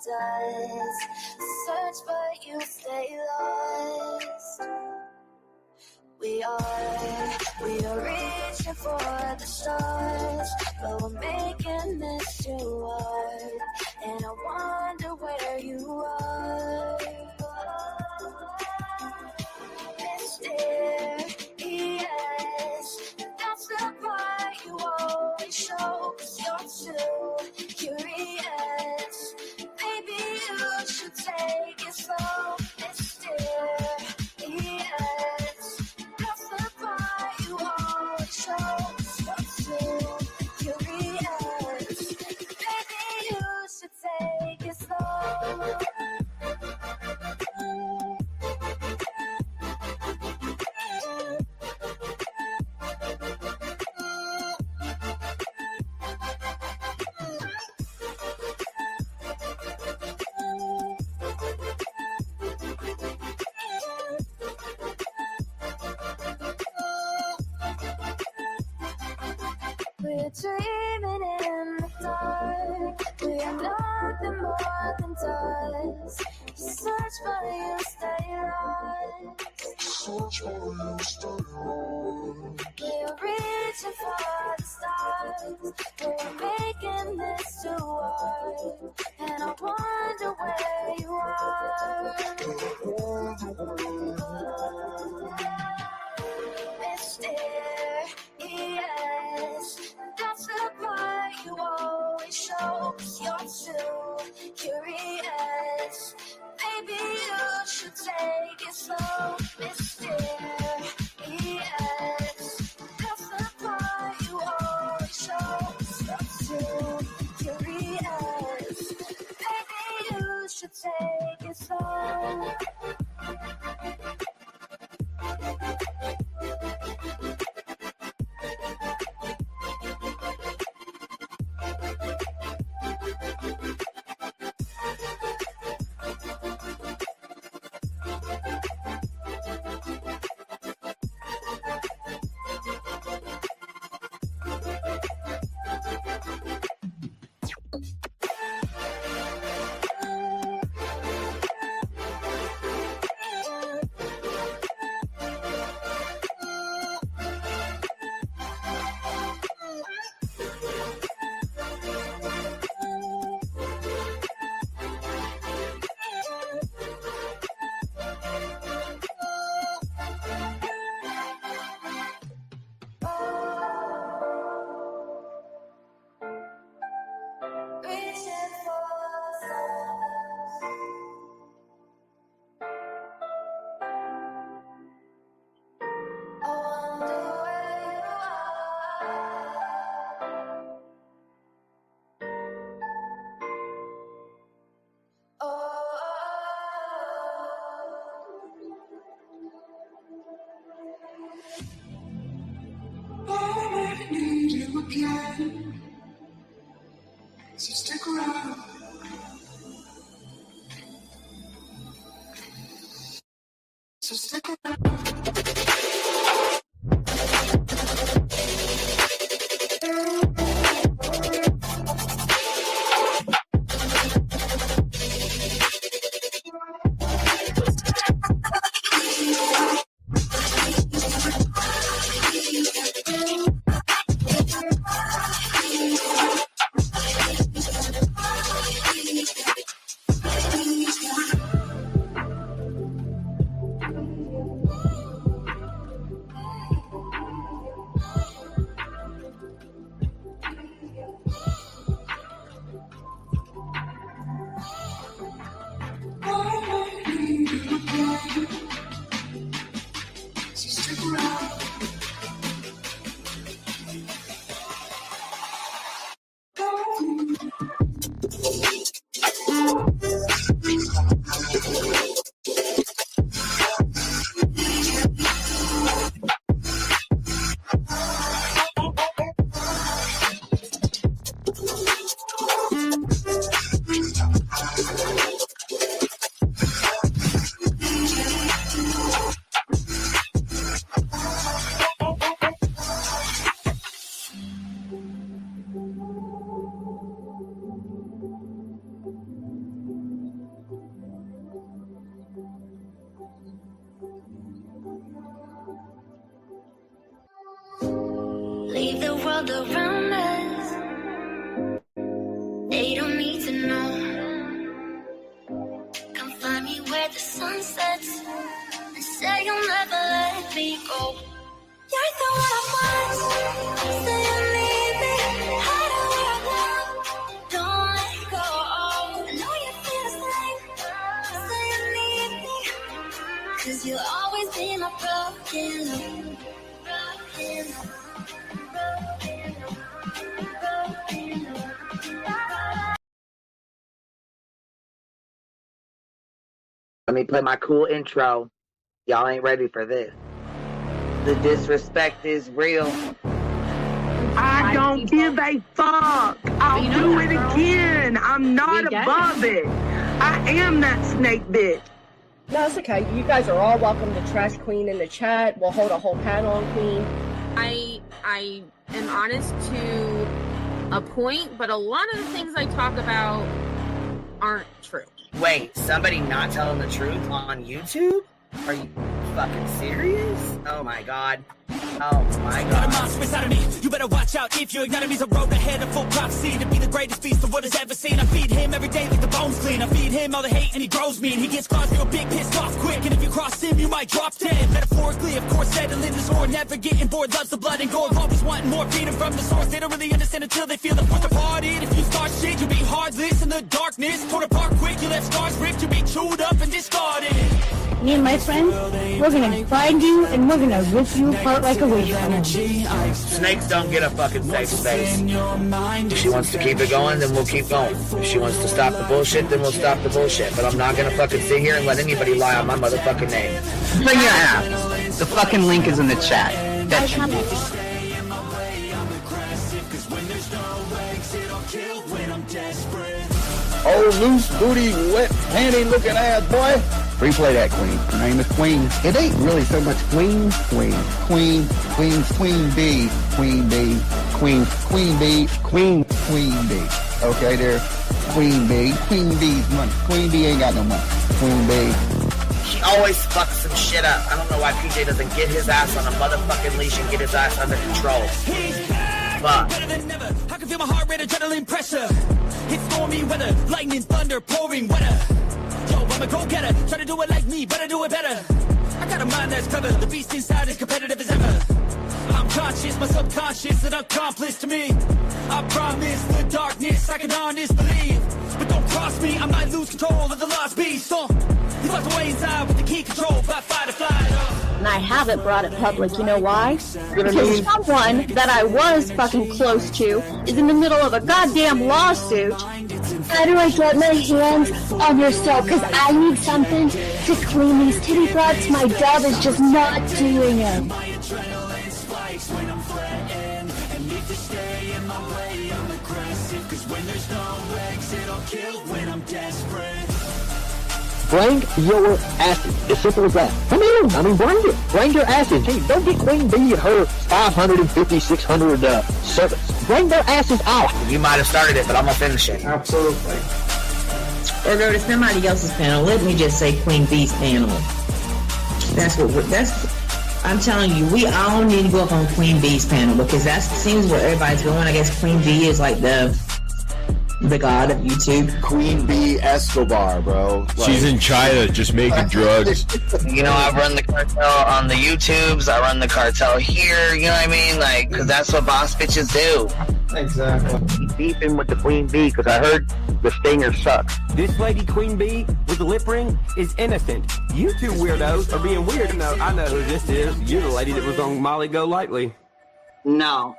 does. Search but you stay lost. We are reaching for the stars, but we're making this too hard. And I wonder where you are. Mysterious, that's the part you always show, 'cause you're too curious. Maybe you should take it slow. Mysterious, that's the part you always show, 'cause you're too curious. Maybe you should take it slow. We're dreaming in the dark. We are nothing more than dust. Search but you stay lost. Search but you stay lost. We're reaching for the stars. We're making this too hard. And I wonder where you are. Mysterious, that's the part you always show, 'cause you're too curious. Maybe you should take it slow. Mysterious, that's the part you always show, 'cause you're too curious. Maybe you should take it slow. Again, so stick around. So stick around. world around us. They don't need to know. Come find me where the sun sets and say you'll never let me go. You're the one I want. Say you need me. Hide where I want. Don't let go. I know you feel the same. Say you need me. 'Cause you'll always be my broken love. Let me play my cool intro. Y'all ain't ready for this. The disrespect is real. I don't give a fuck. I'll do it again. I'm not above it. I am that snake bitch. No, it's okay. You guys are all welcome to trash Queen in the chat. We'll hold a whole panel on Queen. I am honest to a point, but a lot of the things I talk about aren't true. Wait, somebody not telling the truth on YouTube? Are you fucking serious? Oh my god. Oh my god. Got a monster inside of me. You better watch out if you ignite me's a road ahead of full prophecy to be the greatest beast the world has ever seen. I feed him every day like the bones clean. I feed him all the hate and he grows me. And he gets caused real big, pissed off quick. And if you cross him, you might drop dead. Metaphorically, of course, settling the sword. Never getting bored, loves the blood and gore. Always wanting more freedom from the source. They don't really understand until they feel the force departed. If you start shit, you'll be heartless in the darkness. Torn apart quick, you left scars ripped. You'll be chewed up and discarded. Me and my friends, we're gonna find you and we're gonna rip you apart like a wishbone. Snakes don't get a fucking safe space. If she wants to keep it going, then we'll keep going. If she wants to stop the bullshit, then we'll stop the bullshit. But I'm not gonna fucking sit here and let anybody lie on my motherfucking name. Bring your ass. The fucking link is in the chat. That's Oh, loose booty, wet panty looking ass boy. Replay that, Queen. Her name is Queen. It ain't really so much Queen. Queen B. Queen B. Okay, there. Queen B. Queen B's money. Queen B ain't got no money. Queen B. She always fucks some shit up. I don't know why PJ doesn't get his ass on a motherfucking leash and get his ass under control. Fuck. Better than never. I can feel my heart rate, adrenaline pressure. It's stormy weather, lightning, thunder, pouring weather. Yo, I'm a go-getter, try to do it like me, but I do it better. I got a mind that's clever, the beast inside is competitive as ever. I'm conscious, my subconscious, an accomplice to me. I promise the darkness, I can honest believe. But don't cross me, I might lose control of the lost beast. He's locked away inside with the key control, by fight or flight. And I haven't brought it public, you know why? Because someone that I was fucking close to is in the middle of a goddamn lawsuit. How do I get my hands on your soul? Because I need something to clean these titty broads. My dove is just not doing it. Bring your asses. As simple as that. Come in. I mean, bring it. Bring your asses. Hey, don't get Queen B and her 550, 600 servants. Bring their asses out. You might have started it, but I'm gonna finish it. Absolutely. Or go to somebody else's panel. Let me just say Queen B's panel. I'm telling you, we all need to go up on Queen B's panel because that seems where everybody's going. I guess Queen B is like the god of YouTube. Queen B Escobar, bro. She's in China just making drugs. You know, I run the cartel on the YouTubes. I run the cartel here. You know what I mean? Like, because that's what boss bitches do. Exactly. Beefing with the Queen B because I heard the stinger sucks. This lady Queen B with the lip ring is innocent. You two weirdos are being weird. No, I know who this is. You're the lady that was on Molly Go Lightly. No.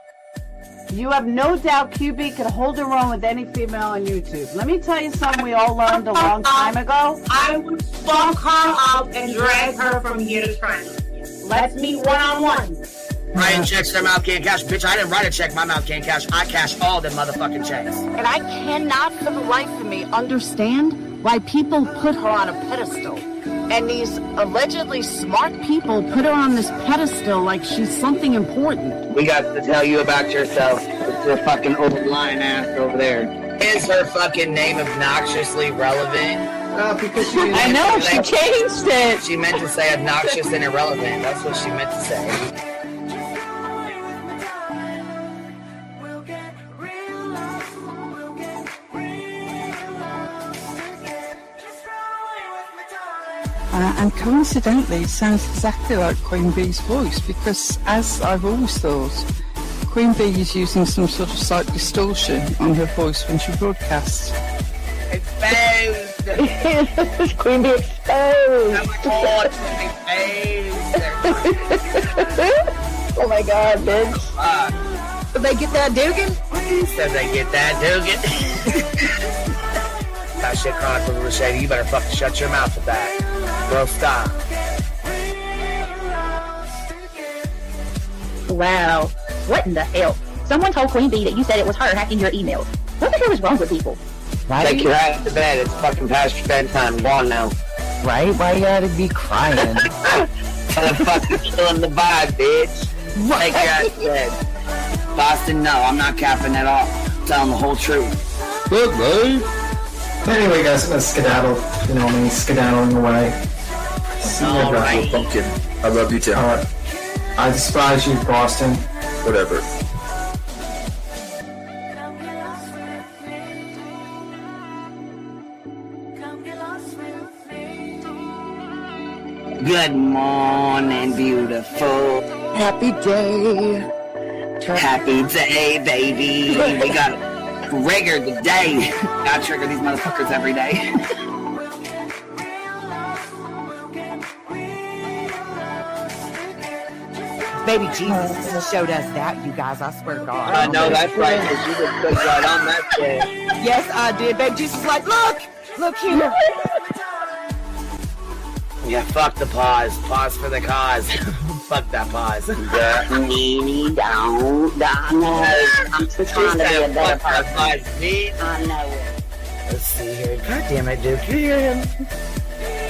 You have no doubt QB could hold her own with any female on YouTube. Let me tell you something we all learned a long time ago. I would fuck her up and drag her from here to China. Let's meet one-on-one. Writing checks their mouth can't cash. Bitch, I didn't write a check my mouth can't cash. I cash all them motherfucking checks. And I cannot for the life of me understand why people put her on a pedestal. And these allegedly smart people put her on this pedestal like she's something important. We got to tell you about yourself. It's your fucking old lying ass over there. Is her fucking name obnoxiously relevant? Because she I know, she changed it. She meant to say obnoxious and irrelevant. That's what she meant to say. And coincidentally, it sounds exactly like Queen Bee's voice, because as I've always thought, Queen Bee is using some sort of slight distortion on her voice when she broadcasts. Exposed! Queen Bee exposed! Oh my god, bitch. Did they get that Dugan? Said they get that Dugan. That shit chronicles of the shady. You better fucking shut your mouth with that. Bro, stop. Wow. What in the hell? Someone told Queen Bee that you said it was her hacking your emails. What the hell is wrong with people? Right? Take your ass to bed. It's fucking past your bedtime. Go on now. Right? Why you gotta be crying? I'm fucking killing the vibe, bitch. Take your ass to bed. Boston, no, I'm not capping at all. I'm telling the whole truth. Look, babe. Anyway, guys, I'm gonna skedaddle. You know me, skedaddling away. See you guys. Right. Pumpkin. I love you too. Alright. I despise you, Boston. Whatever. Good morning, beautiful. Happy day. Happy day, baby. We got triggered today. Gotta trigger these motherfuckers every day. Baby Jesus showed us that, you guys. I swear to God. I know that's right, because you just put right on that shit. Yes, I did. Baby Jesus was like, look here. Yeah, fuck the pause. Pause for the cause. Fuck that pause. I'm just trying to be a better person. I know it. Let's see here. God damn it, Duke. You hear him?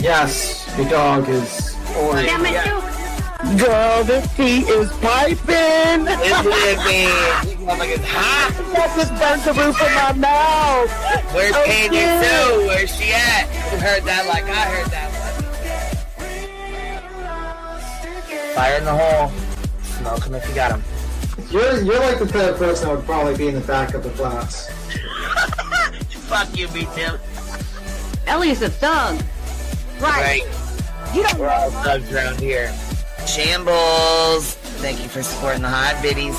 Yes, the dog is. Damn it, Duke. Girl, this tea is piping. Isn't it, man? This motherfucker's hot. That just burnt the roof of my mouth. Where's Candy Sue? Where's she at? You heard that like I heard that one. Fire in the hole. Smoke him if you got him. You're like the type of person that would probably be in the back of the class. Fuck you, me too. Ellie's a thug. Right. You don't We're all thugs around here. Shambles. Thank you for supporting the hot biddies.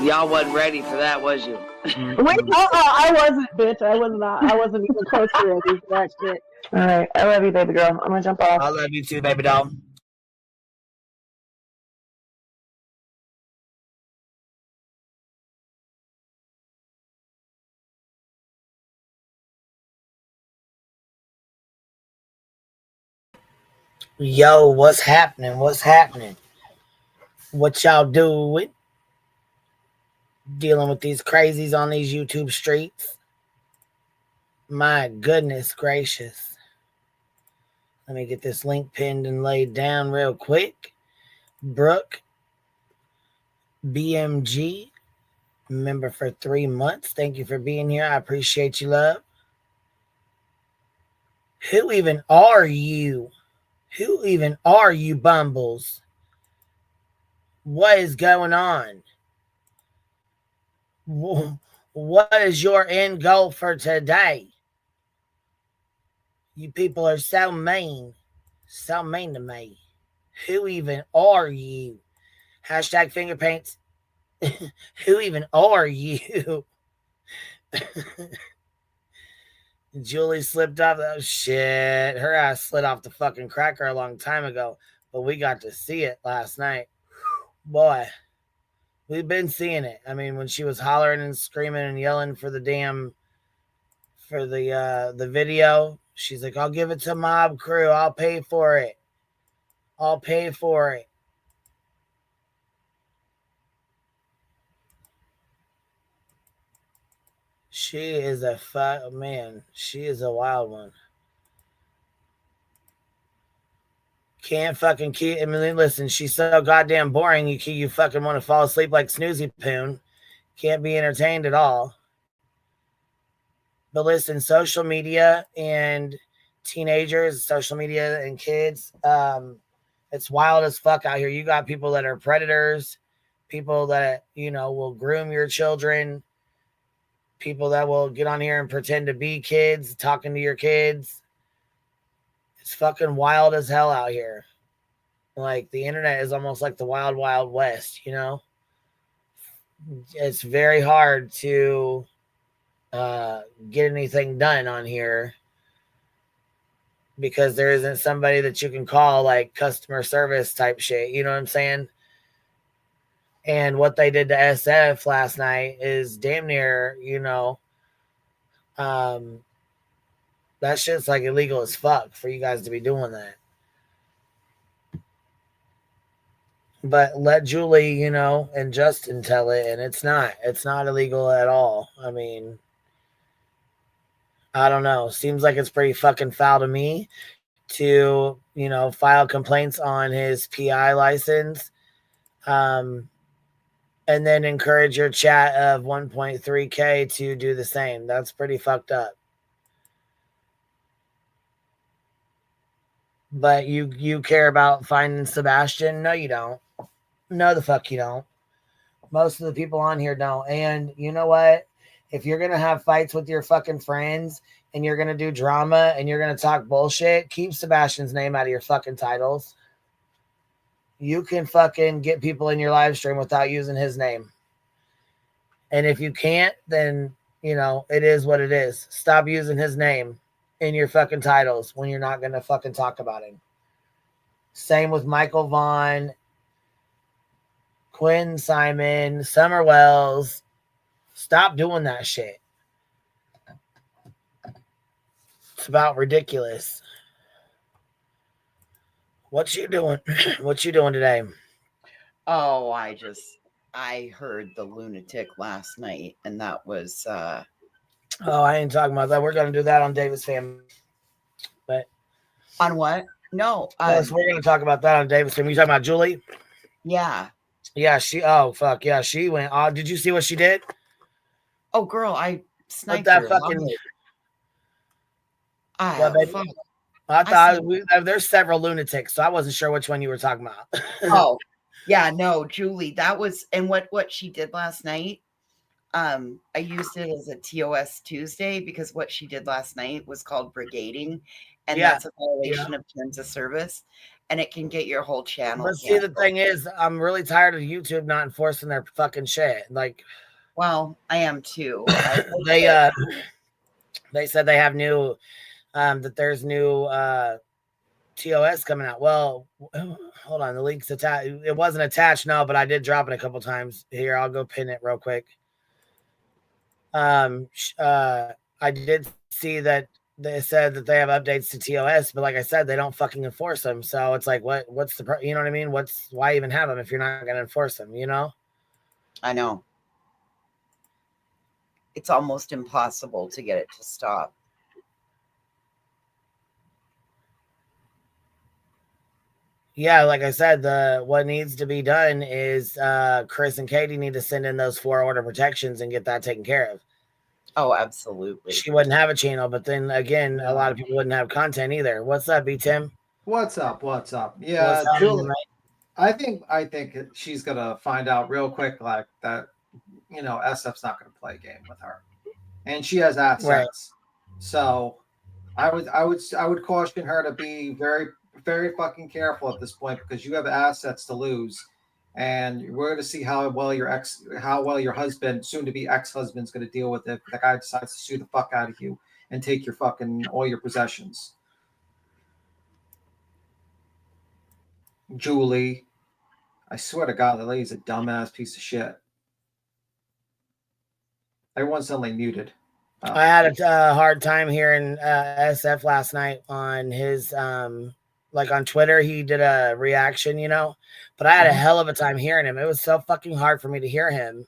Y'all wasn't ready for that, was you? Wait, I wasn't, bitch. I was not. I wasn't even close to ready for that shit. All right, I love you, baby girl. I'm gonna jump off. I love you too, baby doll. Yo, what's happening? What's happening? What y'all doing? Dealing with these crazies on these YouTube streets? My goodness gracious. Let me get this link pinned and laid down real quick. Brooke, BMG, member for 3 months. Thank you for being here. I appreciate you, love. Who even are you? Who even are you, Bumbles? What is going on? What is your end goal for today? You people are so mean. So mean to me. Who even are you? Hashtag finger paints. Who even are you? Julie slipped off. Oh, shit. Her ass slid off the fucking cracker a long time ago. But we got to see it last night. Boy. We've been seeing it. I mean, when she was hollering and screaming and yelling for the damn, for the video, she's like, I'll give it to Mob Crew. I'll pay for it. I'll pay for it. She is a man. She is a wild one. Can't fucking keep. I mean, listen, she's so goddamn boring. You fucking want to fall asleep like Snoozy Poon. Can't be entertained at all. But listen, social media and teenagers, social media, and kids. It's wild as fuck out here. You got people that are predators, people that, will groom your children, people that will get on here and pretend to be kids, talking to your kids. It's fucking wild as hell out here. Like, the internet is almost like the wild, wild west, It's very hard to get anything done on here because there isn't somebody that you can call, like customer service type shit. You know what I'm saying? And what they did to SF last night is damn near, that shit's like illegal as fuck for you guys to be doing that. But let Julie, and Justin tell it, and it's not illegal at all. I mean, I don't know. Seems like it's pretty fucking foul to me to, file complaints on his PI license, and then encourage your chat of 1.3K to do the same. That's pretty fucked up. But you care about finding Sebastian? No, you don't. No, the fuck you don't. Most of the people on here don't. And you know what? If you're going to have fights with your fucking friends and you're going to do drama and you're going to talk bullshit, keep Sebastian's name out of your fucking titles. You can fucking get people in your live stream without using his name. And if you can't, then, it is what it is. Stop using his name in your fucking titles when you're not going to fucking talk about him. Same with Michael Vaughn, Quinn Simon, Summer Wells. Stop doing that shit. It's about ridiculous. What you doing? What you doing today? Oh, I heard the lunatic last night, and that was Oh, I ain't talking about that. We're gonna do that on Davis Family. But on what? No. Yes, we're gonna talk about that on Davis Family. You talking about Julie? Yeah. Yeah, she went. Oh, did you see what she did? Oh, girl, I sniped that her. fucking. Fuck. I thought there's several lunatics, so I wasn't sure which one you were talking about. Oh, yeah, no, Julie, that was, and what she did last night, I used it as a TOS Tuesday because what she did last night was called brigading, and that's a violation of terms of service, and it can get your whole channel. But see, the thing is, I'm really tired of YouTube not enforcing their fucking shit. Like, well, I am too. They said they have new, that there's new TOS coming out. Well, hold on, the link's attached. It wasn't attached, no, but I did drop it a couple times. Here, I'll go pin it real quick. I did see that they said that they have updates to TOS, but like I said, they don't fucking enforce them. So it's like, what's the, you know what I mean? Why even have them if you're not going to enforce them, I know. It's almost impossible to get it to stop. Yeah, like I said, what needs to be done is Chris and Katie need to send in those 4 order protections and get that taken care of. Oh, absolutely. She wouldn't have a channel, but then again, a lot of people wouldn't have content either. What's up, B Tim? What's up? Yeah, Julie, I think she's gonna find out real quick, like that. SF's not gonna play a game with her, and she has assets. Right. So, I would caution her to be very, very fucking careful at this point because you have assets to lose. And we're going to see how well your husband, soon to be ex-husband, is going to deal with it. If the guy decides to sue the fuck out of you and take your fucking all your possessions. Julie, I swear to God, the lady's a dumbass piece of shit. Everyone's suddenly muted. I had a hard time hearing SF last night on his like on Twitter. He did a reaction, but I had a hell of a time hearing him. It was so fucking hard for me to hear him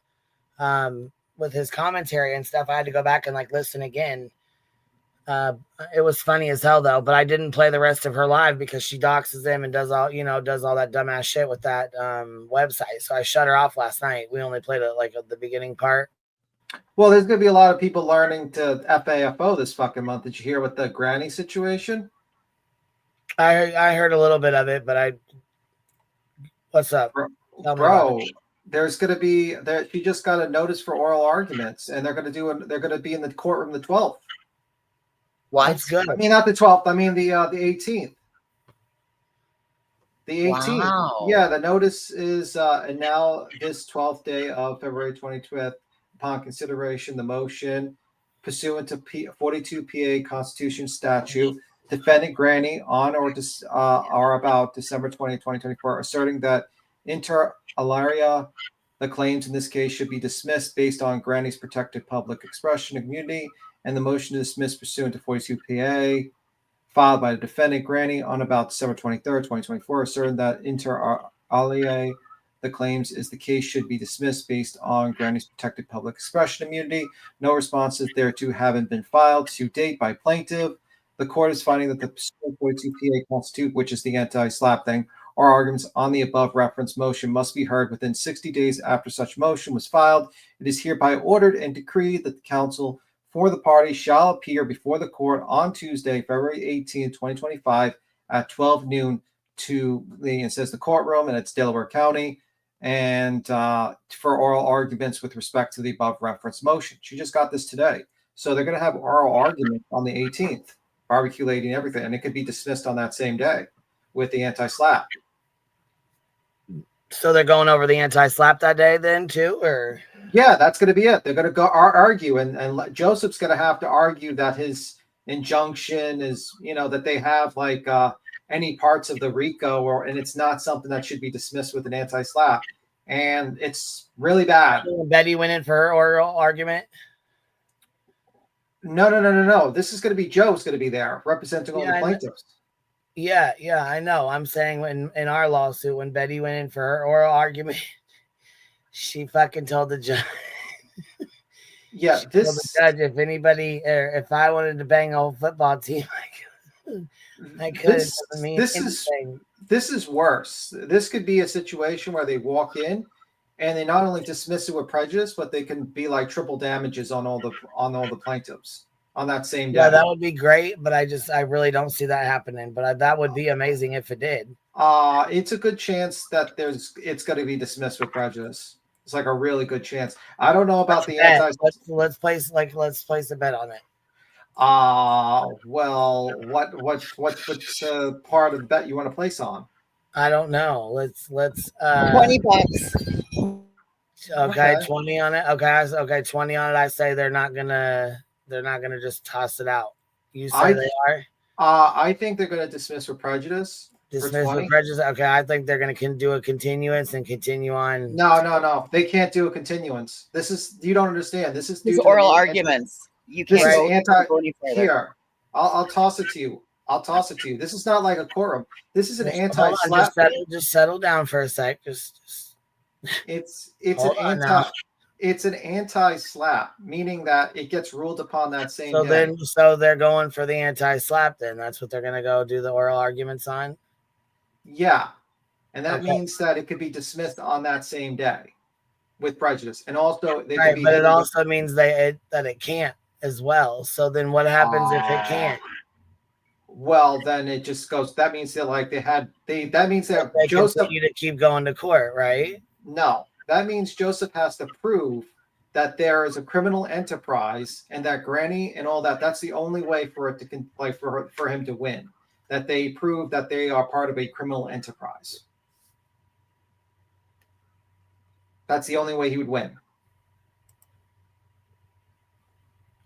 with his commentary and stuff. I had to go back and like listen again. It was funny as hell though, but I didn't play the rest of her live because she doxes him and does all that dumbass shit with that website. So I shut her off last night. We only played it like the beginning part. Well, there's going to be a lot of people learning to FAFO this fucking month. Did you hear with the granny situation? I heard a little bit of it, but what's up? Bro, there's going to be there. She just got a notice for oral arguments, and they're going to be in the courtroom the 12th. What? That's good. I mean, not the 12th. I mean the 18th. The 18th. Wow. Yeah, the notice is and now this 12th day of February 25th, upon consideration, the motion pursuant to 42 PA Constitution statute, defendant Granny on or about December 20, 2024, asserting that inter alia, the claims in this case should be dismissed based on Granny's protected public expression immunity, and the motion to dismiss pursuant to 42 PA filed by the defendant Granny on about December 23rd, 2024, asserting that inter alia, the claims is the case should be dismissed based on Granny's protected public expression immunity. No responses thereto haven't been filed to date by plaintiff. The court is finding that the 42 PA constitute, which is the anti-slap thing, or arguments on the above referenced motion must be heard within 60 days after such motion was filed. It is hereby ordered and decreed that the counsel for the party shall appear before the court on Tuesday, February 18, 2025 at 12 noon it says the courtroom, and it's Delaware County, and for oral arguments with respect to the above referenced motion. She just got this today. So they're going to have oral argument on the 18th, barbecue lady and everything, and it could be dismissed on that same day with the anti-slap. So they're going over the anti-slap that day then too, or? Yeah, that's going to be it. They're going to go argue, and Joseph's going to have to argue that his injunction is, that they have like any parts of the RICO, and it's not something that should be dismissed with an anti-slap, and it's really bad. Betty went in for her oral argument. No. This is going to be Joe's going to be there representing all the plaintiffs. Yeah, I know. I'm saying in our lawsuit, when Betty went in for her oral argument, she fucking told the judge. Yeah, told the judge if I wanted to bang a whole football team, I could. This is worse. This could be a situation where they walk in and they not only dismiss it with prejudice, but they can be like triple damages on all the plaintiffs on that same day. Yeah, that would be great, but I really don't see that happening. But that would be amazing if it did. It's a good chance that it's going to be dismissed with prejudice. It's like a really good chance. I don't know about the anti. Let's place a bet on it. Well, what's part of the bet you want to place on? I don't know. Let's $20. Okay, 20 on it. Okay, 20 on it. I say they're not gonna just toss it out. You say they are? I think they're gonna dismiss with prejudice. Dismiss with prejudice. Okay, I think they're gonna do a continuance and continue on. No. They can't do a continuance. You don't understand. This is these oral arguments. You can't go any further. Here, I'll toss it to you. This is not like a quorum. This is an anti-slap. Just settle down for a sec. It's an anti-slap, meaning that it gets ruled upon that same day. So they're going for the anti-slap. Then that's what they're gonna go do the oral arguments on. Yeah, and that means that it could be dismissed on that same day with prejudice, and also but it also means that it can't as well. So then what happens if it can't? Well, then it just goes. That means that that means that they Joseph continue to keep going to court, right? No, that means Joseph has to prove that there is a criminal enterprise and that Granny and all that. That's the only way for it to for him to win. That they prove that they are part of a criminal enterprise. That's the only way he would win.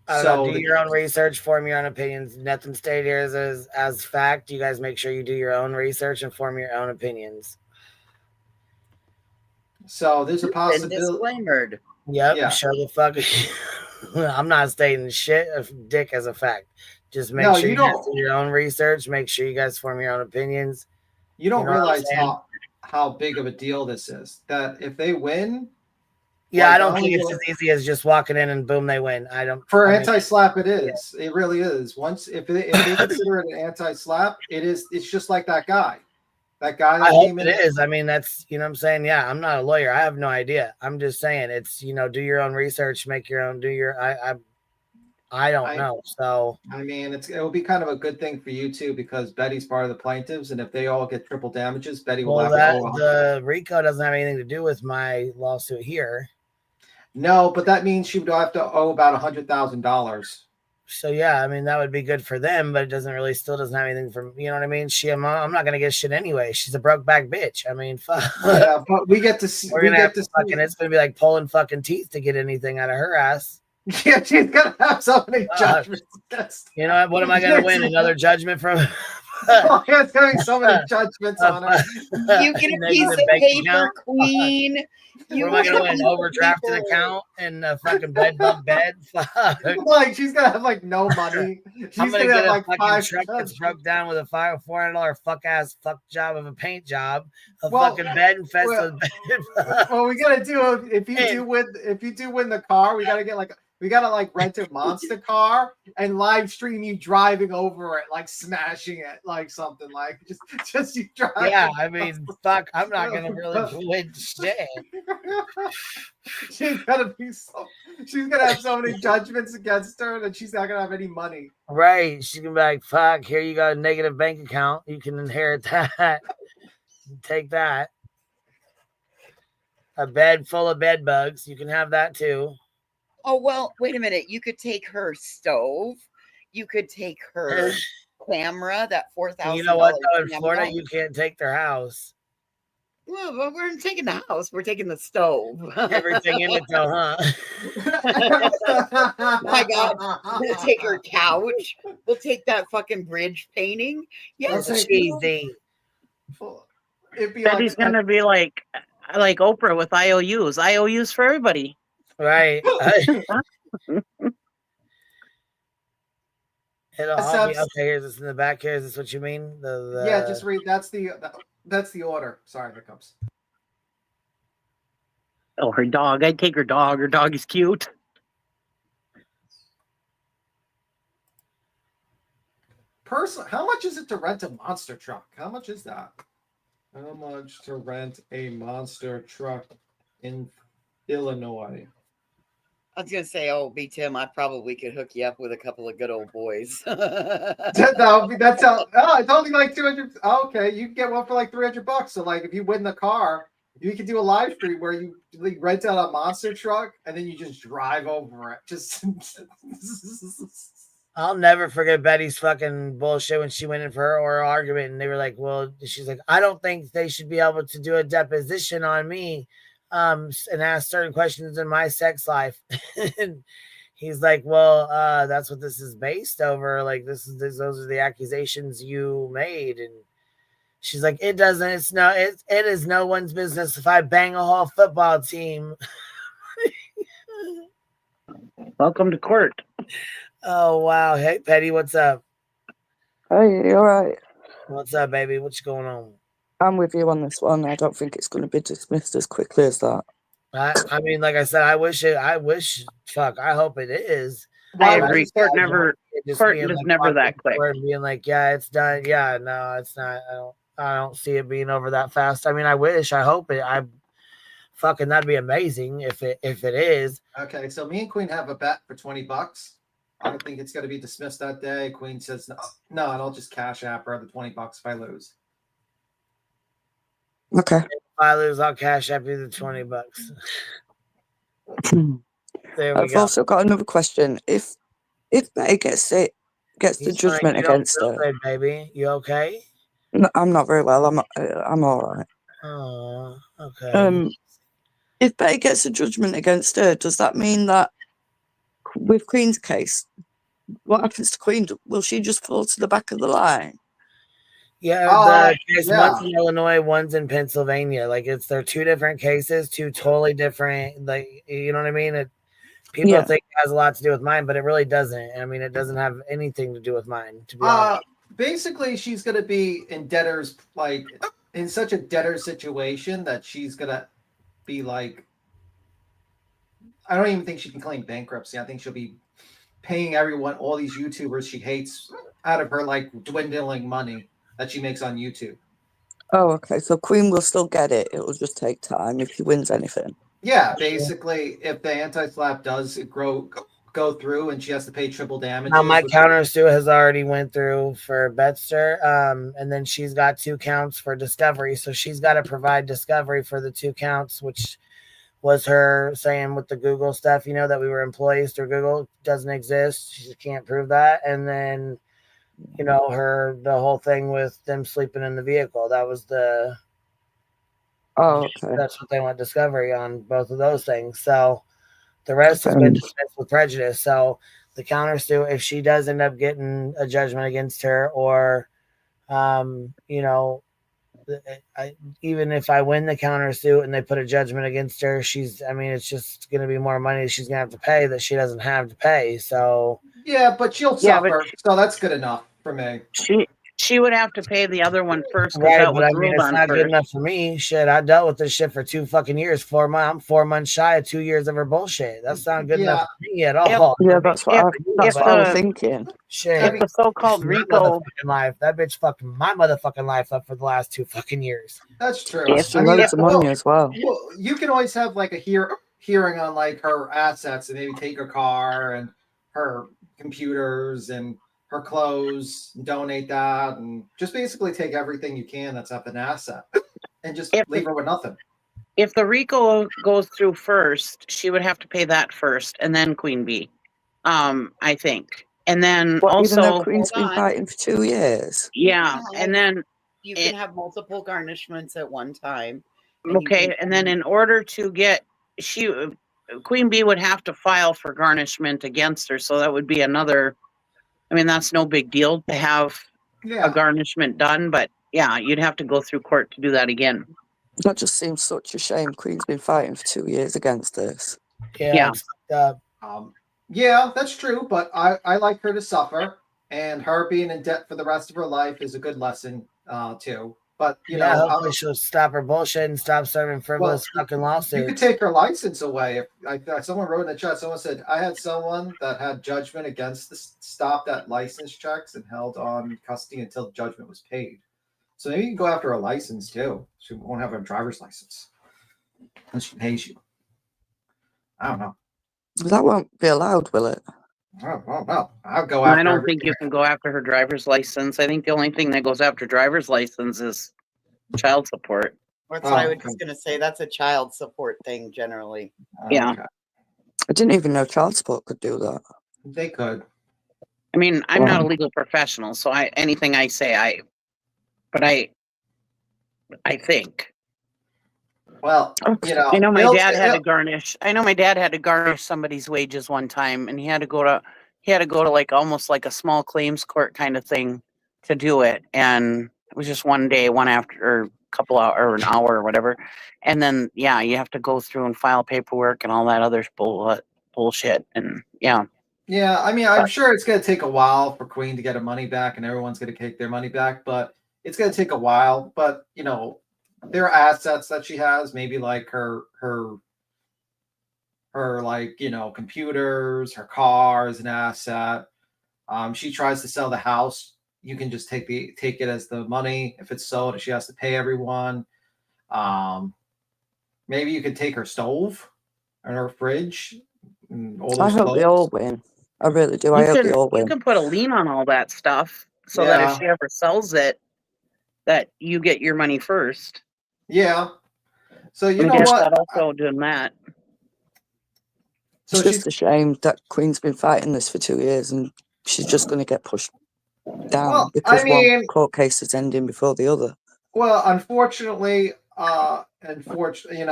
Do your own research, form your own opinions. Nothing stated here is as fact. You guys make sure you do your own research and form your own opinions. So there's a possibility. Disclaimered. Yep. Yeah. Show the fuck. I'm not stating shit of dick as a fact. Just make sure you guys do your own research. Make sure you guys form your own opinions. You don't realize how big of a deal this is. That if they win. Yeah, I don't think it's as easy as just walking in and boom, they win. For anti-slap, it is. Yeah. It really is. Once if they consider it an anti-slap, it's just like that guy That guy that I hope came it in. is. I mean, that's, you know what I'm saying? Yeah, I'm not a lawyer. I have no idea. I'm just saying it's, you know, do your own research, make your own, I don't know. So I mean, it'll be kind of a good thing for you too, because Betty's part of the plaintiffs, and if they all get triple damages, Betty will have the RICO doesn't have anything to do with my lawsuit here. No, but that means she would have to owe about $100,000. So yeah, I mean that would be good for them, but it still doesn't have anything from, you know what I mean? I'm not gonna get shit anyway. She's a broke back bitch. I mean, fuck. Yeah, but we get to see. It's gonna be like pulling fucking teeth to get anything out of her ass. Yeah, she's gonna have so many judgments. You know what am I gonna win? Another judgment from? It's gonna be so many judgments on her. You get a piece of paper, queen. What am I gonna win? Overdrafted account and a fucking bed bug bed. Fuck. Like she's gonna have like no money. I'm gonna get a fucking truck that's broke down with a $400 fuck job of a paint job, fucking bed infested. Well, we gotta do if you do win the car, we gotta rent a monster car and live stream you driving over it, like smashing it, like something like just you driving. Yeah, I mean, fuck, I'm not gonna really win shit. She's gonna have so many judgments against her that she's not gonna have any money. Right. She's gonna be like, fuck, here you go, a negative bank account. You can inherit that. Take that. A bed full of bed bugs. You can have that too. Oh, well, wait a minute. You could take her stove. You could take her camera, that $4,000. You know what, though, in Florida, you can't take their house. Well, but we're taking the house. We're taking the stove. Everything in it, though, huh? My God. We'll take her couch. We'll take that fucking bridge painting. Yes. Cheesy. Betty's going to be like Oprah with IOUs. IOUs for everybody. Right. Okay, here's this in the back here. Is this what you mean? Yeah, just read. That's the order. Sorry, here comes. Oh, her dog. I'd take her dog. Her dog is cute. How much is it to rent a monster truck? How much is that? How much to rent a monster truck in Illinois? I was gonna say, B Tim, I probably could hook you up with a couple of good old boys. It's only like 200. Okay, you can get one for like $300. So like, if you win the car, you can do a live stream where you rent out a monster truck and then you just drive over it. Just. I'll never forget Betty's fucking bullshit when she went in for her oral argument, and they were like, "Well," she's like, "I don't think they should be able to do a deposition on me." And ask certain questions in my sex life. And he's like, well, that's what this is based over. Like, those are the accusations you made. And she's like, it is no one's business if I bang a whole football team. Welcome to court. Oh, wow. Hey, Petty, what's up? Hey, you all right? What's up, baby? What's going on? I'm with you on this one. I don't think it's going to be dismissed as quickly as that. I mean, like I said, I hope it is. I agree. Court is never that quick. Being like, yeah, it's done. Yeah, no, it's not. I don't see it being over that fast. I mean, I hope it. That'd be amazing if it is. Okay, so me and Queen have a bet for $20. I don't think it's going to be dismissed that day. Queen says no, and I'll just cash app her the $20 if I lose. Okay. If I lose, I'll cash up you the $20. There we I've go. also got another question. If Betty gets the judgment against her, good, baby. You okay? No, I'm not very well. I'm all right. Oh, okay. If Betty gets a judgment against her, does that mean that with Queen's case, what happens to Queen? Will she just fall to the back of the line? Yeah, one's in Illinois, one's in Pennsylvania. Like they're two different cases, two totally different. Like, you know what I mean? People think it has a lot to do with mine, but it really doesn't. I mean, it doesn't have anything to do with mine. To be honest, basically, she's gonna be in debtors, like in such a debtor situation that she's gonna be like. I don't even think she can claim bankruptcy. I think she'll be paying everyone, all these YouTubers she hates, out of her like dwindling money that she makes on YouTube. Oh, okay. So Queen will still get it. It will just take time if he wins anything. Yeah, basically, if the anti-slap does go through and she has to pay triple damages. My countersuit has already went through for Betster, and then she's got 2 counts for discovery. So she's got to provide discovery for the 2 counts, which was her saying with the Google stuff, that we were employees through Google doesn't exist. She can't prove that. And then, the whole thing with them sleeping in the vehicle. That was the. Oh, okay. That's what they want discovery on, both of those things. So the rest has been dismissed with prejudice. So the countersuit, if she does end up getting a judgment against her, or, even if I win the countersuit and they put a judgment against her, it's just going to be more money she's going to have to pay that she doesn't have to pay. So yeah, but she'll suffer. So that's good enough for me. She would have to pay the other one first, right, that but was ruled it's on not first. good enough for me. Shit, I dealt with this shit for 2 fucking years. 4 months. I'm 4 months shy of 2 years of her bullshit. That's not good enough for me at all. Yeah, that's what I was thinking. Shit, if the so-called Rico life, that bitch fucking my motherfucking life up for the last 2 fucking years. That's true. Loads of money as well. You can always have like a hearing on like her assets and maybe take her car and her computers and her clothes, donate that, and just basically take everything you can that's up an asset and just leave her with nothing. If the RICO goes through first, she would have to pay that first, and then Queen Bee, I think. And then also, even though Queen's been fighting for 2 years. Yeah, and then you can have multiple garnishments at one time. Okay, and then in order to get Queen Bee would have to file for garnishment against her, so that would be another. I mean, that's no big deal to have a garnishment done, but yeah, you'd have to go through court to do that again. That just seems such a shame. Queen's been fighting for 2 years against this. Yeah. Yeah, that's true, but I like her to suffer, and her being in debt for the rest of her life is a good lesson too. But hopefully she'll stop her bullshit and stop serving frivolous fucking lawsuits. You could take her license away. If someone wrote in the chat, someone said, I had someone that had judgment against stopped at license checks and held on custody until the judgment was paid. So maybe you can go after a license too. She won't have a driver's license unless she pays you. I don't know. That won't be allowed, will it? Well, I'll go after. I don't think you can go after her driver's license. I think the only thing that goes after driver's license is child support. That's what I was just going to say. That's a child support thing generally. Yeah. Okay. I didn't even know child support could do that. They could. I mean, I'm not a legal professional, so anything I say, I think. Well, I know my dad had to garnish. I know my dad had to garnish somebody's wages one time, and he had to go to like almost like a small claims court kind of thing to do it. And it was just one day, one after, or a couple hours, or an hour, or whatever. And then you have to go through and file paperwork and all that other bullshit. And yeah. Yeah, I mean, I'm sure it's going to take a while for Queen to get her money back, and everyone's going to take their money back, but it's going to take a while. But there are assets that she has, maybe like her like computers, her car is an asset. She tries to sell the house. You can just take it as the money. If it's sold, she has to pay everyone. Maybe you could take her stove and her fridge. And all those I hope they all win. I really do. I hope they all win. You can put a lien on all that stuff so that if she ever sells it, that you get your money first. Yeah. So you know what? Also doing that. So it's just a shame that Queen's been fighting this for 2 years, and she's just going to get pushed down because one court case is ending before the other. Well, unfortunately, unfortunately,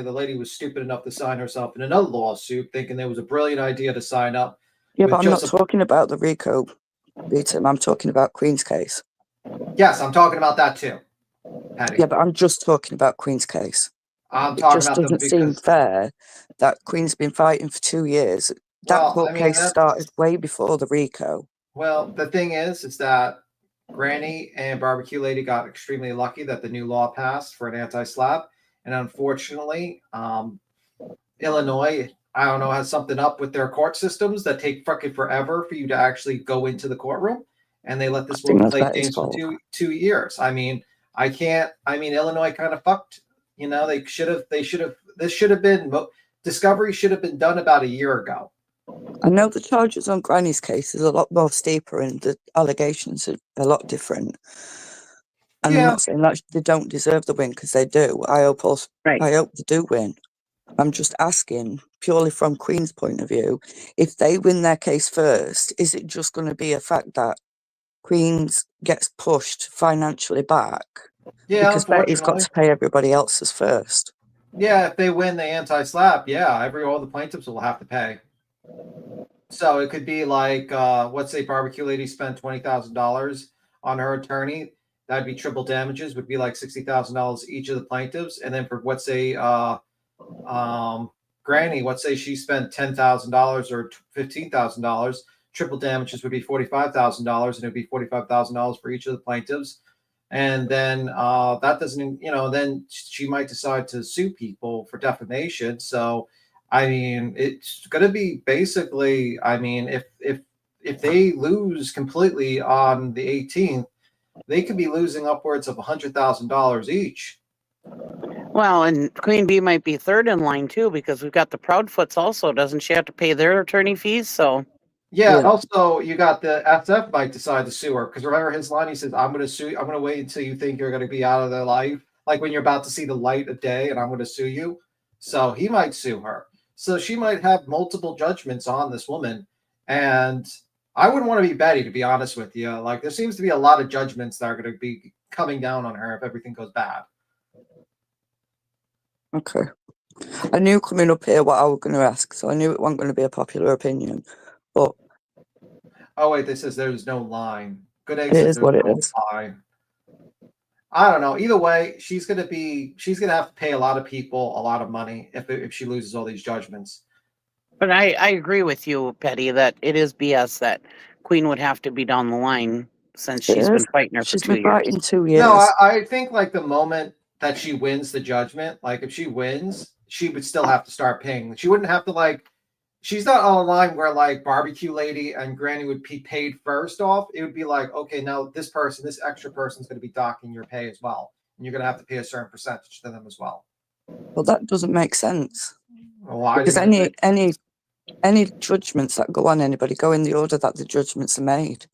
the lady was stupid enough to sign herself in another lawsuit, thinking there was a brilliant idea to sign up. Yeah, but I'm not talking about the RICO beating. I'm talking about Queen's case. Yes, I'm talking about that too, Patty. Yeah, but I'm just talking about Queen's case. I'm talking about it just doesn't seem fair that Queen's been fighting for 2 years. That court case started way before the RICO. Well, the thing is that Granny and Barbecue Lady got extremely lucky that the new law passed for an anti-slap. And unfortunately, Illinois, I don't know, has something up with their court systems that take fucking forever for you to actually go into the courtroom. And they let this woman play games for two years. I mean, I mean, Illinois kind of fucked. You know, this should have been, discovery should have been done about a year ago. I know the charges on Granny's case is a lot more steeper and the allegations are a lot different. And I'm not saying that they don't deserve the win, because they do. I hope they do win. I'm just asking, purely from Queen's point of view, if they win their case first, is it just going to be a fact that Queen's gets pushed financially back? Yeah, because Betty's got to pay everybody else's first. Yeah, if they win the anti-slap, all the plaintiffs will have to pay. So it could be like, let's say Barbecue Lady spent $20,000 on her attorney. That'd be triple damages, would be like $60,000 each of the plaintiffs. And then for, let's say, Granny, let's say she spent $10,000 or $15,000, triple damages would be $45,000, and it'd be $45,000 for each of the plaintiffs. And then that doesn't, then she might decide to sue people for defamation. So, I mean, it's going to be basically, I mean, if they lose completely on the 18th, they could be losing upwards of $100,000 each. Well, and Queen Bee might be third in line too, because we've got the Proudfoots also. Doesn't she have to pay their attorney fees? So yeah. Also, you got the SF might decide to sue her, because remember his line, he says, I'm going to sue. I'm going to wait until you think you're going to be out of their life, like when you're about to see the light of day, and I'm going to sue you. So he might sue her. So she might have multiple judgments on this woman, and I wouldn't want to be Betty, to be honest with you. Like, there seems to be a lot of judgments that are going to be coming down on her if everything goes bad. Okay. I knew coming up here what I was going to ask, so I knew it wasn't going to be a popular opinion. But oh wait, this says there's no line. Good egg it says is what it no is. line. I don't know. Either way, she's gonna have to pay a lot of people a lot of money if she loses all these judgments. But I agree with you, Petty, that it is BS that Queen would have to be down the line since she's been fighting her for 2 years. Fighting 2 years. No, I think like the moment that she wins the judgment, like if she wins, she would still have to start paying. She wouldn't have to like. She's not on a line where like Barbecue Lady and Granny would be paid first off. It would be like, okay, now this extra person is going to be docking your pay as well. And you're going to have to pay a certain percentage to them as well. Well, that doesn't make sense. Why? Because any judgments that go on anybody go in the order that the judgments are made.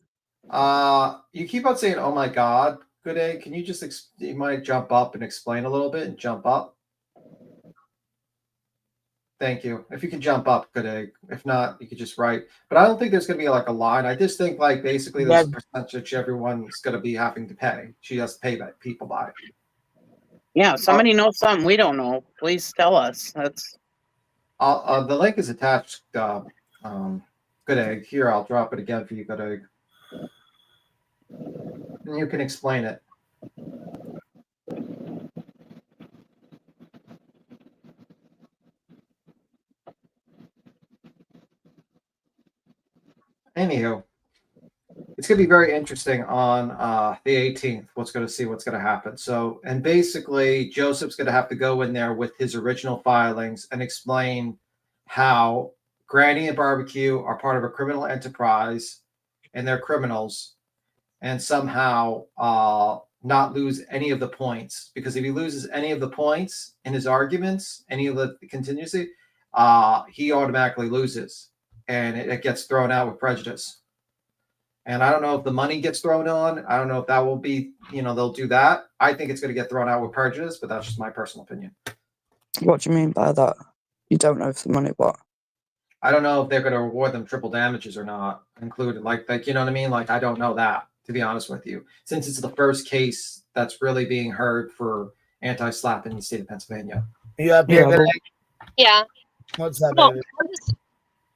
You keep on saying, oh my God, Good Egg. Can you just, you might jump up and explain a little bit and jump up? Thank you. If you can jump up, Good Egg. If not, you could just write. But I don't think there's going to be like a line. I just think like basically there's a percentage everyone's going to be having to pay. She has to pay that people by. Yeah, if somebody knows something we don't know, please tell us. That's the link is attached. Good Egg. Here, I'll drop it again for you, Good Egg. And you can explain it. Anywho, it's going to be very interesting on the 18th. What's going to happen. So, and basically, Joseph's going to have to go in there with his original filings and explain how Granny and Barbecue are part of a criminal enterprise and they're criminals, and somehow not lose any of the points. Because if he loses any of the points in his arguments, any of the contingency, he automatically loses. And it gets thrown out with prejudice. And I don't know if the money gets thrown on. I don't know if that will be, they'll do that. I think it's going to get thrown out with prejudice, but that's just my personal opinion. What do you mean by that? You don't know if the money what? I don't know if they're going to award them triple damages or not, included. Like you know what I mean? Like, I don't know that, to be honest with you. Since it's the first case that's really being heard for anti-slap in the state of Pennsylvania. You up here, Good Egg? Yeah. What's up, No, baby?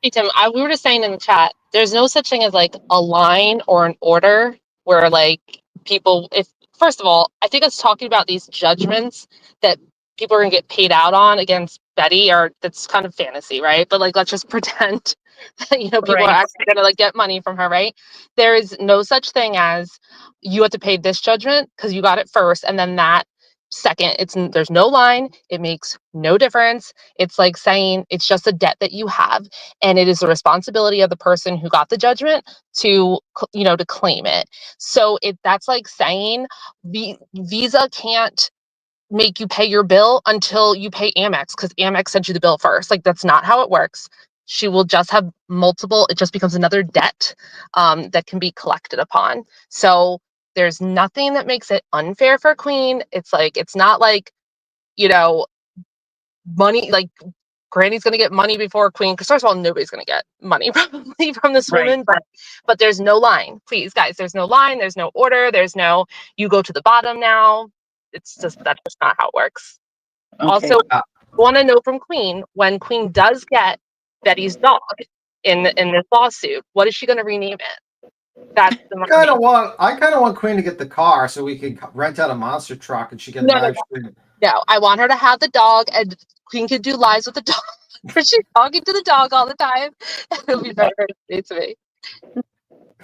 Hey, Tim, we were just saying in the chat, there's no such thing as like a line or an order where like people, first of all, I think it's talking about these judgments that people are going to get paid out on against Betty, or that's kind of fantasy, right? But like, let's just pretend that, people are actually going to like get money from her, right? There is no such thing as you have to pay this judgment because you got it first, and then that second. There's no line. It makes no difference. It's like saying it's just a debt that you have, and it is the responsibility of the person who got the judgment to to claim it. So that's like saying Visa can't make you pay your bill until you pay Amex because Amex sent you the bill first. Like, that's not how it works. She will just have multiple. It just becomes another debt that can be collected upon. So there's nothing that makes it unfair for Queen. It's not like, money, like Granny's going to get money before Queen, because first of all, nobody's going to get money probably from this woman, but there's no line. Please, guys, there's no line, there's no order, there's no, you go to the bottom now. That's just not how it works. Okay. Also, I want to know from Queen, when Queen does get Betty's dog in this lawsuit, what is she going to rename it? That's the money. I kind of want Queen to get the car so we can rent out a monster truck and she can live stream. No, I want her to have the dog, and Queen can do lives with the dog. She's talking to the dog all the time. It'll be very hard to me.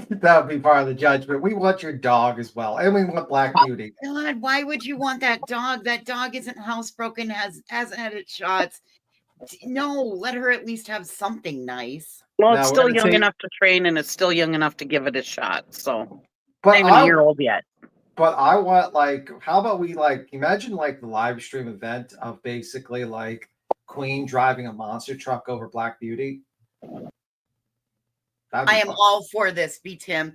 That would be part of the judgment. We want your dog as well, and we want Black Beauty. God, why would you want that dog? That dog isn't housebroken, hasn't had its shots. No, let her at least have something nice. Well, it's still young enough to train, and it's still young enough to give it a shot. So, not even a year old yet. But I want, how about we imagine the live stream event of basically Queen driving a monster truck over Black Beauty. I am all for this, B Tim.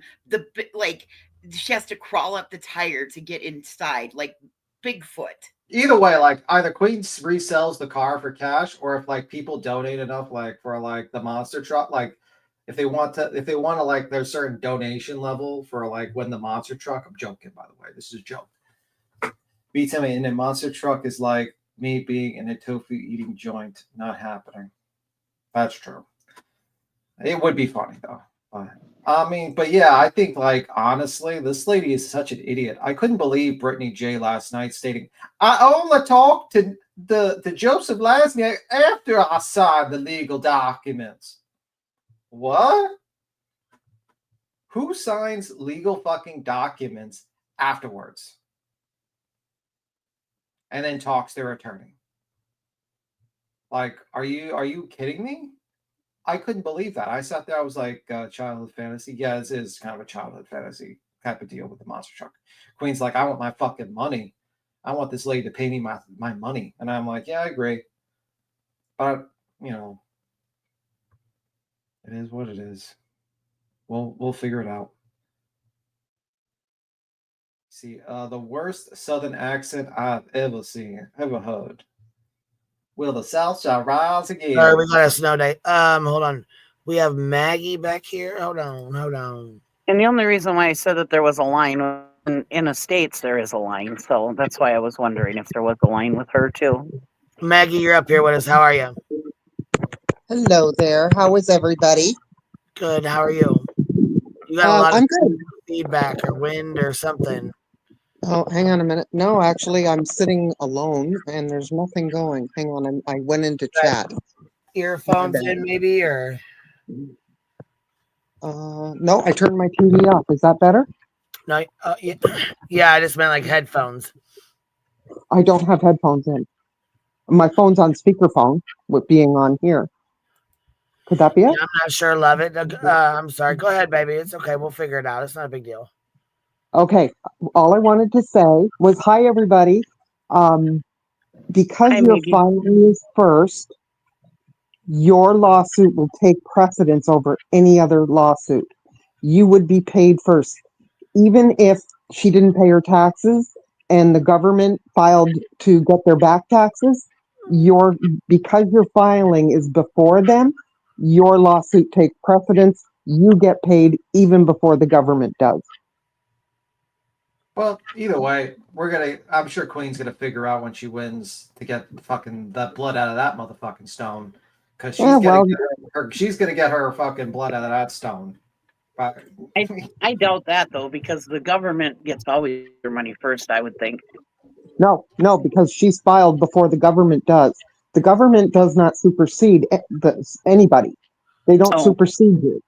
She has to crawl up the tire to get inside, like Bigfoot. Either way, either Queen resells the car for cash, or if people donate enough, for the monster truck, if they want to, there's certain donation level for when the monster truck. I'm joking, by the way. This is a joke. B Tim, and a monster truck is like me being in a tofu eating joint. Not happening. That's true. It would be funny though. But yeah, I think honestly, this lady is such an idiot. I couldn't believe Brittany J last night stating, "I only talked to the Joseph Lasniak after I signed the legal documents." What? Who signs legal fucking documents afterwards and then talks to their attorney? Are you kidding me? I couldn't believe that. I sat there, I was like, childhood fantasy. Yeah, this is kind of a childhood fantasy type of deal with the monster truck. Queen's like, I want my fucking money. I want this lady to pay me my money. And I'm like, yeah, I agree. But, it is what it is. We'll figure it out. See, the worst Southern accent I've ever heard. Will the South shall rise again? All right, we got a snow day. Hold on. We have Maggie back here. Hold on. And the only reason why I said that there was a line in the States, there is a line. So that's why I was wondering if there was a line with her too. Maggie, you're up here with us. How are you? Hello there. How is everybody? Good. How are you? You got a lot of good. Feedback or wind or something. Oh, hang on a minute. No, actually, I'm sitting alone and there's nothing going. Hang on. I went into chat. Earphones in maybe, or? No, I turned my TV off. Is that better? No. Yeah, I just meant headphones. I don't have headphones in. My phone's on speakerphone with being on here. Could that be it? Yeah, I'm not sure. Love it. I'm sorry. Go ahead, baby. It's okay. We'll figure it out. It's not a big deal. Okay. All I wanted to say was, hi, everybody. Because your filing is first, your lawsuit will take precedence over any other lawsuit. You would be paid first. Even if she didn't pay her taxes and the government filed to get their back taxes, because your filing is before them, your lawsuit takes precedence. You get paid even before the government does. Well, either way, I'm sure Queen's gonna figure out when she wins to get that blood out of that motherfucking stone, because she's gonna get her fucking blood out of that stone. I doubt that though, because the government gets always their money first, I would think. No, because she's filed before the government does. The government does not supersede anybody. They don't supersede you.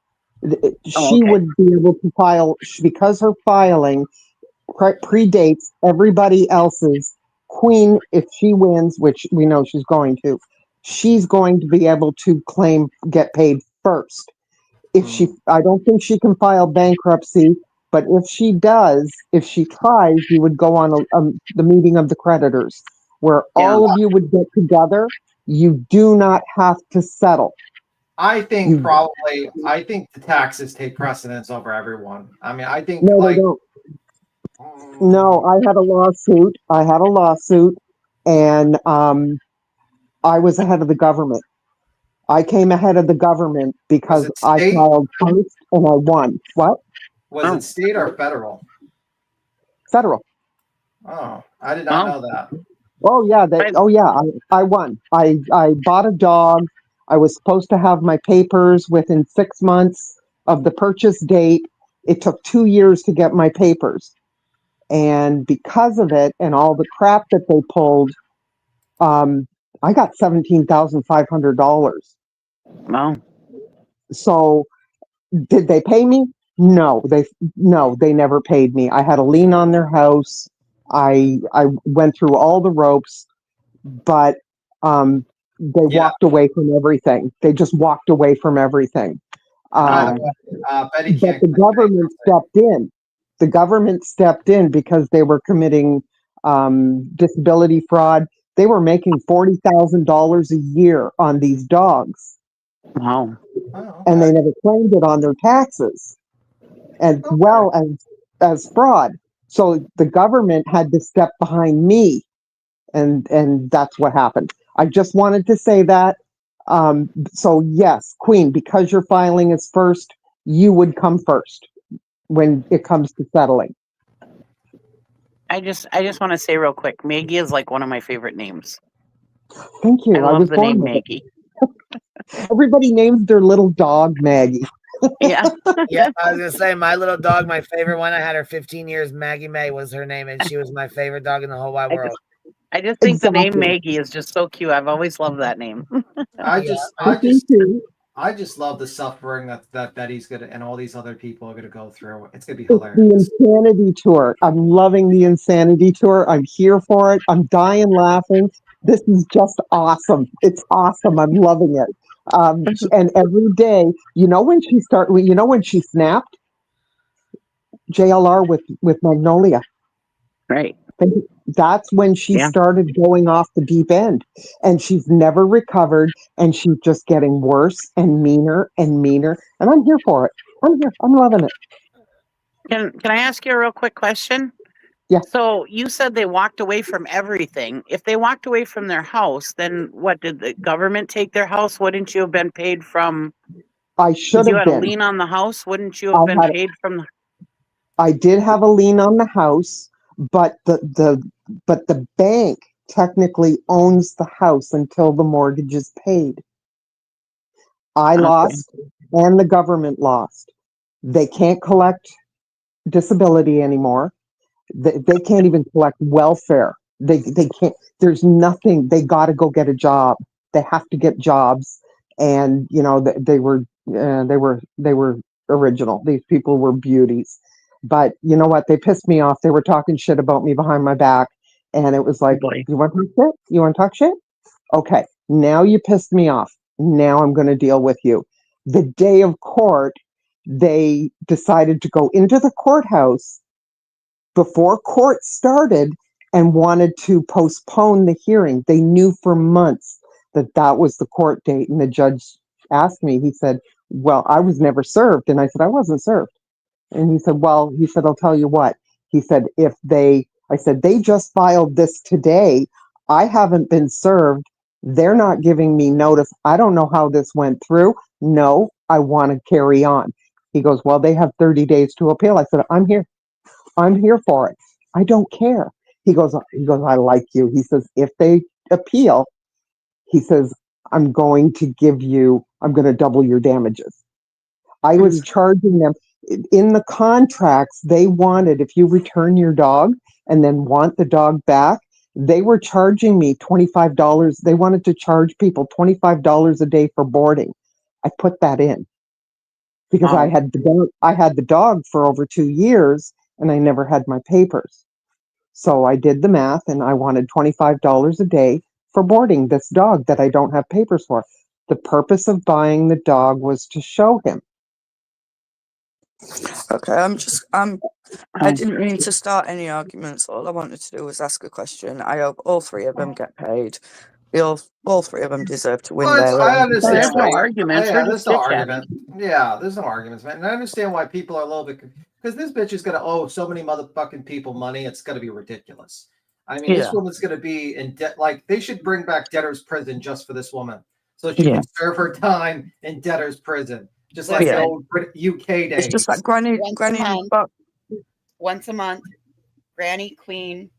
She would be able to file, because her filing predates everybody else's Queen, if she wins, which we know she's going to be able to get paid first. I don't think she can file bankruptcy, but if she does, if she tries, you would go on the meeting of the creditors, where all of you would get together. You do not have to settle. I think the taxes take precedence over everyone. I mean, I think No, they don't. No, I had a lawsuit, and I was ahead of the government. I came ahead of the government because I filed first and I won. What? Was it state or federal? Federal. Oh, I did not know that. Oh yeah, I won. I bought a dog. I was supposed to have my papers within 6 months of the purchase date. It took 2 years to get my papers. And because of it and all the crap that they pulled, I got $17,500. Wow. So did they pay me? No, they never paid me. I had a lien on their house. I went through all the ropes, but they walked away from everything. They just walked away from everything. Betty But the government stepped in. The government stepped in because they were committing disability fraud. They were making $40,000 a year on these dogs. Wow. And they never claimed it on their taxes, as well as fraud. So the government had to step behind me, and that's what happened. I just wanted to say that. So yes, Queen, because your filing is first, you would come first when it comes to settling. I just want to say real quick, Maggie is like one of my favorite names. Thank you. I love was the born name with Maggie. Everybody names their little dog Maggie. Yeah. Yeah, I was gonna say my little dog, my favorite one. I had her 15 years. Maggie May was her name, and she was my favorite dog in the whole wide world. I just think the name Maggie is just so cute. I've always loved that name. I just love the suffering that Betty's gonna and all these other people are gonna go through. It's gonna be hilarious. The Insanity Tour. I'm loving the Insanity Tour. I'm here for it. I'm dying laughing. This is just awesome. It's awesome. I'm loving it. And every day, when she snapped, JLR with Magnolia. Right. That's when she started going off the deep end, and she's never recovered, and she's just getting worse and meaner and meaner. And I'm here for it. I'm here. I'm loving it. Can I ask you a real quick question? Yeah. So you said they walked away from everything. If they walked away from their house, then what, did the government take their house? Wouldn't you have been paid from? I should have been. You had a lien on the house. Wouldn't you have been paid from? I did have a lien on the house, but the bank technically owns the house until the mortgage is paid. I lost, and the government lost. They can't collect disability anymore. They can't even collect welfare. They can't. There's nothing. They got to go get a job. They have to get jobs, and they were original. These people were beauties. But you know what? They pissed me off. They were talking shit about me behind my back, and it was like, you want to talk shit? You want to talk shit? Okay, now you pissed me off. Now I'm going to deal with you. The day of court, they decided to go into the courthouse before court started and wanted to postpone the hearing. They knew for months that was the court date. And the judge asked me, he said, well, I was never served. And I said, I wasn't served. And he said, I'll tell you what. He said, I said, they just filed this today. I haven't been served. They're not giving me notice. I don't know how this went through. No, I want to carry on. He goes, well, they have 30 days to appeal. I said, I'm here. I'm here for it. I don't care. He goes, I like you. He says, if they appeal, he says, I'm going to double your damages. I was charging them in the contracts. They wanted, if you return your dog and then want the dog back, they were charging me $25. They wanted to charge people $25 a day for boarding. I put that in because I had the dog for over 2 years and I never had my papers. So I did the math and I wanted $25 a day for boarding this dog that I don't have papers for. The purpose of buying the dog was to show him. Okay, I didn't mean to start any arguments. All I wanted to do was ask a question. I hope all three of them get paid. All three of them deserve to win their I own. understand. There's no arguments. Yeah, there's no argument. Yeah, there's no arguments, man. And I understand why people are a little bit, because this bitch is gonna owe so many motherfucking people money. It's gonna be ridiculous. I mean, this woman's gonna be in debt. Like, they should bring back debtor's prison just for this woman, so she can serve her time in debtor's prison, just like the old UK days. It's just like Granny. Once a month, Granny Queen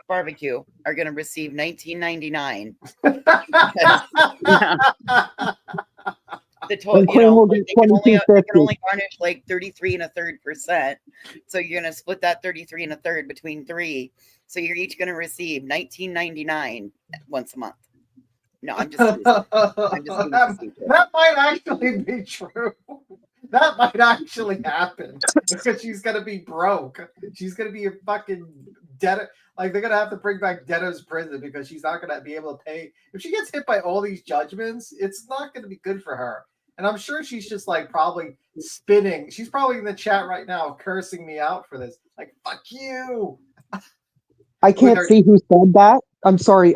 Barbecue are going to receive $19.99. The total, they can only garnish like 33 1/3%. So you're going to split that 33 1/3 between three. So you're each going to receive $19.99 once a month. No, I'm just that might actually be true. That might actually happen, because she's gonna be broke. She's gonna be a fucking debtor. Like, they're gonna have to bring back debtor's prison because she's not gonna be able to pay. If she gets hit by all these judgments, it's not gonna be good for her. And I'm sure she's just like probably spinning. She's probably in the chat right now cursing me out for this. Like, fuck you. I can't see who said that. I'm sorry,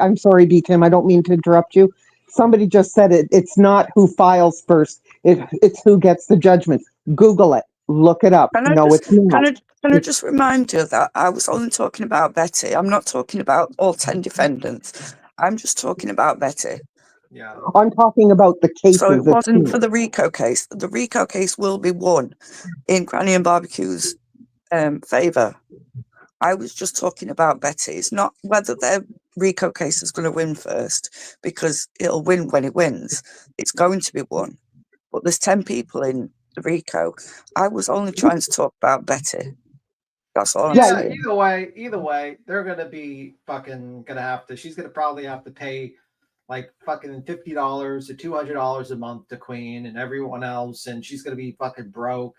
B. Tim. I don't mean to interrupt you. Somebody just said it. It's not who files first. It's who gets the judgment. Google it. Look it up. It's not. Can I just remind you that I was only talking about Betty. I'm not talking about all 10 defendants. I'm just talking about Betty. Yeah. I'm talking about the cases. So it wasn't for the RICO case. The RICO case will be won in Granny and Barbecue's favour. I was just talking about Betty. It's not whether their RICO case is going to win first, because it'll win when it wins. It's going to be won. But there's 10 people in the RICO. I was only trying to talk about Betty. That's all I'm saying. Either way, they're going to be fucking going to have to, she's going to probably have to pay like fucking $50 to $200 a month to Queen and everyone else. And she's going to be fucking broke,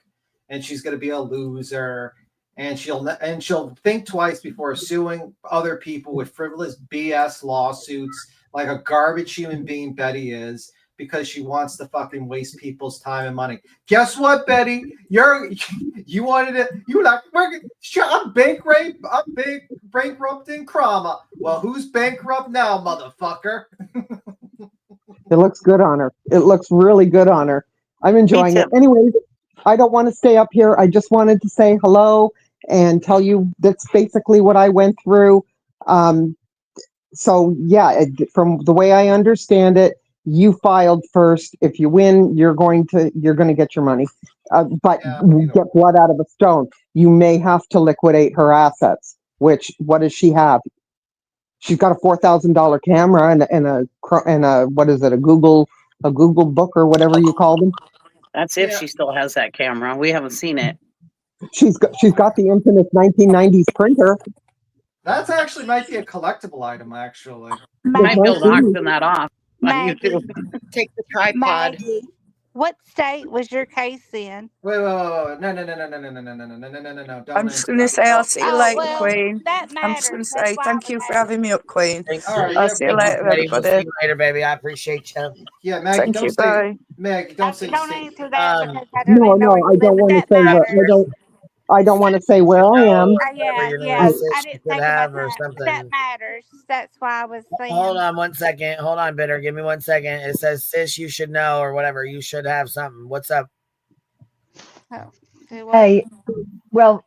and she's going to be a loser. And she'll think twice before suing other people with frivolous BS lawsuits like a garbage human being Betty is, because she wants to fucking waste people's time and money. Guess what, Betty? You wanted it. You were like, I'm bankrupt in Krama. Well, who's bankrupt now, motherfucker? It looks good on her. It looks really good on her. I'm enjoying it. Anyways, I don't want to stay up here. I just wanted to say hello and tell you that's basically what I went through. So yeah, from the way I understand it, you filed first. If you win, you're going to get your money. But get blood out of a stone. You may have to liquidate her assets. Which, what does she have? She's got a $4,000 camera and a what is it? A Google book or whatever you call them. That's if she still has that camera. We haven't seen it. She's got the infamous 1990s printer. That's actually might be a collectible item, actually. Might be able to auction that off on YouTube. Take the tripod. Maggie, what state was your case in? Wait. No. I'm just going to say I'll see you later, Queen. I'm just going to say thank you for having me up, Queen. I'll see you later, everybody. See you later, baby. I appreciate you. Yeah, Maggie, thank you. Bye. Maggie, don't say. Don't answer that because I No, I don't want to say where I don't want to say where I am. Yeah. I didn't think about that. That matters. That's why I was saying. Hold on 1 second. Hold on, Bitter. Give me 1 second. It says, sis, you should know, or whatever. You should have something. What's up? Hey, well,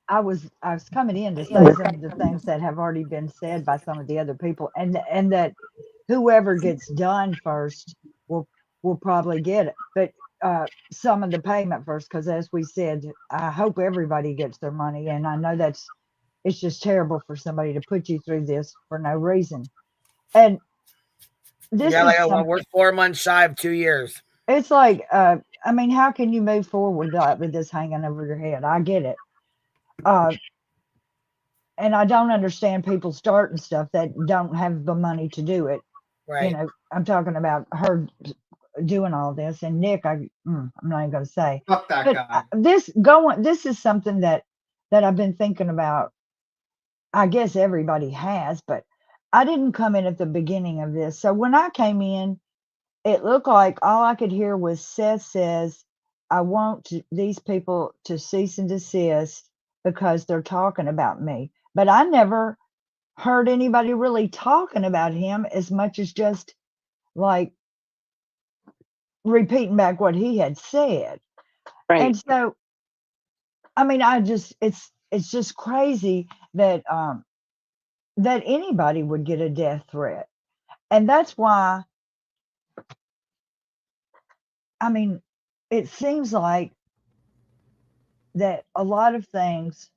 I was coming in to say some of the things that have already been said by some of the other people, and that whoever gets done first will probably get it. But some of the payment first, because as we said, I hope everybody gets their money, and I know it's just terrible for somebody to put you through this for no reason. And this we're 4 months shy of 2 years. It's like, I mean, how can you move forward with this hanging over your head? I get it. And I don't understand people starting stuff that don't have the money to do it. Right. You know, I'm talking about her doing all this, and Nick, I'm not even going to say. Fuck that guy. This is something that I've been thinking about I guess everybody has, but I didn't come in at the beginning of this. So when I came in, it looked like all I could hear was Seth says, I want these people to cease and desist because they're talking about me. But I never heard anybody really talking about him as much as just like repeating back what he had said. Right. And so, I mean, it's just crazy that that anybody would get a death threat. And that's why, I mean, it seems like that a lot of things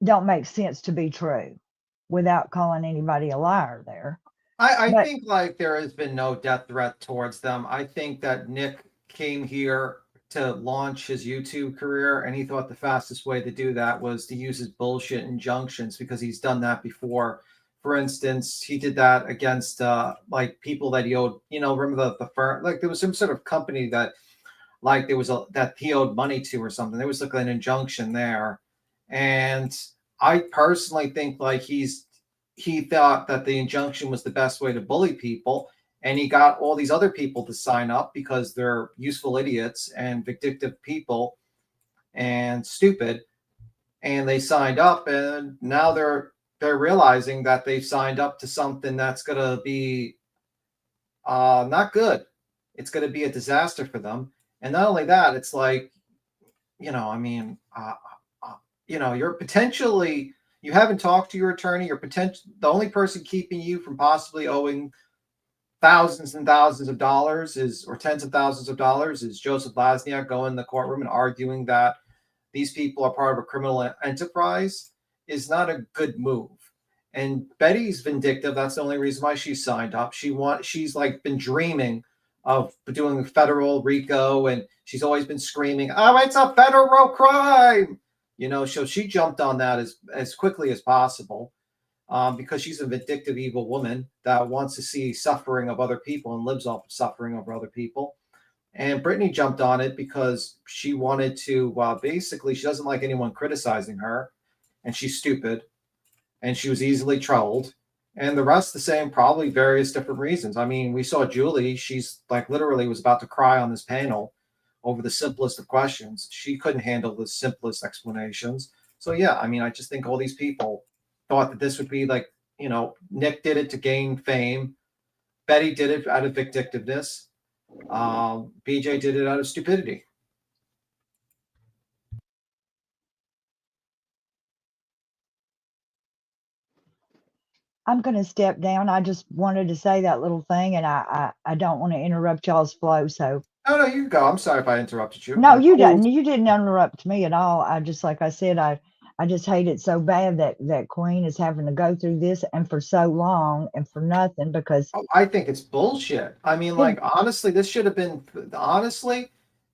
don't make sense to be true without calling anybody a liar there. I But think like there has been no death threat towards them. I think that Nick came here to launch his YouTube career, and he thought the fastest way to do that was to use his bullshit injunctions because he's done that before. For instance, he did that against like people that he owed. You know, remember the firm? Like there was some sort of company that like there was a that he owed money to or something. There was like an injunction there, and I personally think like he thought that the injunction was the best way to bully people, and he got all these other people to sign up because they're useful idiots and vindictive people and stupid, and they signed up, and now they're realizing that they've signed up to something that's going to be not good. It's going to be a disaster for them. And not only that, it's like, you know, I mean, you know, you're potentially, you haven't talked to your attorney. You're the only person keeping you from possibly owing thousands and thousands of dollars or tens of thousands of dollars is Joseph Lasniak going in the courtroom and arguing that these people are part of a criminal enterprise is not a good move. And Betty's vindictive. That's the only reason why she signed up. She's like been dreaming of doing federal RICO, and she's always been screaming, "Oh, it's a federal crime!" You know, so she jumped on that as quickly as possible because she's a vindictive, evil woman that wants to see suffering of other people and lives off of suffering of other people. And Brittany jumped on it because she wanted to, basically, she doesn't like anyone criticizing her, and she's stupid, and she was easily trolled. And the rest the same, probably various different reasons. I mean, we saw Julie, she's like literally was about to cry on this panel over the simplest of questions. She couldn't handle the simplest explanations. So, yeah, I mean, I just think all these people thought that this would be like, you know, Nick did it to gain fame. Betty did it out of vindictiveness. BJ did it out of stupidity. I'm going to step down. I just wanted to say that little thing, and I don't want to interrupt y'all's flow. So no, you go. I'm sorry if I interrupted you. No, you didn't. You didn't interrupt me at all. I just, like I said, I just hate it so bad that Queen is having to go through this and for so long and for nothing because I think it's bullshit. I mean, like, honestly, this should have been,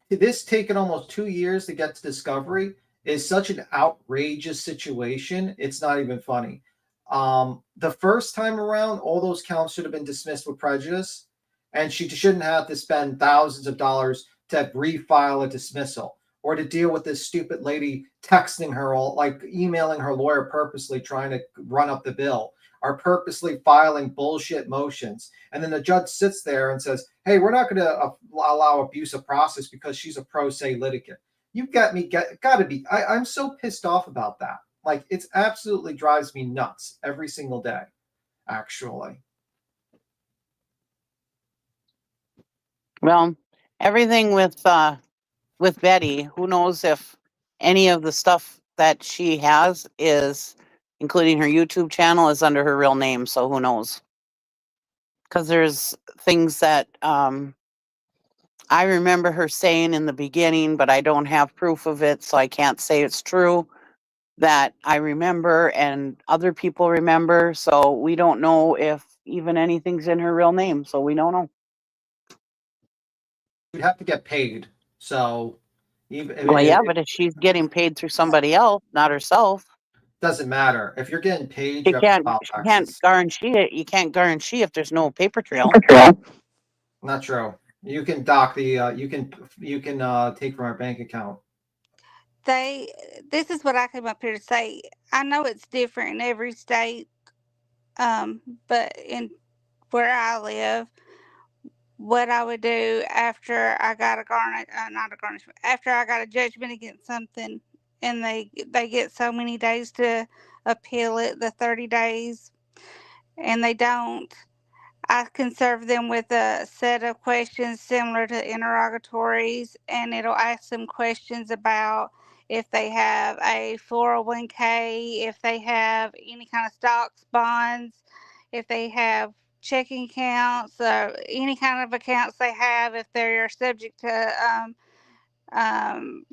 this taken almost 2 years to get to discovery is such an outrageous situation. It's not even funny. The first time around, all those counts should have been dismissed with prejudice, and she shouldn't have to spend thousands of dollars to refile a dismissal or to deal with this stupid lady texting her, like emailing her lawyer purposely trying to run up the bill, or purposely filing bullshit motions. And then the judge sits there and says, hey, we're not going to allow abuse of process because she's a pro se litigant. You've got me, got to be, I'm so pissed off about that. Like, it's absolutely drives me nuts every single day, actually. Well, everything with Betty, who knows if any of the stuff that she has is, including her YouTube channel, is under her real name. So who knows? Because there's things that I remember her saying in the beginning, but I don't have proof of it, so I can't say it's true, that I remember and other people remember. So we don't know if even anything's in her real name. So we don't know. You'd have to get paid. So, but if she's getting paid through somebody else, not herself, doesn't matter. If you're getting paid, you can't guarantee it. You can't guarantee if there's no paper trail. Not true. You can dock the. You can take from our bank account. this is what I came up here to say. I know it's different in every state, but in where I live, what I would do after I got a not a garnishment, after I got a judgment against something, and they get so many days to appeal it, the 30 days, and they don't. I can serve them with a set of questions similar to interrogatories, and it'll ask them questions about if they have a 401k, if they have any kind of stocks, bonds, if they have checking accounts, any kind of accounts they have, if they're subject to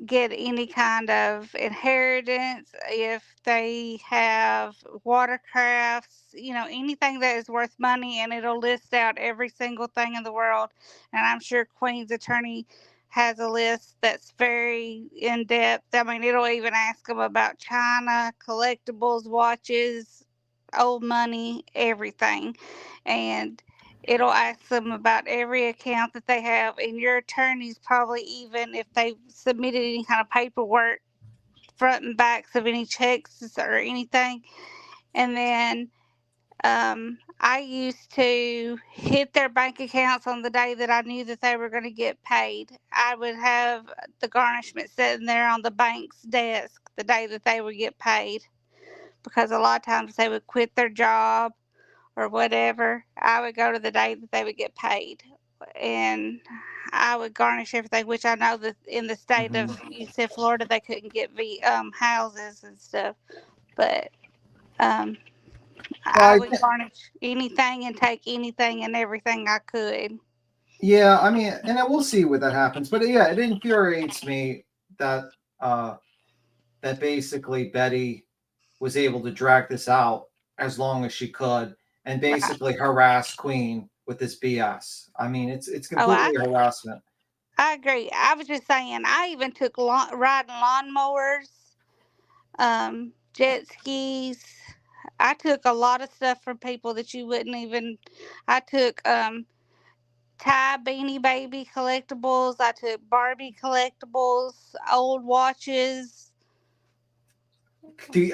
get any kind of inheritance, if they have watercrafts, anything that is worth money, and it'll list out every single thing in the world. And I'm sure Queen's attorney has a list that's very in depth. I mean, it'll even ask them about China, collectibles, watches, old money, everything. And it'll ask them about every account that they have, and your attorneys probably, even if they submitted any kind of paperwork, front and backs of any checks or anything. And then I used to hit their bank accounts on the day that I knew that they were going to get paid. I would have the garnishment sitting there on the bank's desk the day that they would get paid, because a lot of times they would quit their job or whatever. I would go to the day that they would get paid, and I would garnish everything. Which I know that in the state of, you said Florida, they couldn't get houses and stuff, but I would garnish anything and take anything and everything I could. Yeah, I mean, and we'll see what that happens. But yeah, it infuriates me that that basically Betty was able to drag this out as long as she could and basically harass Queen with this BS. I mean, it's completely harassment. I agree. I was just saying, I even took riding lawnmowers, jet skis. I took a lot of stuff from people that you wouldn't even. I took Ty Beanie Baby collectibles. I took Barbie collectibles, old watches.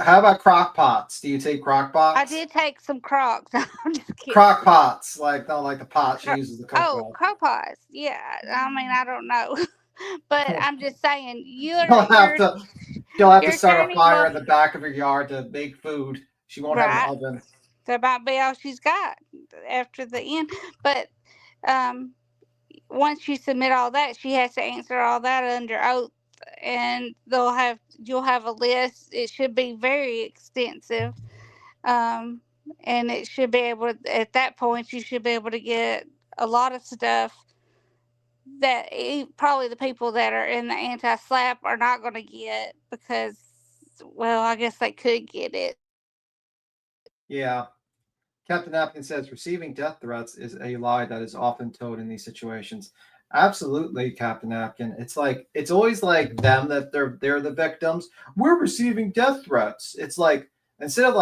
How about crock pots? Do you take crock pots? I did take some Crocs. I'm just kidding. Crock pots, like the pot she uses to cook with. Crock pots. Yeah. I mean, I don't know, but I'm just saying You'll have to start a fire in the back of your yard to make food. She won't have an oven. That might be all she's got after the end. But once you submit all that, she has to answer all that under oath, and you'll have a list. It should be very extensive, and it should be able to, at that point you should be able to get a lot of stuff that probably the people that are in the anti-slap are not going to get, because, well, I guess they could get it. Yeah. Captain Napkin says receiving death threats is a lie that is often told in these situations. Absolutely, Captain Napkin. It's always like them, that they're the victims. We're receiving death threats. It's like, instead of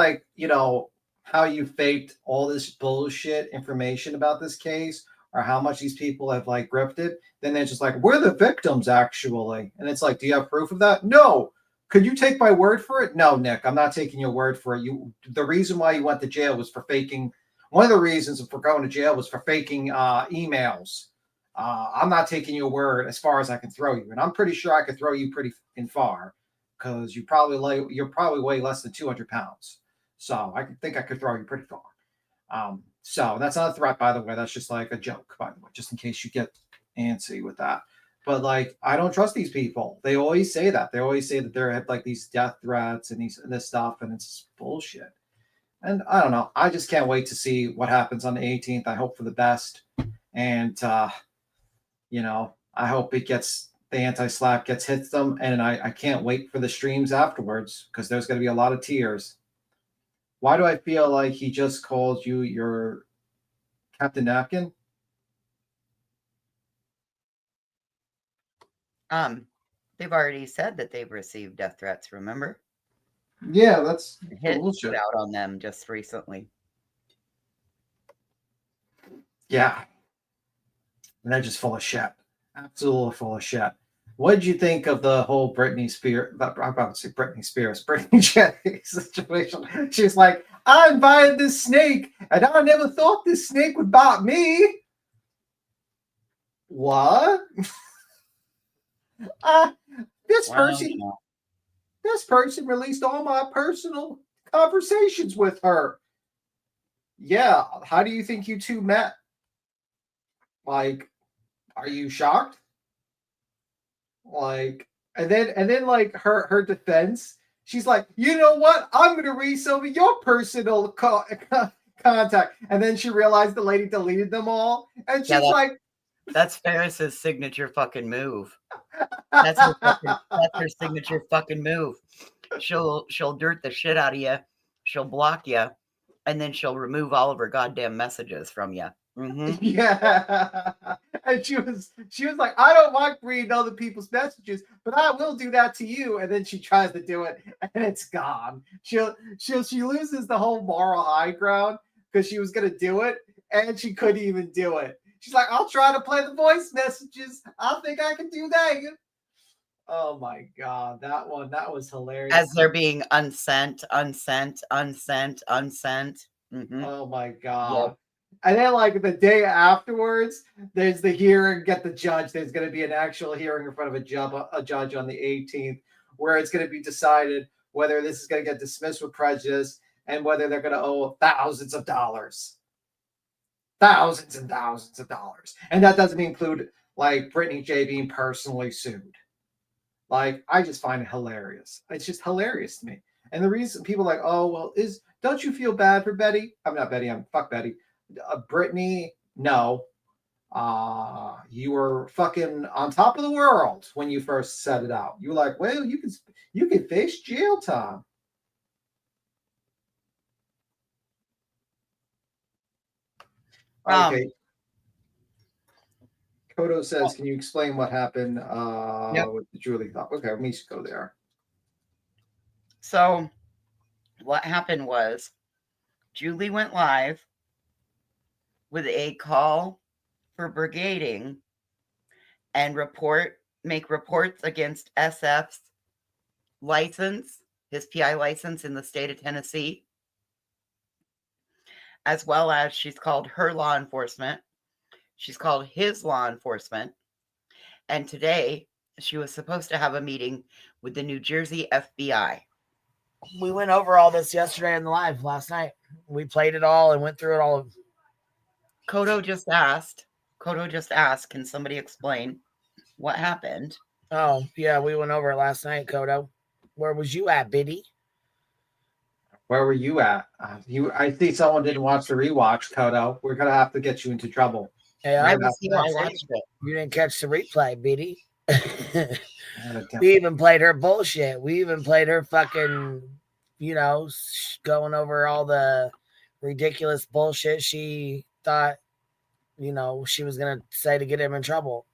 how you faked all this bullshit information about this case, or how much these people have grifted, then they're just like, we're the victims actually. And it's like, do you have proof of that? No. Could you take my word for it? No, Nick, I'm not taking your word for it. The reason why you went to jail was for faking. One of the reasons for going to jail was for faking emails. I'm not taking your word as far as I can throw you, and I'm pretty sure I could throw you pretty far, because you're probably weigh less than 200 pounds. So I think I could throw you pretty far. So that's not a threat, by the way. That's just like a joke, by the way, just in case you get antsy with that. But I don't trust these people. They always say that. They always say that they're these death threats and this stuff, and it's bullshit. And I don't know. I just can't wait to see what happens on the 18th. I hope for the best. And I hope the anti-slap hits them. And I can't wait for the streams afterwards, because there's going to be a lot of tears. Why do I feel like he just called you your Captain Napkin? They've already said that they've received death threats, remember? Yeah, that's bullshit out on them just recently. Yeah. And they're just full of shit. Absolutely full of shit. What did you think of the whole Britney Spears? I'm about to say Britney Spears, Britney Jennings situation. She's like, I invited this snake, and I never thought this snake would bite me. What? This person released all my personal conversations with her. Yeah, how do you think you two met? Like, are you shocked? Like, and then like her defense, she's like, you know what? I'm gonna read some of your personal contact, and then she realized the lady deleted them all, and she's like, that's Ferris's signature fucking move. That's her signature fucking move. She'll dirt the shit out of you. She'll block you, and then she'll remove all of her goddamn messages from you. Mm-hmm. Yeah. And she was like, I don't like reading other people's messages, but I will do that to you. And then she tries to do it, and it's gone. She loses the whole moral high ground because she was gonna do it, and she couldn't even do it. She's like, I'll try to play the voice messages. I think I can do that. Oh my god, that was hilarious. As they're being unsent. Mm-hmm. Oh my god. Yep. And then, like, the day afterwards, there's the hearing, get the judge. There's going to be an actual hearing in front of a judge on the 18th, where it's going to be decided whether this is going to get dismissed with prejudice and whether they're going to owe thousands of dollars. Thousands and thousands of dollars. And that doesn't include, like, Brittany J being personally sued. Like, I just find it hilarious. It's just hilarious to me. And the reason people are like, oh, well, don't you feel bad for Betty? I'm not Betty. fuck Betty. Brittany, no. You were fucking on top of the world when you first set it out. You were like, well, you can face jail time. Okay. Kodo says, can you explain what happened with the Julie thought? Okay, let me just go there. So what happened was Julie went live with a call for brigading and make reports against SF's license, his PI license in the state of Tennessee, as well as she's called her law enforcement. She's called his law enforcement. And today she was supposed to have a meeting with the New Jersey FBI. We went over all this yesterday in the live last night. We played it all and went through it all. Kodo just asked, can somebody explain what happened? Oh, yeah, we went over it last night, Kodo. Where was you at, Biddy? Where were you at? I think someone didn't watch the rewatch, Kodo. We're going to have to get you into trouble. Hey, I watched it. You didn't catch the replay, Biddy. We even played her bullshit. We even played her fucking, going over all the ridiculous bullshit she thought, she was going to say to get him in trouble.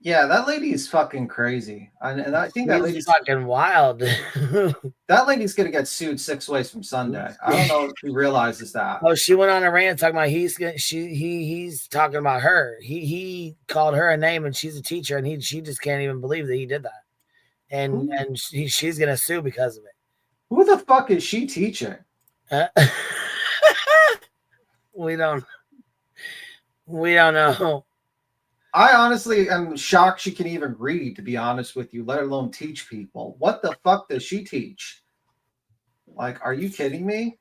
Yeah, that lady is fucking crazy. And I think that lady's fucking wild. That lady's going to get sued 6 ways from Sunday. I don't know if she realizes that. Oh, she went on a rant talking about he's talking about her. He called her a name and she's a teacher and she just can't even believe that he did that. And she's going to sue because of it. Who the fuck is she teaching? We don't know. I honestly am shocked she can even read, to be honest with you, let alone teach people. What the fuck does she teach? Like, are you kidding me?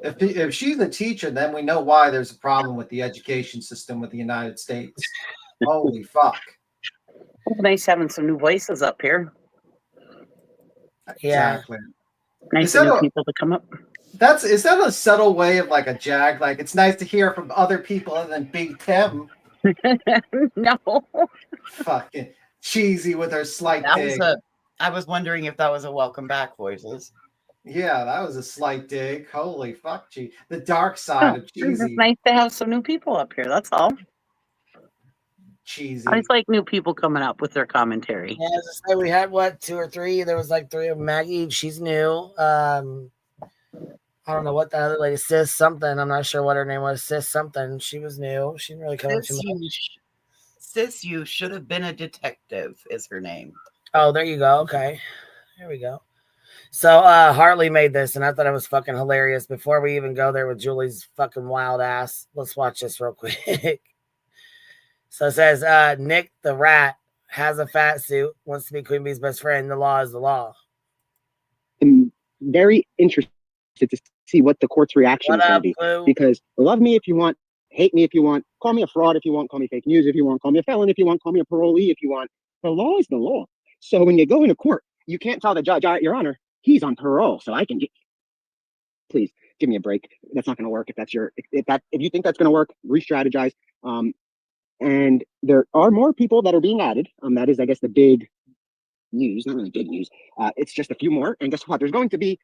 If she's a teacher, then we know why there's a problem with the education system with the United States. Holy fuck. Nice having some new voices up here. Yeah. Exactly. Nice new people to come up. Is that a subtle way of like a jag? Like, it's nice to hear from other people other than Big Tim. No. Fucking cheesy with her slight dig. I was wondering if that was a welcome back voices. Yeah, that was a slight dig. Holy fuck, the dark side of cheesy. It's nice to have some new people up here. That's all. Cheesy. I just like new people coming up with their commentary. Yeah, as I say, we had 2 or 3. There was like 3 of Maggie. She's new. I don't know what the other lady, Sis something. I'm not sure what her name was. Sis something. She was new. She didn't really come into much. sis, you should have been a detective is her name. Oh, there you go. Okay. There we go. So Harley made this, and I thought it was fucking hilarious. Before we even go there with Julie's fucking wild ass, let's watch this real quick. So it says, Nick the rat has a fat suit, wants to be Queen Bee's best friend. The law is the law. I'm very interested to see what the court's reaction is going to be. Blue? Because love me if you want, hate me if you want, call me a fraud if you want, call me fake news if you want, call me a felon if you want, call me a parolee if you want. The law is the law. So when you go into court, you can't tell the judge, Your Honor, he's on parole, so I can get. Please give me a break. That's not going to work. If you think that's going to work, re-strategize. And there are more people that are being added. That is, I guess, the big news. Not really big news. It's just a few more. And guess what? There's going to be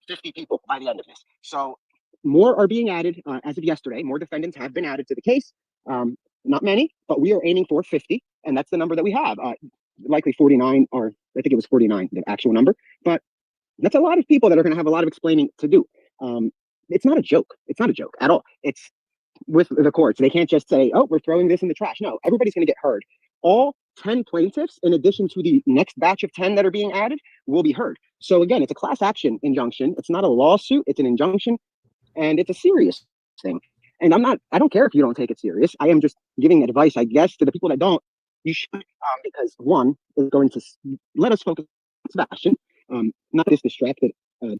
50 people by the end of this. So more are being added as of yesterday. More defendants have been added to the case. Not many, but we are aiming for 50, and that's the number that we have. Likely 49, or I think it was 49, the actual number. But that's a lot of people that are going to have a lot of explaining to do. It's not a joke. It's not a joke at all. It's with the courts. They can't just say, oh, we're throwing this in the trash. No, everybody's going to get heard. All 10 plaintiffs, in addition to the next batch of 10 that are being added, will be heard. So again, it's a class action injunction. It's not a lawsuit. It's an injunction, and it's a serious thing. And I don't care if you don't take it serious. I am just giving advice, I guess, to the people that don't. You should, because one is going to let us focus on Sebastian. Not this distracted. They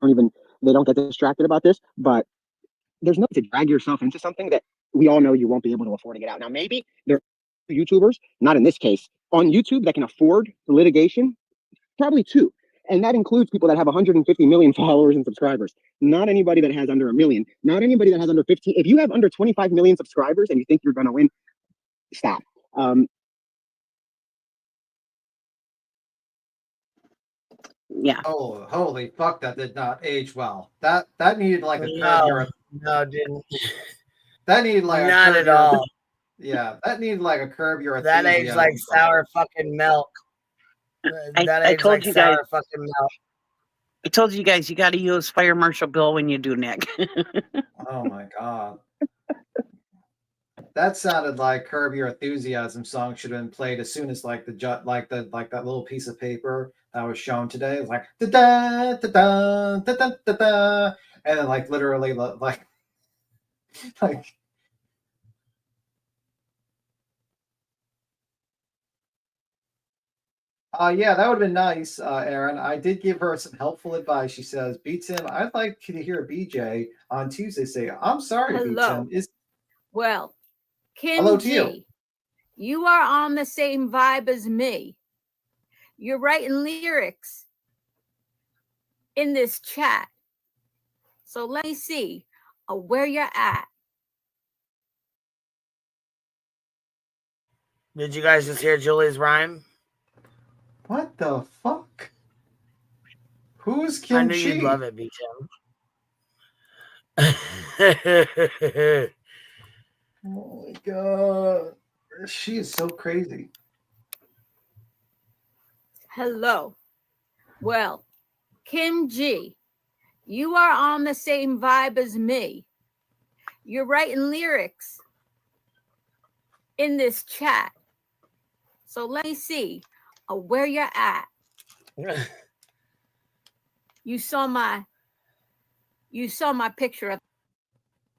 don't get distracted about this, but there's no to drag yourself into something that we all know you won't be able to afford to get out. Now, maybe there are YouTubers, not in this case, on YouTube that can afford the litigation, probably two. And that includes people that have 150 million followers and subscribers. Not anybody that has under 1 million. Not anybody that has under 15. If you have under 25 million subscribers and you think you're going to win, stop. Yeah. Oh, holy fuck! That did not age well. That needed like a no, didn't. That needed like not at all. Yeah, that needed like a curb your. That aged like sour fucking milk. I told like you sour guys. Fucking milk. I told you guys you got to use Fire Marshal Bill when you do, Nick. Oh my god. That sounded like Curb Your Enthusiasm song should have been played as soon as like that little piece of paper that was shown today. It was like da da da da da da da da, and then like literally like. Yeah, that would have been nice, Aaron. I did give her some helpful advice. She says, "Beats him. I'd like to hear BJ on Tuesday say, I'm sorry, Beats him." Well, Kim Hello to G, you are on the same vibe as me. You're writing lyrics in this chat. So let me see where you're at. Did you guys just hear Julie's rhyme? What the fuck? Who's Kim I knew Chi? you'd love it, BJ. Oh my god. She is so crazy. Hello. Well, Kim G, you are on the same vibe as me. You're writing lyrics in this chat. So let me see where you're at. You saw my picture of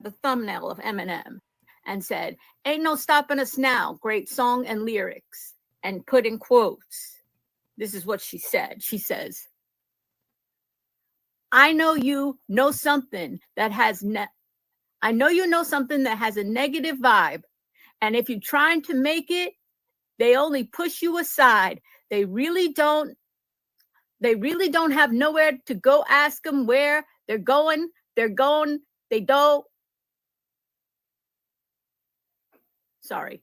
the thumbnail of Eminem and said, "Ain't no stopping us now. Great song and lyrics," and put in quotes. This is what she said. She says, I know you know something that has a negative vibe, and if you're trying to make it, they only push you aside. They really don't have nowhere to go. Ask them where they're going. They don't. Sorry.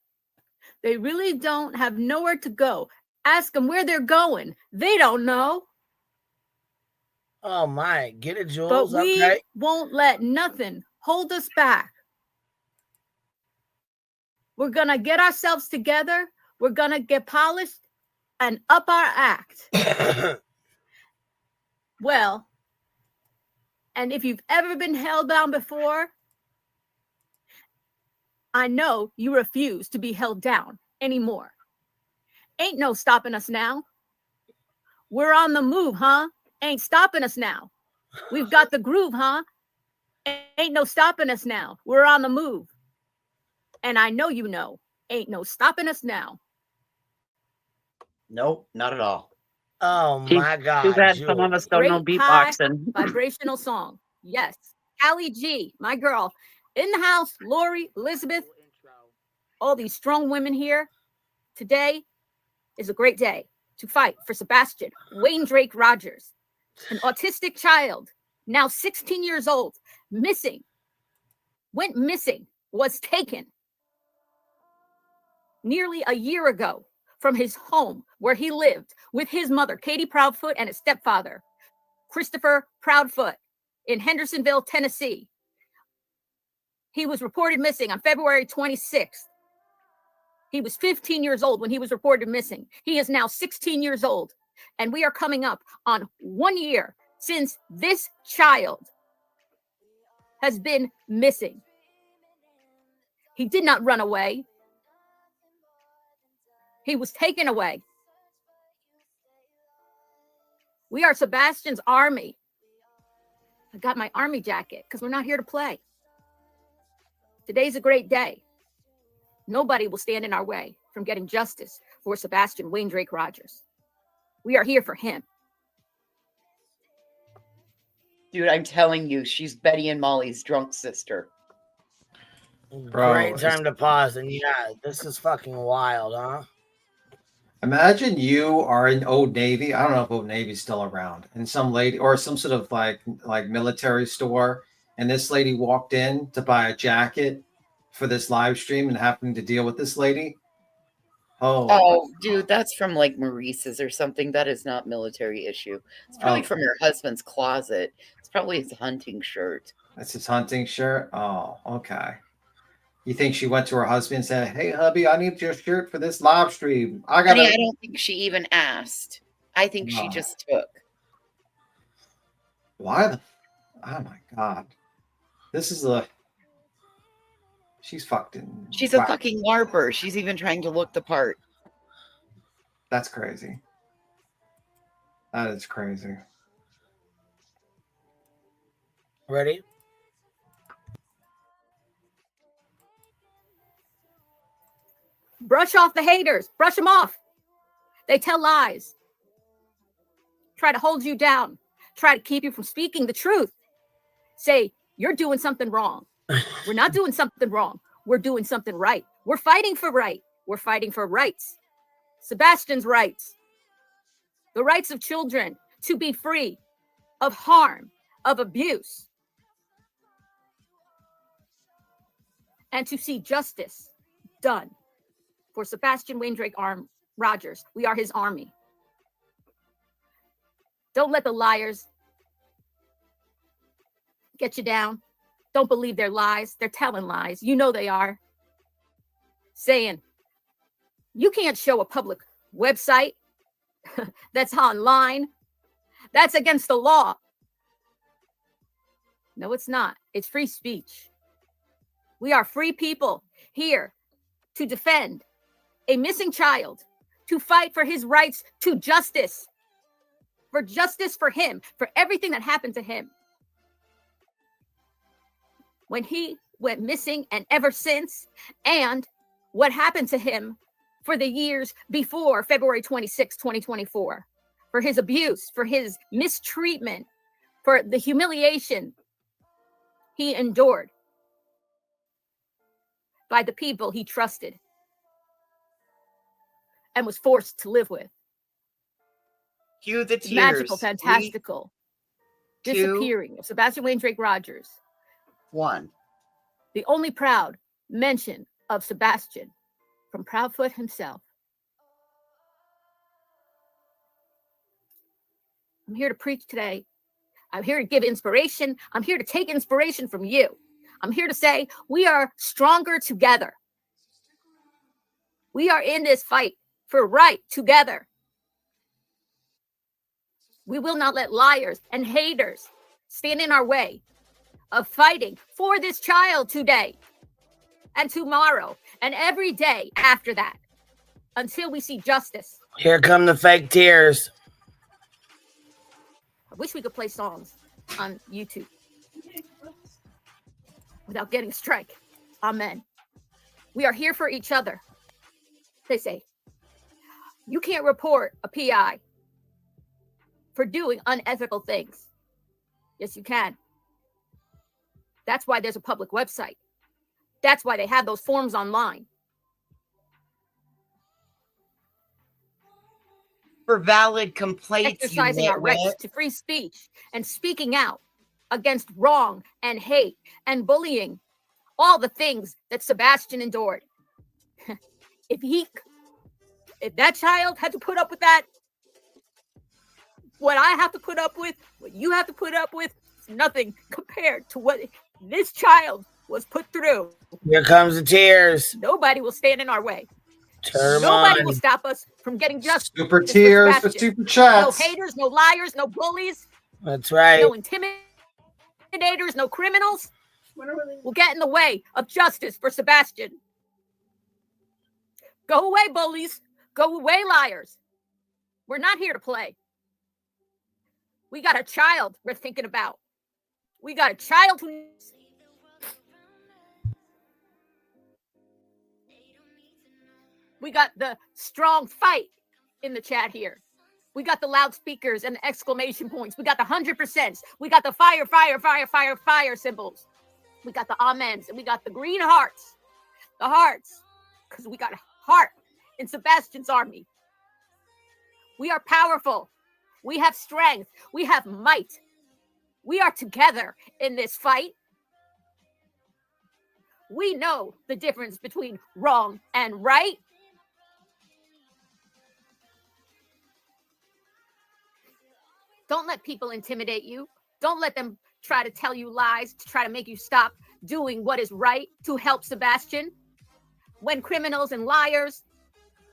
They really don't have nowhere to go. Ask them where they're going. They don't know. Oh my, get it, Jules. But we won't let nothing hold us back. We're going to get ourselves together. We're going to get polished and up our act. Well, and if you've ever been held down before, I know you refuse to be held down anymore. Ain't no stopping us now. We're on the move, huh? Ain't stopping us now. We've got the groove, huh? Ain't no stopping us now. We're on the move. And I know you know, ain't no stopping us now. Nope, not at all. Oh my God. Too bad some of us don't know Great high beatboxing. vibrational song. Yes. Callie G, my girl. In the house, Lori, Elizabeth, all these strong women here. Today is a great day to fight for Sebastian Wayne Drake Rogers, an autistic child, now 16 years old, went missing, was taken nearly a year ago from his home where he lived with his mother, Katie Proudfoot, and his stepfather, Christopher Proudfoot, in Hendersonville, Tennessee. He was reported missing on February 26th. He was 15 years old when he was reported missing. He is now 16 years old. And we are coming up on 1 year since this child has been missing. He did not run away. He was taken away. We are Sebastian's army. I got my army jacket because we're not here to play. Today's a great day. Nobody will stand in our way from getting justice for Sebastian Wayne Drake Rogers. We are here for him. Dude, I'm telling you, she's Betty and Molly's drunk sister. Great time to pause. And yeah, this is fucking wild, huh? Imagine you are in Old Navy. I don't know if Old Navy's still around. And some lady or some sort of like military store. And this lady walked in to buy a jacket for this live stream and happened to deal with this lady. Oh, dude, that's from like Maurice's or something. That is not military issue. It's probably from her husband's closet. It's probably his hunting shirt. That's his hunting shirt? Oh, okay. You think she went to her husband and said, "Hey, hubby, I need your shirt for this live stream. I don't think she even asked. I think she just took. Why? Oh my God. This is she's fucking. She's a fucking LARPer. She's even trying to look the part. That's crazy. That is crazy. Ready? Brush off the haters. Brush them off. They tell lies. Try to hold you down. Try to keep you from speaking the truth. Say, you're doing something wrong. We're not doing something wrong. We're doing something right. We're fighting for right. We're fighting for rights. Sebastian's rights. The rights of children to be free of harm, of abuse. And to see justice done. For Sebastian Wayne Drake Rogers, we are his army. Don't let the liars get you down. Don't believe their lies. They're telling lies. You know they are. Saying, you can't show a public website that's online. That's against the law. No, it's not. It's free speech. We are free people here to defend a missing child, to fight for his rights to justice, for justice for him, for everything that happened to him. When he went missing and ever since, and what happened to him for the years before February 26, 2024, for his abuse, for his mistreatment, for the humiliation he endured by the people he trusted and was forced to live with. Cue the tears. Magical, fantastical, disappearing of Sebastian Wayne Drake Rogers. 1. The only proud mention of Sebastian from Proudfoot himself. I'm here to preach today. I'm here to give inspiration. I'm here to take inspiration from you. I'm here to say we are stronger together. We are in this fight for right together. We will not let liars and haters stand in our way of fighting for this child today and tomorrow and every day after that. until we see justice. Here come the fake tears. I wish we could play songs on YouTube without getting a strike. Amen. We are here for each other. They say, you can't report a PI for doing unethical things. Yes, you can. That's why there's a public website. That's why they have those forms online. For valid complaints, Exercising our rights to free speech and speaking out against wrong and hate and bullying, all the things that Sebastian endured. If that child had to put up with that, what I have to put up with, what you have to put up with, is nothing compared to what this child was put through. Here comes the tears. Nobody will stand in our way. Turn Nobody on. will stop us from getting justice. Super tears for super chats. No haters, no liars, no bullies. That's right. No intimidators, no criminals will get in the way of justice for Sebastian. Go away, bullies. Go away, liars. We're not here to play. We got a child we're thinking about. We got a child who... We got the strong fight in the chat here. We got the loudspeakers and the exclamation points. We got the 100%. We got the fire, fire, fire, fire, fire symbols. We got the amens and we got the green hearts. The hearts. Because we got a heart in Sebastian's army. We are powerful. We have strength. We have might. We are together in this fight. We know the difference between wrong and right. Don't let people intimidate you. Don't let them try to tell you lies to try to make you stop doing what is right to help Sebastian. When criminals and liars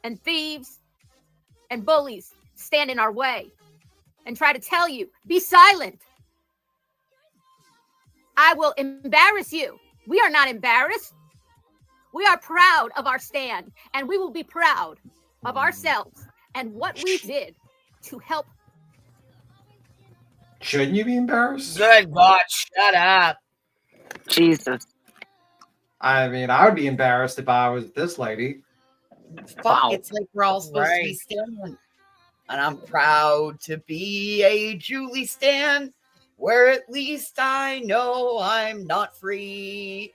and thieves and bullies stand in our way and try to tell you, be silent. I will embarrass you. We are not embarrassed. We are proud of our stand, and we will be proud of ourselves and what we did to help. Shouldn't you be embarrassed? Good God, shut up. Jesus. I mean, I would be embarrassed if I was this lady. Fuck, it's like we're all supposed to be standing. And I'm proud to be a Julie Stan, where at least I know I'm not free.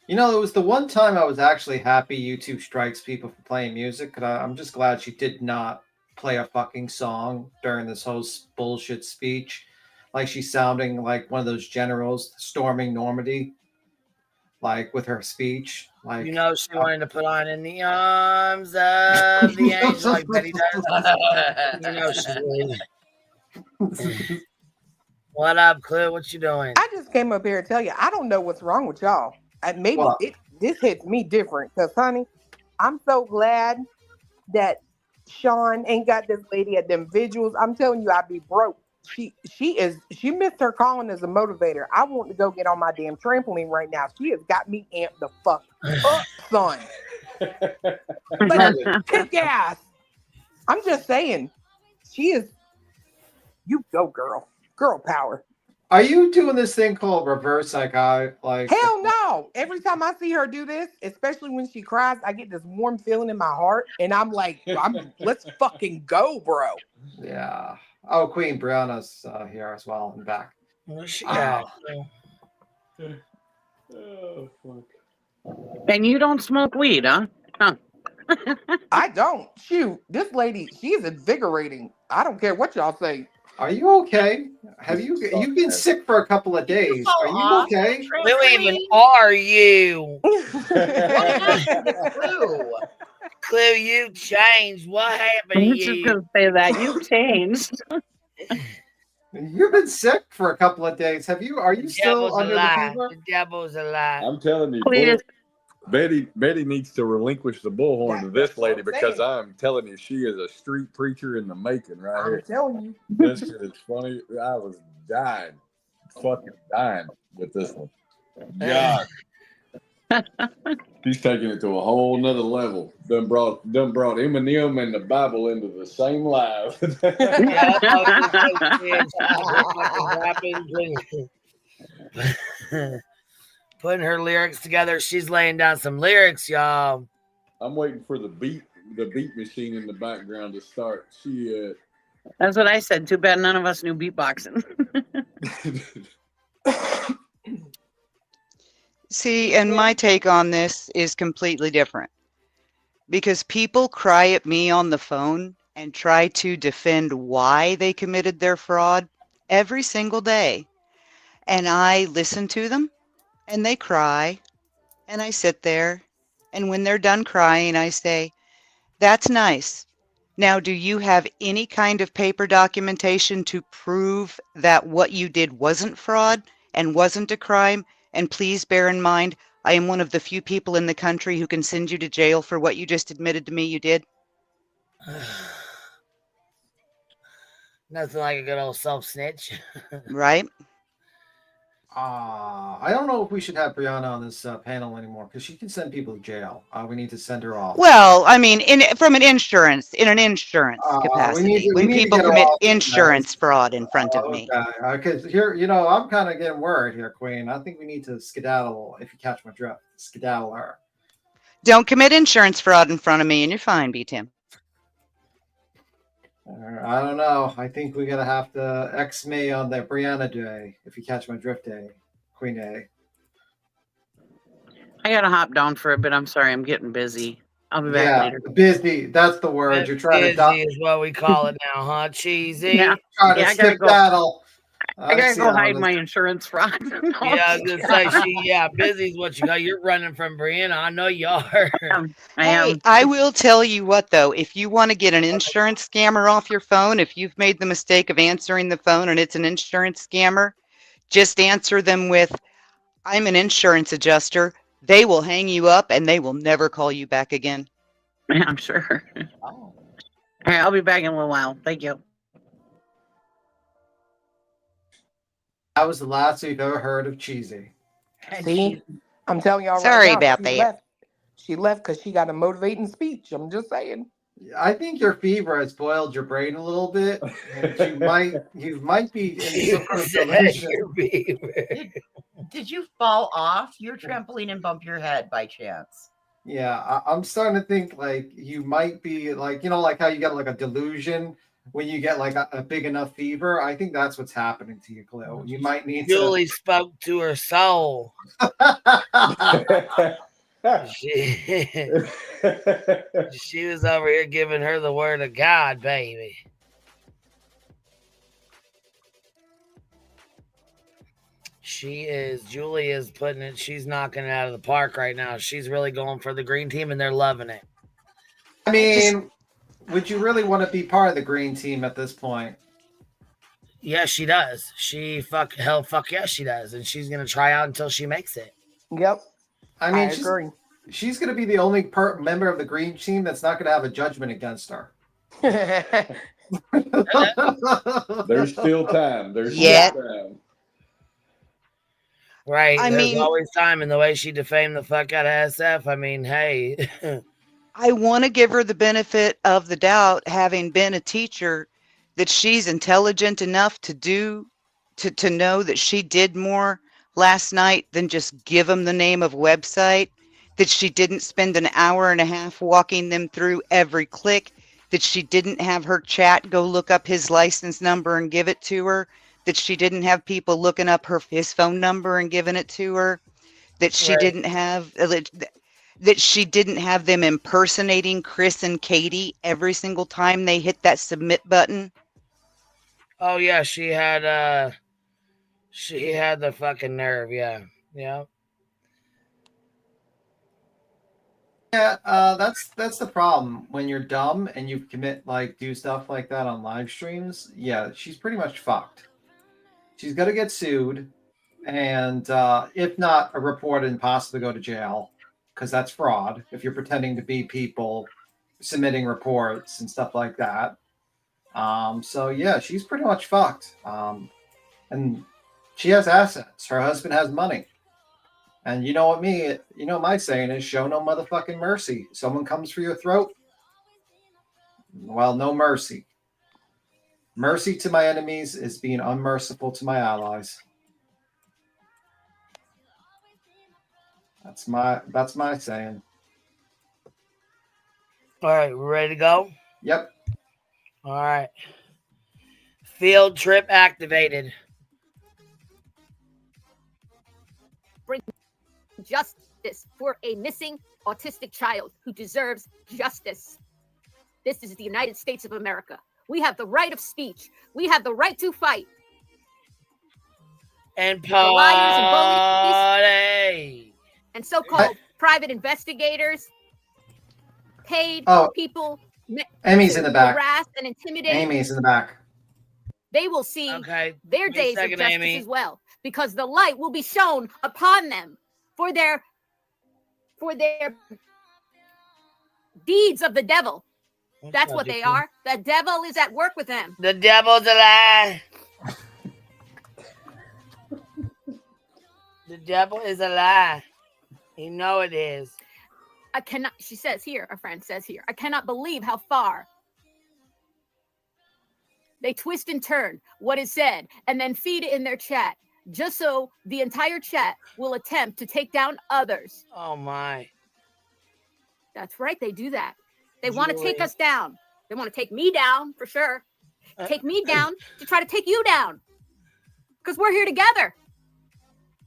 You know, it was the one time I was actually happy YouTube strikes people for playing music. And I'm just glad she did not play a fucking song during this whole bullshit speech. Like she's sounding like one of those generals storming Normandy, like with her speech. Like, you know, she wanted to put on In the Arms of the Angel, like Betty does. You know she would. What up, Clue? What you doing? I just came up here to tell you, I don't know what's wrong with y'all. Maybe this hits me different because, honey, I'm so glad that Sean ain't got this lady at them vigils. I'm telling you, I'd be broke. She missed her calling as a motivator. I want to go get on my damn trampoline right now. She has got me amped the fuck up, son. But kick ass. I'm just saying, she is. You go, girl. Girl power. Are you doing this thing called reverse psychotic? Like, hell no. Every time I see her do this, especially when she cries, I get this warm feeling in my heart, and I'm like, let's fucking go, bro. Yeah. Oh, Queen Brianna's here as well and back. Where's she at? Oh, fuck. And you don't smoke weed, huh? I don't. Shoot, this lady, she's invigorating. I don't care what y'all say. Are you okay? You've been sick for a couple of days? Are you okay? Who even are you? Clue. Clue, you changed. What happened to you? I was just gonna say that you changed. You've been sick for a couple of days. Are you still under the fever? The devil's alive. I'm telling you, Betty needs to relinquish the bullhorn to this lady because I'm telling you, she is a street preacher in the making right here. I'm telling you. This shit is funny. I was dying, fucking dying with this one. God. She's taking it to a whole nother level. Done brought Eminem and the Bible into the same live. Yeah, that's all she is. Putting her lyrics together. She's laying down some lyrics, y'all. I'm waiting for the beat machine in the background to start. That's what I said. Too bad none of us knew beatboxing. See, and my take on this is completely different. Because people cry at me on the phone and try to defend why they committed their fraud every single day. And I listen to them, and they cry, and I sit there, and when they're done crying, I say, "That's nice. Now, do you have any kind of paper documentation to prove that what you did wasn't fraud and wasn't a crime? And please bear in mind, I am one of the few people in the country who can send you to jail for what you just admitted to me you did." Nothing like a good old self-snitch. Right? I don't know if we should have Brianna on this panel anymore because she can send people to jail. We need to send her off. Well, I mean, in an insurance capacity, when people commit insurance fraud in front of me. Because here, I'm kind of getting worried here, Queen. I think we need to skedaddle, if you catch my drift, skedaddle her. Don't commit insurance fraud in front of me, and you're fine, B-Tim. I don't know. I think we're gonna have to X me on that Brianna day, if you catch my drift day, Queen A. I gotta hop down for a bit. I'm sorry, I'm getting busy. I'll be back later. Busy. That's the word. You're trying to is what we call it now, huh? Cheesy. Yeah. Trying to skedaddle. I gotta go hide my insurance fraud. No, yeah, I was gonna say busy is what you got. You're running from Brianna. I know you are. I will tell you what though, if you want to get an insurance scammer off your phone, if you've made the mistake of answering the phone and it's an insurance scammer, just answer them with, "I'm an insurance adjuster." They will hang you up and they will never call you back again. Yeah, I'm sure. All right, I'll be back in a little while. Thank you. That was the last we've ever heard of Cheesy. See, I'm telling y'all. Sorry right now, about that. She left because she got a motivating speech. I'm just saying. I think your fever has spoiled your brain a little bit, and you might be in some kind of delusion. Did you fall off your trampoline and bump your head by chance? Yeah, I'm starting to think like you might be like, like how you get like a delusion when you get like a big enough fever. I think that's what's happening to you, Cleo. You might need Julie spoke to her soul. She was over here giving her the word of God, baby. Julie is putting it, she's knocking it out of the park right now. She's really going for the green team and they're loving it. I mean, would you really want to be part of the green team at this point? Yeah, she does. Fuck yeah, she does. And she's going to try out until she makes it. Yep. I mean, she's going to be the only member of the green team that's not going to have a judgment against her. There's still time. There's still time. Right. There's always time in the way she defamed the fuck out of SF. I mean, hey. I want to give her the benefit of the doubt, having been a teacher, that she's intelligent enough to know that she did more last night than just give them the name of a website, that she didn't spend an hour and a half walking them through every click, that she didn't have her chat go look up his license number and give it to her, that she didn't have people looking up his phone number and giving it to her, that she didn't have that she didn't have them impersonating Chris and Katie every single time they hit that submit button. Oh yeah, she had the fucking nerve, yeah. Yeah. Yeah, that's the problem. When you're dumb and you do stuff like that on live streams, yeah, she's pretty much fucked. She's gonna get sued, and if not, reported and possibly go to jail, because that's fraud. If you're pretending to be people, submitting reports and stuff like that. So yeah, she's pretty much fucked. And she has assets. Her husband has money. And you know what my saying is, show no motherfucking mercy. Someone comes for your throat, well, no mercy. Mercy to my enemies is being unmerciful to my allies. That's my saying. All right, we're ready to go? Yep. All right. Field trip activated. Bring justice for a missing autistic child who deserves justice. This is the United States of America. We have the right of speech. We have the right to fight. And The liars and bullies party. and so-called private investigators, paid people Amy's in the back. harass and intimidate. Amy's in the back. They will see Okay. their days second, of justice Amy. as well, because the light will be shown upon them for their deeds of the devil. That's what they are. The devil is at work with them. The devil's a lie. The devil is a lie. You know it is. I cannot, she says here, a friend says here, I cannot believe how far they twist and turn what is said and then feed it in their chat, just so the entire chat will attempt to take down others. Oh my. That's right, they do that. They want to take us down. They want to take me down, for sure. Take me down to try to take you down. Because we're here together.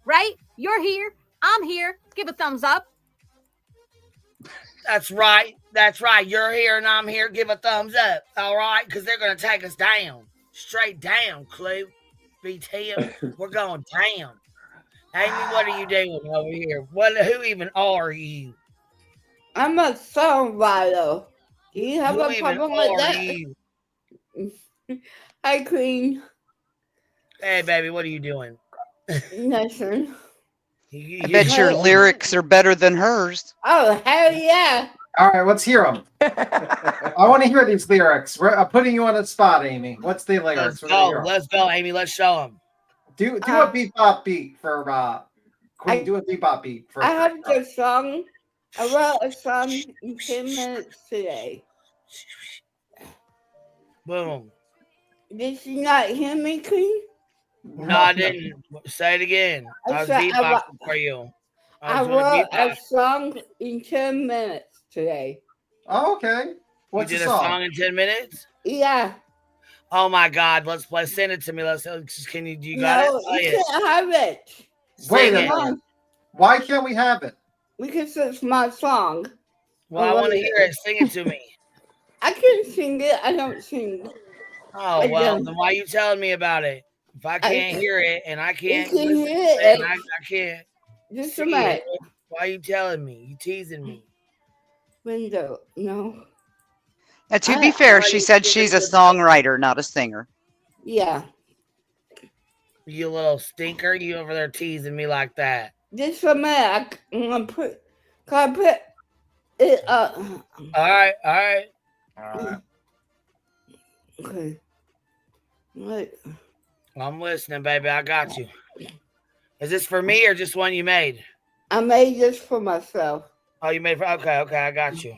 Right? You're here. I'm here. Give a thumbs up. That's right. That's right. You're here and I'm here. Give a thumbs up. All right? Because they're going to take us down. Straight down, Clue. BTM. We're going down. Amy, what are you doing over here? Who even are you? I'm a songwriter. Do you have Who a even problem with are that? you? Hi, Queen. Hey, baby, what are you doing? Nothing. I bet your lyrics are better than hers. Oh, hell yeah. All right, let's hear them. I want to hear these lyrics. I'm putting you on the spot, Amy. What's the lyrics? Let's go, Amy. Let's show them. Do a bebop beat for Queen. Do a bebop beat for. I have the song. I wrote a song in 10 minutes today. Boom. Did you not hear me, Queen? No, I didn't. Say it again. I was beatboxing for you. I wrote a song in 10 minutes today. Oh, okay. What's you the did song? a song in 10 minutes? Yeah. Oh my God! Let's play. Send it to me. Can you? You got No, it? Play you it. can't have it. Wait a minute. Why can't we have it? Because it's my song. Well, I want to hear it. Sing it to me. I can sing it. I don't sing. Oh well, then why are you telling me about it? If I can't hear it and I can't, You can listen hear to it. and I can't. Just see a minute. it, why are you telling me? You teasing me? Window. No. Now, to be fair, she said she's a songwriter, not a singer. Yeah. You little stinker! You over there teasing me like that? Just a minute. I'm gonna put. Can I put it up? All right. All right. All right. Okay. Wait. I'm listening, baby. I got you. Is this for me or just one you made? I made this for myself. Oh, you made for okay. I got you.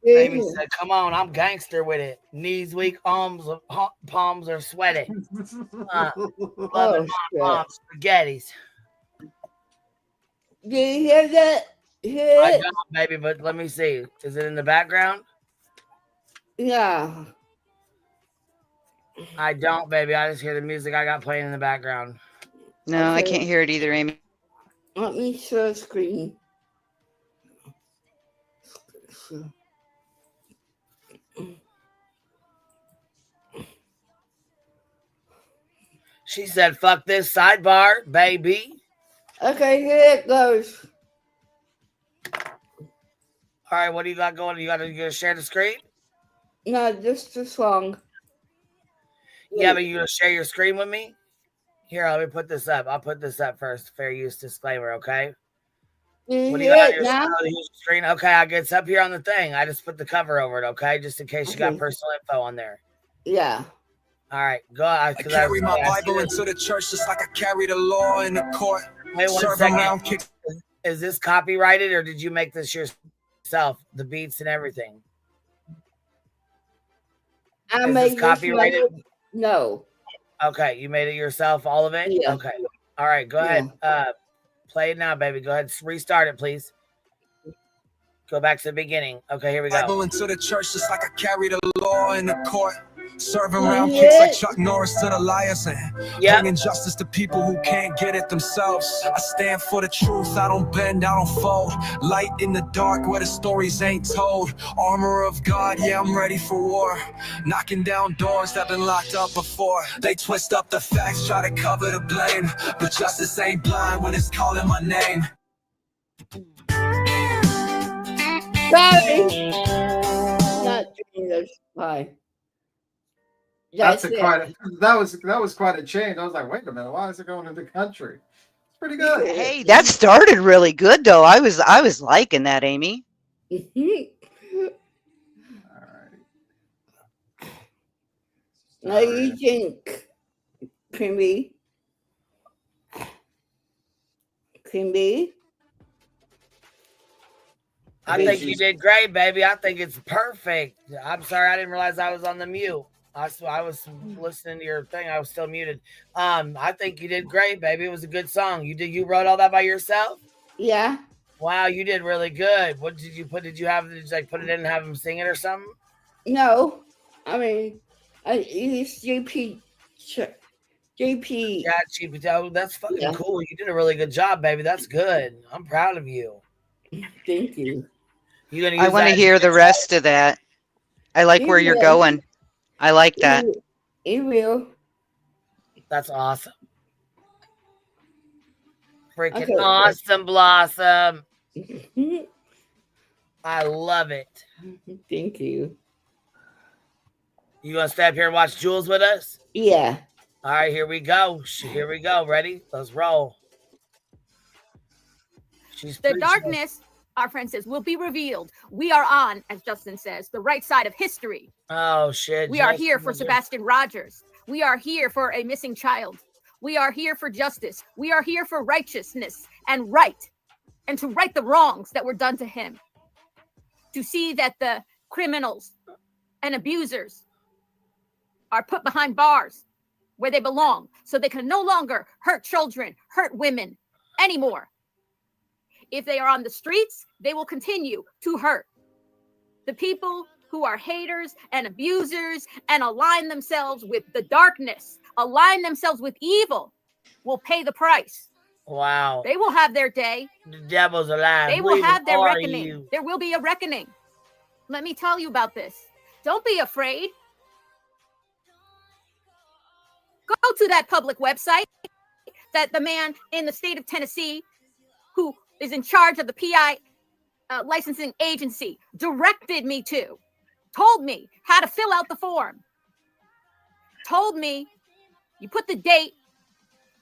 Yeah. Amy said, "Come on, I'm gangster with it. Knees weak, palms are sweaty. Loving my mom's spaghettis." Do you hear that? Hear I it? don't, baby, but let me see. Is it in the background? Yeah. I don't, baby. I just hear the music I got playing in the background. No, I can't hear it either, Amy. Let me share screen. She said, "Fuck this sidebar, baby." Okay, here it goes. All right, what do you got going? You gonna share the screen? No, just the song. Yeah, but you gonna share your screen with me? Here, let me put this up. I'll put this up first. Fair use disclaimer, okay? What do you got on your screen? Okay, it's up here on the thing. I just put the cover over it, okay? Just in case you got personal info on there. Yeah. All right, go. I carry my Bible into the church just like I carry the law in the court. Wait 1 Serve second. around, kick. Is this copyrighted or did you make this yourself? The beats and everything. I Is made this copyrighted? No. Okay, you made it yourself, all of it? Yeah. Okay. All right, go ahead. Play it now, baby. Go ahead. Restart it, please. Go back to the beginning. Okay, here we go. Bible into the church just like I carry the law in the court. Serving round kicks like Chuck Norris to the liars and bringing justice to people who can't get it themselves. I stand for the truth. I don't bend, I don't fold. Light in the dark where the stories ain't told. Armor of God, yeah, I'm ready for war. Knocking down doors that been locked up before. They twist up the facts, try to cover the blame. But justice ain't blind when it's calling my name. Sorry. Not doing this. Bye. That was quite a change. I was like, wait a minute, why is it going to the country? It's pretty good. Hey, that started really good though. I was liking that, Amy. All right. Now you think, Creamy. I think you did great, baby. I think it's perfect. I'm sorry, I didn't realize I was on the mute. I was listening to your thing. I was still muted. I think you did great, baby. It was a good song. You wrote all that by yourself? Yeah. Wow, you did really good. What did you put? Did you like put it in and have him sing it or something? No, I mean, I used JP. Yeah, JP. Oh, that's fucking cool. You did a really good job, baby. That's good. I'm proud of you. Thank you. I want to hear the rest of that. I like where you're going. I like that. It will. That's awesome. Freaking awesome, Blossom. I love it. Thank you. You gonna stay up here and watch Jules with us? Yeah. All right, here we go. Here we go. Ready? Let's roll. The darkness, our friend says, will be revealed. We are on, as Justin says, the right side of history. Oh, shit. We are here for Sebastian Rogers. We are here for a missing child. We are here for justice. We are here for righteousness and to right the wrongs that were done to him. To see that the criminals and abusers are put behind bars where they belong, so they can no longer hurt children, hurt women anymore. If they are on the streets, they will continue to hurt. The people who are haters and abusers and align themselves with the darkness, align themselves with evil, will pay the price. Wow. They will have their day. The devil's alive. They will have their reckoning. There will be a reckoning. Let me tell you about this. Don't be afraid. Go to that public website that the man in the state of Tennessee who is in charge of the PI licensing agency directed me to, told me how to fill out the form, told me you put the date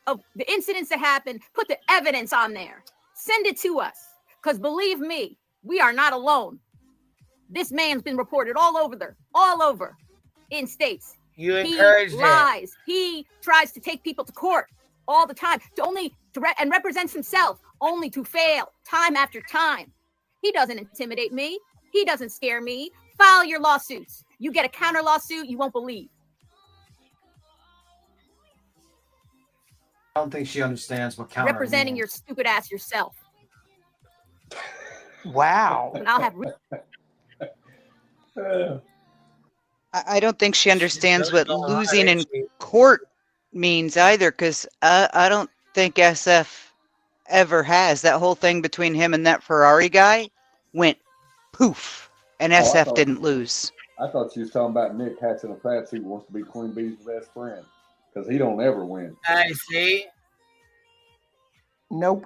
of the incidents that happened, put the evidence on there, send it to us. Because believe me, we are not alone. This man's been reported all over in states. You encouraged He lies. He tries to take people to court all the time and represents himself only to fail time after time. He doesn't intimidate me. He doesn't scare me. File your lawsuits. You get a counter lawsuit, you won't believe. I don't think she understands what counter Representing means. your stupid ass yourself. Wow. And I'll have I don't think she understands what losing in court means either, because I don't think SF ever has. That whole thing between him and that Ferrari guy went poof, and SF didn't lose. I thought she was talking about Nick Hatch in a fat suit wants to be Queen Bee's best friend, because he don't ever win. I see. Nope.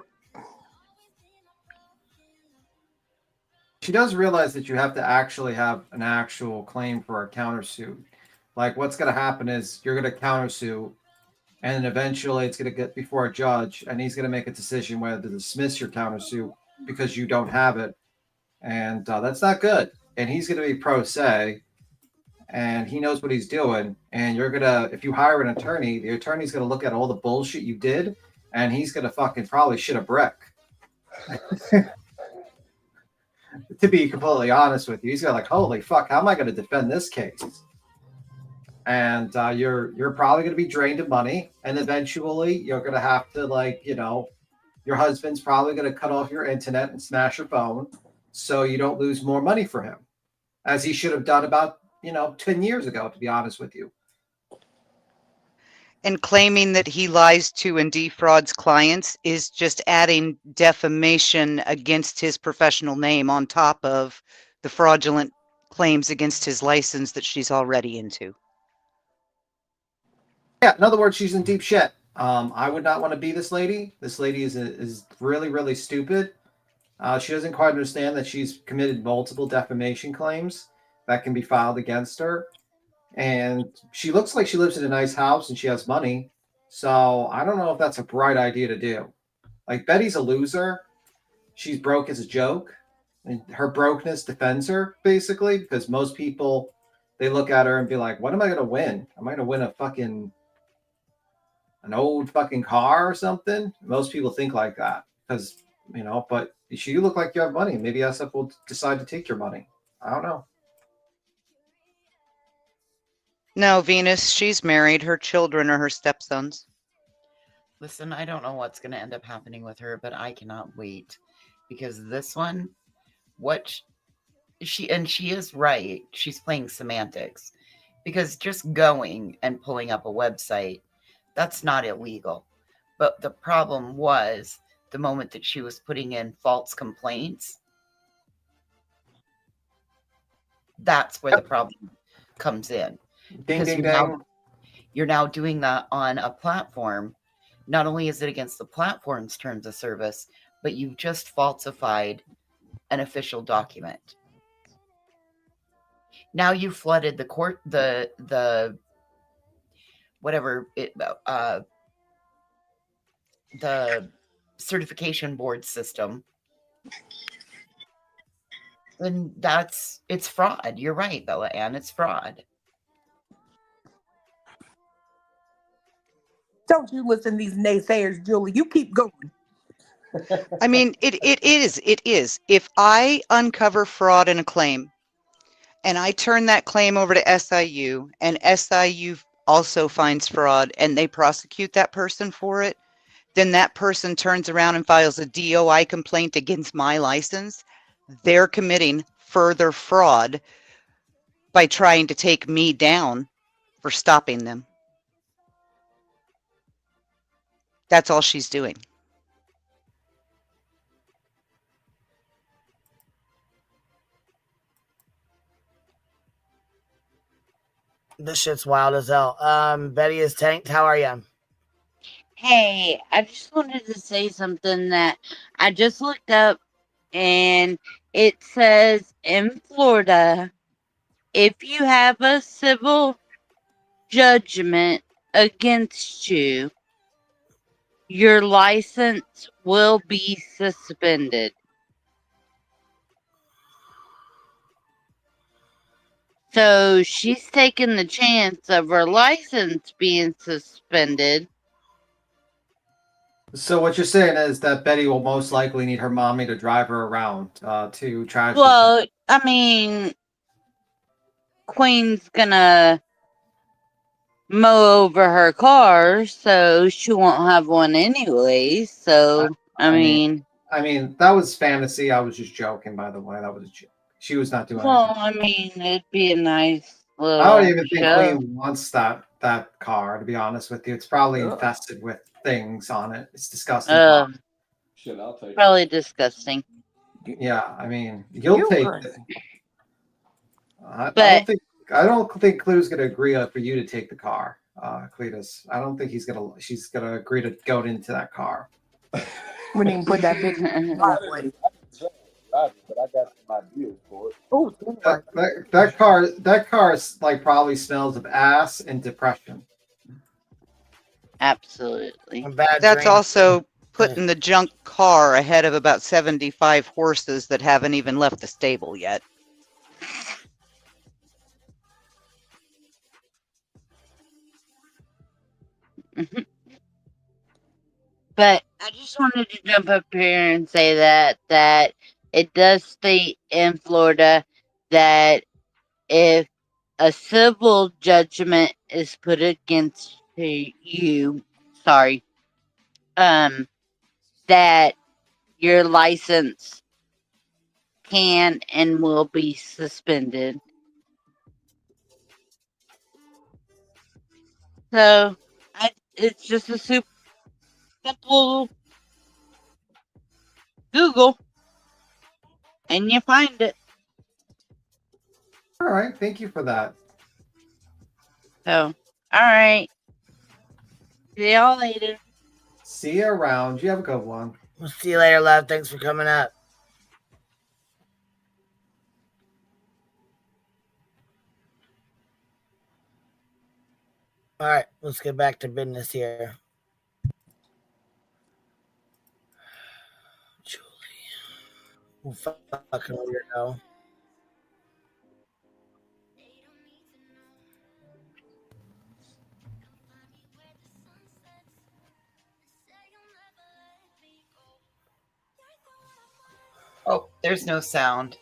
She does realize that you have to actually have an actual claim for a countersuit. Like what's going to happen is you're going to countersue, and then eventually it's going to get before a judge, and he's going to make a decision whether to dismiss your countersuit because you don't have it, and that's not good. And he's going to be pro se, and he knows what he's doing. And you're gonna, if you hire an attorney, the attorney's gonna look at all the bullshit you did, and he's gonna fucking probably shit a brick. To be completely honest with you, he's gonna like, holy fuck, how am I gonna defend this case? And you're probably gonna be drained of money, and eventually you're gonna have to, like, you know, your husband's probably gonna cut off your internet and smash your phone, so you don't lose more money for him, as he should have done about, you know, 10 years ago, to be honest with you. And claiming that he lies to and defrauds clients is just adding defamation against his professional name on top of the fraudulent claims against his license that she's already into. Yeah, in other words, she's in deep shit. I would not want to be this lady. This lady is really, really stupid. She doesn't quite understand that she's committed multiple defamation claims that can be filed against her. And she looks like she lives in a nice house and she has money. So I don't know if that's a bright idea to do. Like, Betty's a loser. She's broke as a joke. And her brokenness defends her, basically, because most people, they look at her and be like, what am I going to win? Am I going to win a fucking, an old fucking car or something? Most people think like that because, you know, but you look like you have money. Maybe SF will decide to take your money. I don't know. No, Venus, she's married. Her children are her stepsons. Listen, I don't know what's going to end up happening with her, but I cannot wait, because this one, she is right. She's playing semantics, because just going and pulling up a website, that's not illegal. But the problem was the moment that she was putting in false complaints, that's where the problem comes in. Ding, Because ding, you're now doing that on a platform. Not only is it against the platform's terms of service, but you've just falsified an official document. Now you flooded the court, the whatever it, the certification board system. And it's fraud. You're right, Bella Ann, it's fraud. Don't you listen to these naysayers, Julie. You keep going. I mean, it is. If I uncover fraud in a claim and I turn that claim over to SIU and SIU also finds fraud and they prosecute that person for it, then that person turns around and files a DOI complaint against my license. They're committing further fraud by trying to take me down for stopping them. That's all she's doing. This shit's wild as hell. Betty is tanked. How are you? Hey, I just wanted to say something that I just looked up, and it says in Florida, if you have a civil judgment against you, your license will be suspended. So she's taking the chance of her license being suspended. So what you're saying is that Betty will most likely need her mommy to drive her around to try. Well, I mean, Queen's gonna mow over her car, so she won't have one anyway. So I mean, that was fantasy. I was just joking, by the way. That was a joke. She was not doing well, anything. I mean, it'd be a nice little. I don't even think show. Queen wants that car, to be honest with you. It's probably infested with things on it. It's disgusting. Shit, I'll take Probably disgusting. Yeah, I mean, you'll take it. I don't think Clue's gonna agree for you to take the car, Cletus. I don't think she's gonna agree to go into that car. We didn't put that bitch in the driveway. But I got some ideas for it. Oh, that car like probably smells of ass and depression. Absolutely. That's also putting the junk car ahead of about 75 horses that haven't even left the stable yet. But I just wanted to jump up here and say that it does state in Florida that if a civil judgment is put against you, that your license can and will be suspended. So it's just a super simple Google, and you find it. All right, thank you for that. So, all right. See y'all later. See you around. You have a good one. We'll see you later, love. Thanks for coming up. All right, let's get back to business here. Julie. Oh, fucking weirdo. Oh, there's no sound.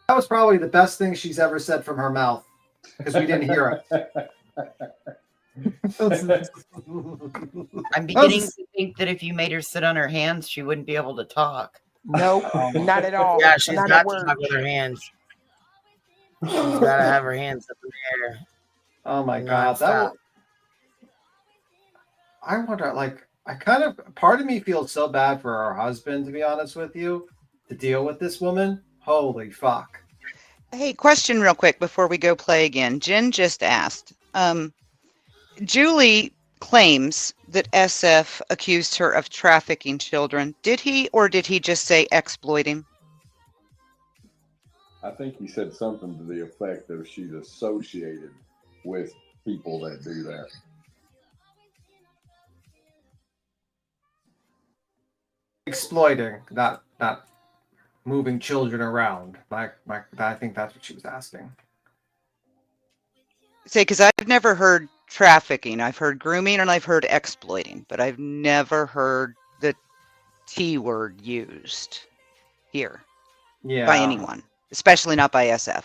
That was probably the best thing she's ever said from her mouth because we didn't hear it. I'm beginning to think that if you made her sit on her hands, she wouldn't be able to talk. Nope, not at all. Yeah, she's not got a word. to talk with her hands. She's got to have her hands up in the air. Oh my God. I wonder, like, part of me feels so bad for her husband, to be honest with you, to deal with this woman. Holy fuck. Hey, question real quick before we go play again. Jen just asked. Julie claims that SF accused her of trafficking children. Did he, or did he just say exploiting? I think he said something to the effect of she's associated with people that do that. Exploiting, not moving children around. I think that's what she was asking. Say, because I've never heard trafficking. I've heard grooming and I've heard exploiting, but I've never heard the T word used here by anyone, especially not by SF.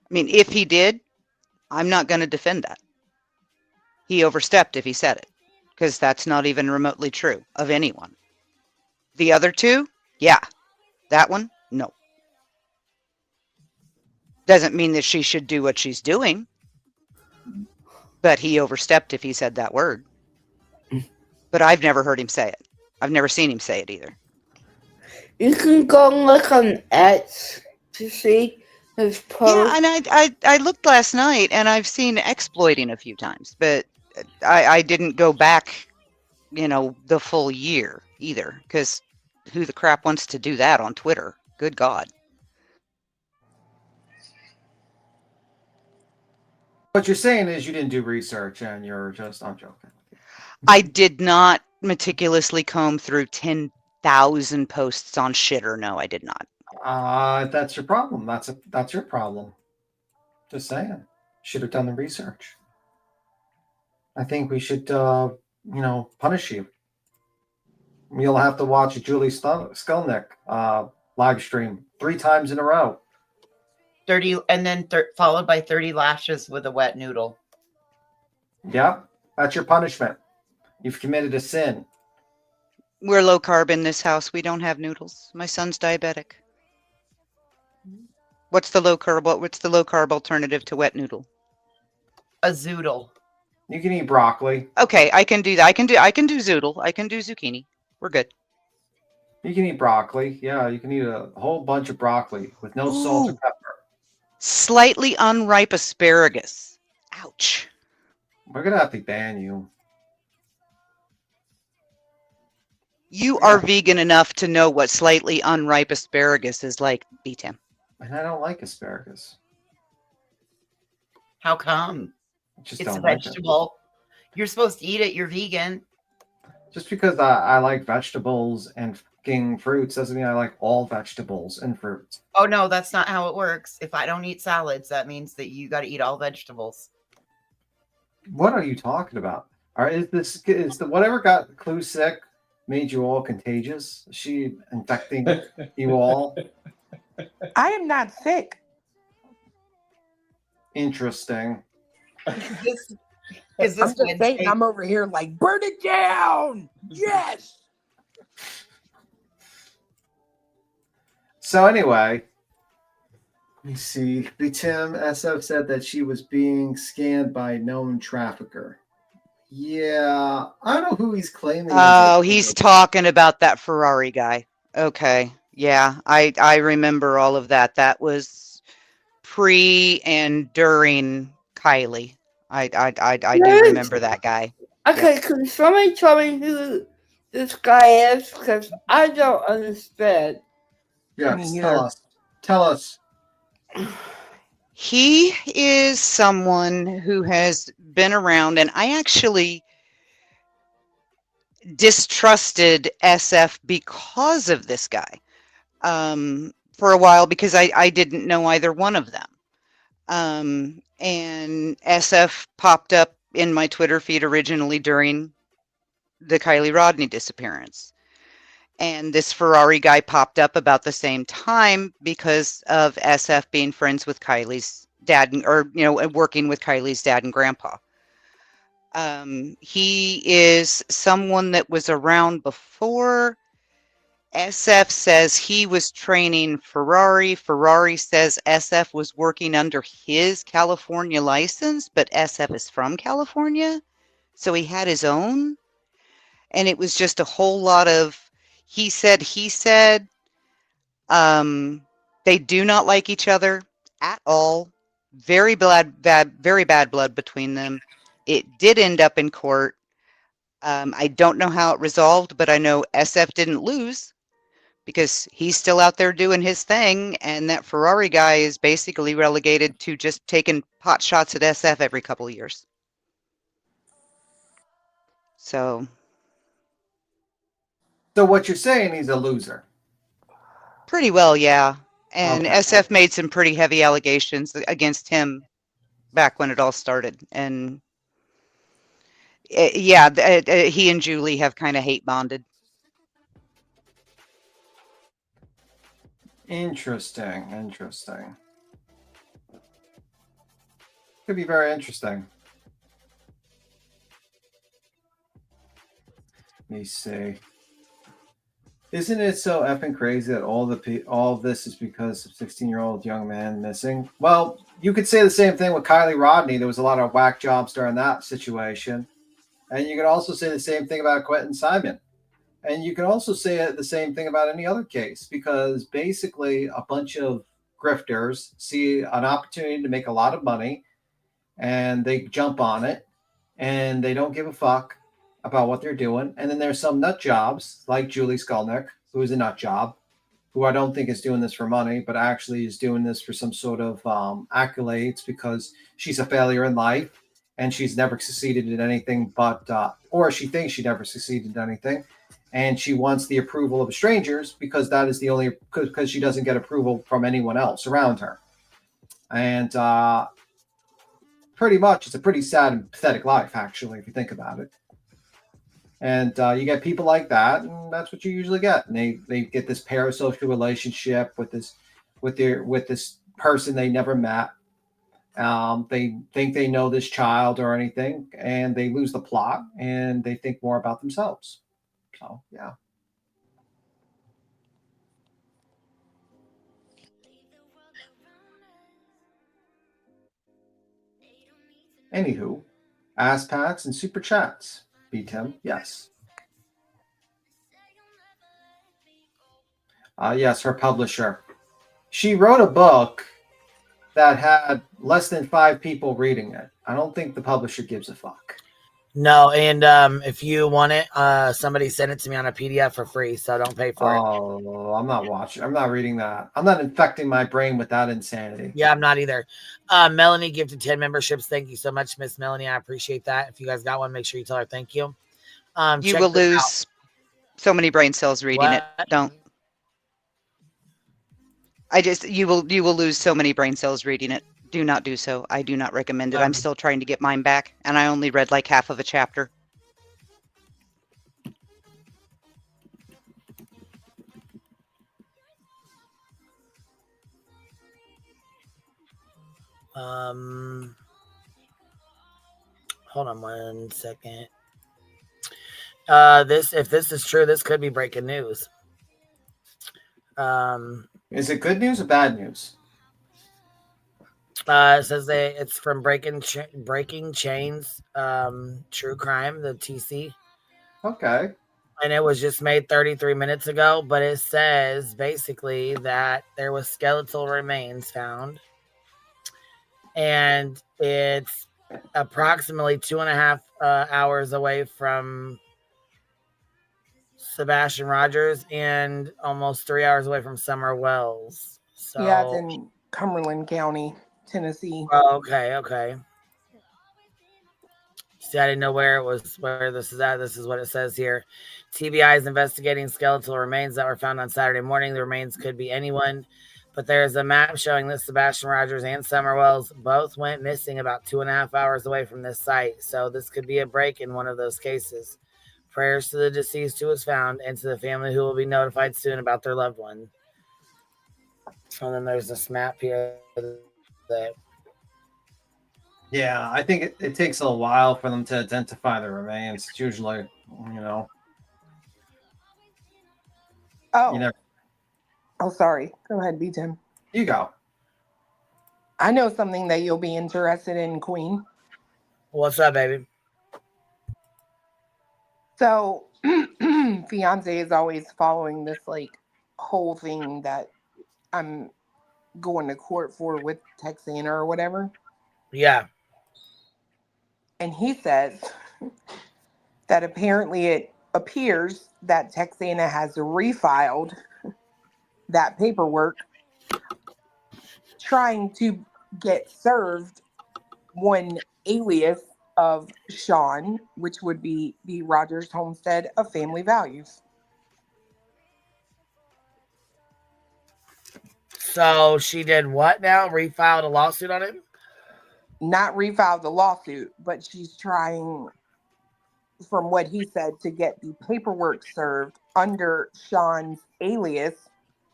I mean, if he did, I'm not going to defend that. He overstepped if he said it, because that's not even remotely true of anyone. The other two, yeah. That one, no. Doesn't mean that she should do what she's doing, but he overstepped if he said that word. But I've never heard him say it. I've never seen him say it either. You can go and look on X to see his post. Yeah, and I looked last night, and I've seen exploiting a few times, but I didn't go back, the full year either, because who the crap wants to do that on Twitter? Good God. What you're saying is you didn't do research and you're just, I'm joking. I did not meticulously comb through 10,000 posts on shit, or no, I did not. That's your problem. That's your problem. Just saying. Should have done the research. I think we should, punish you. You'll have to watch Julie Skolnick live stream 3 times in a row. 30, and then followed by 30 lashes with a wet noodle. Yeah, that's your punishment. You've committed a sin. We're low carb in this house. We don't have noodles. My son's diabetic. What's the low carb alternative to wet noodle? A zoodle. You can eat broccoli. Okay, I can do that. I can do zoodle. I can do zucchini. We're good. You can eat broccoli. Yeah, you can eat a whole bunch of broccoli with no salt or pepper. Slightly unripe asparagus. Ouch. We're gonna have to ban you. You are vegan enough to know what slightly unripe asparagus is like, B-Tim. And I don't like asparagus. How come? Just It's a don't like vegetable. You're supposed to eat it. You're vegan. Just because I like vegetables and fucking fruits doesn't mean I like all vegetables and fruits. Oh no, that's not how it works. If I don't eat salads, that means that you got to eat all vegetables. What are you talking about? Is the whatever got Clue sick made you all contagious? Is she infecting you all? I am not sick. Interesting. I'm just saying, I'm over here like, burn it down. Yes. So anyway, let me see. Tim SF said that she was being scanned by a known trafficker. Yeah, I don't know who he's claiming. Oh, he's talking about that Ferrari guy. Okay. Yeah, I remember all of that. That was pre and during Kylie. I do remember that guy. Okay, can somebody tell me who this guy is? Because I don't understand. Yes, tell us. He is someone who has been around, and I actually distrusted SF because of this guy for a while, because I didn't know either one of them. And SF popped up in my Twitter feed originally during the Kylie Rodney disappearance. And this Ferrari guy popped up about the same time because of SF being friends with Kylie's dad, or, you know, working with Kylie's dad and grandpa. He is someone that was around before. SF says he was training Ferrari. Ferrari says SF was working under his California license, but SF is from California, so he had his own. And it was just a whole lot of he said. They do not like each other at all. Very bad blood between them. It did end up in court. I don't know how it resolved, but I know SF didn't lose because he's still out there doing his thing, and that Ferrari guy is basically relegated to just taking pot shots at SF every couple of years. So what you're saying, he's a loser? Pretty well, yeah. And Okay. SF made some pretty heavy allegations against him back when it all started. And yeah, he and Julie have kind of hate bonded. Interesting. Could be very interesting. Let me see. Isn't it so effing crazy that all of this is because of 16-year-old young man missing? Well, you could say the same thing with Kylie Rodney. There was a lot of whack jobs during that situation. And you could also say the same thing about Quentin Simon. And you can also say the same thing about any other case, because basically a bunch of grifters see an opportunity to make a lot of money and they jump on it and they don't give a fuck about what they're doing. And then there's some nut jobs like Julie Skolnick, who is a nut job, who I don't think is doing this for money, but actually is doing this for some sort of accolades because she's a failure in life and she's never succeeded in anything but, or she thinks she never succeeded in anything. And she wants the approval of strangers because that is the only, because she doesn't get approval from anyone else around her. And pretty much it's a pretty sad and pathetic life, actually, if you think about it. And you get people like that, and that's what you usually get. And they get this parasocial relationship with this person they never met. They think they know this child or anything, and they lose the plot, and they think more about themselves. So, yeah. Anywho, ass pats and super chats. Beat him, yes. Yes, her publisher. She wrote a book that had less than 5 people reading it. I don't think the publisher gives a fuck. No, and if you want it, somebody sent it to me on a PDF for free, so don't pay for it. Oh, I'm not watching. I'm not reading that. I'm not infecting my brain with that insanity. Yeah, I'm not either. Melanie gifted 10 memberships. Thank you so much, Miss Melanie. I appreciate that. If you guys got one, make sure you tell her thank you. You will lose so many brain cells reading it. Don't. You will lose so many brain cells reading it. Do not do so. I do not recommend it. I'm still trying to get mine back, and I only read like half of a chapter. Hold on 1 second. If this is true, this could be breaking news. Is it good news or bad news? It says it's from Breaking Chains, True Crime, the TC. Okay. And it was just made 33 minutes ago, but it says basically that there was skeletal remains found. And it's approximately 2.5 hours away from Sebastian Rogers and almost 3 hours away from Summer Wells. So yeah, it's in Cumberland County, Tennessee. Okay. See, I didn't know where this is at. This is what it says here. TBI is investigating skeletal remains that were found on Saturday morning. The remains could be anyone, but there's a map showing that Sebastian Rogers and Summer Wells both went missing about 2.5 hours away from this site. So this could be a break in one of those cases. Prayers to the deceased who was found and to the family who will be notified soon about their loved one. And then there's this map here that... Yeah, I think it takes a while for them to identify the remains. It's usually, Oh. Oh, sorry. Go ahead, B-Tim. You go. I know something that you'll be interested in, Queen. What's up, baby? So, fiance is always following this whole thing that I'm going to court for with Texana or whatever. Yeah. And he says that apparently it appears that Texana has refiled that paperwork trying to get served one alias of Sean, which would be the Rogers Homestead of Family Values. So she did what now? Refiled a lawsuit on him? Not refiled the lawsuit, but she's trying, from what he said, to get the paperwork served under Sean's alias,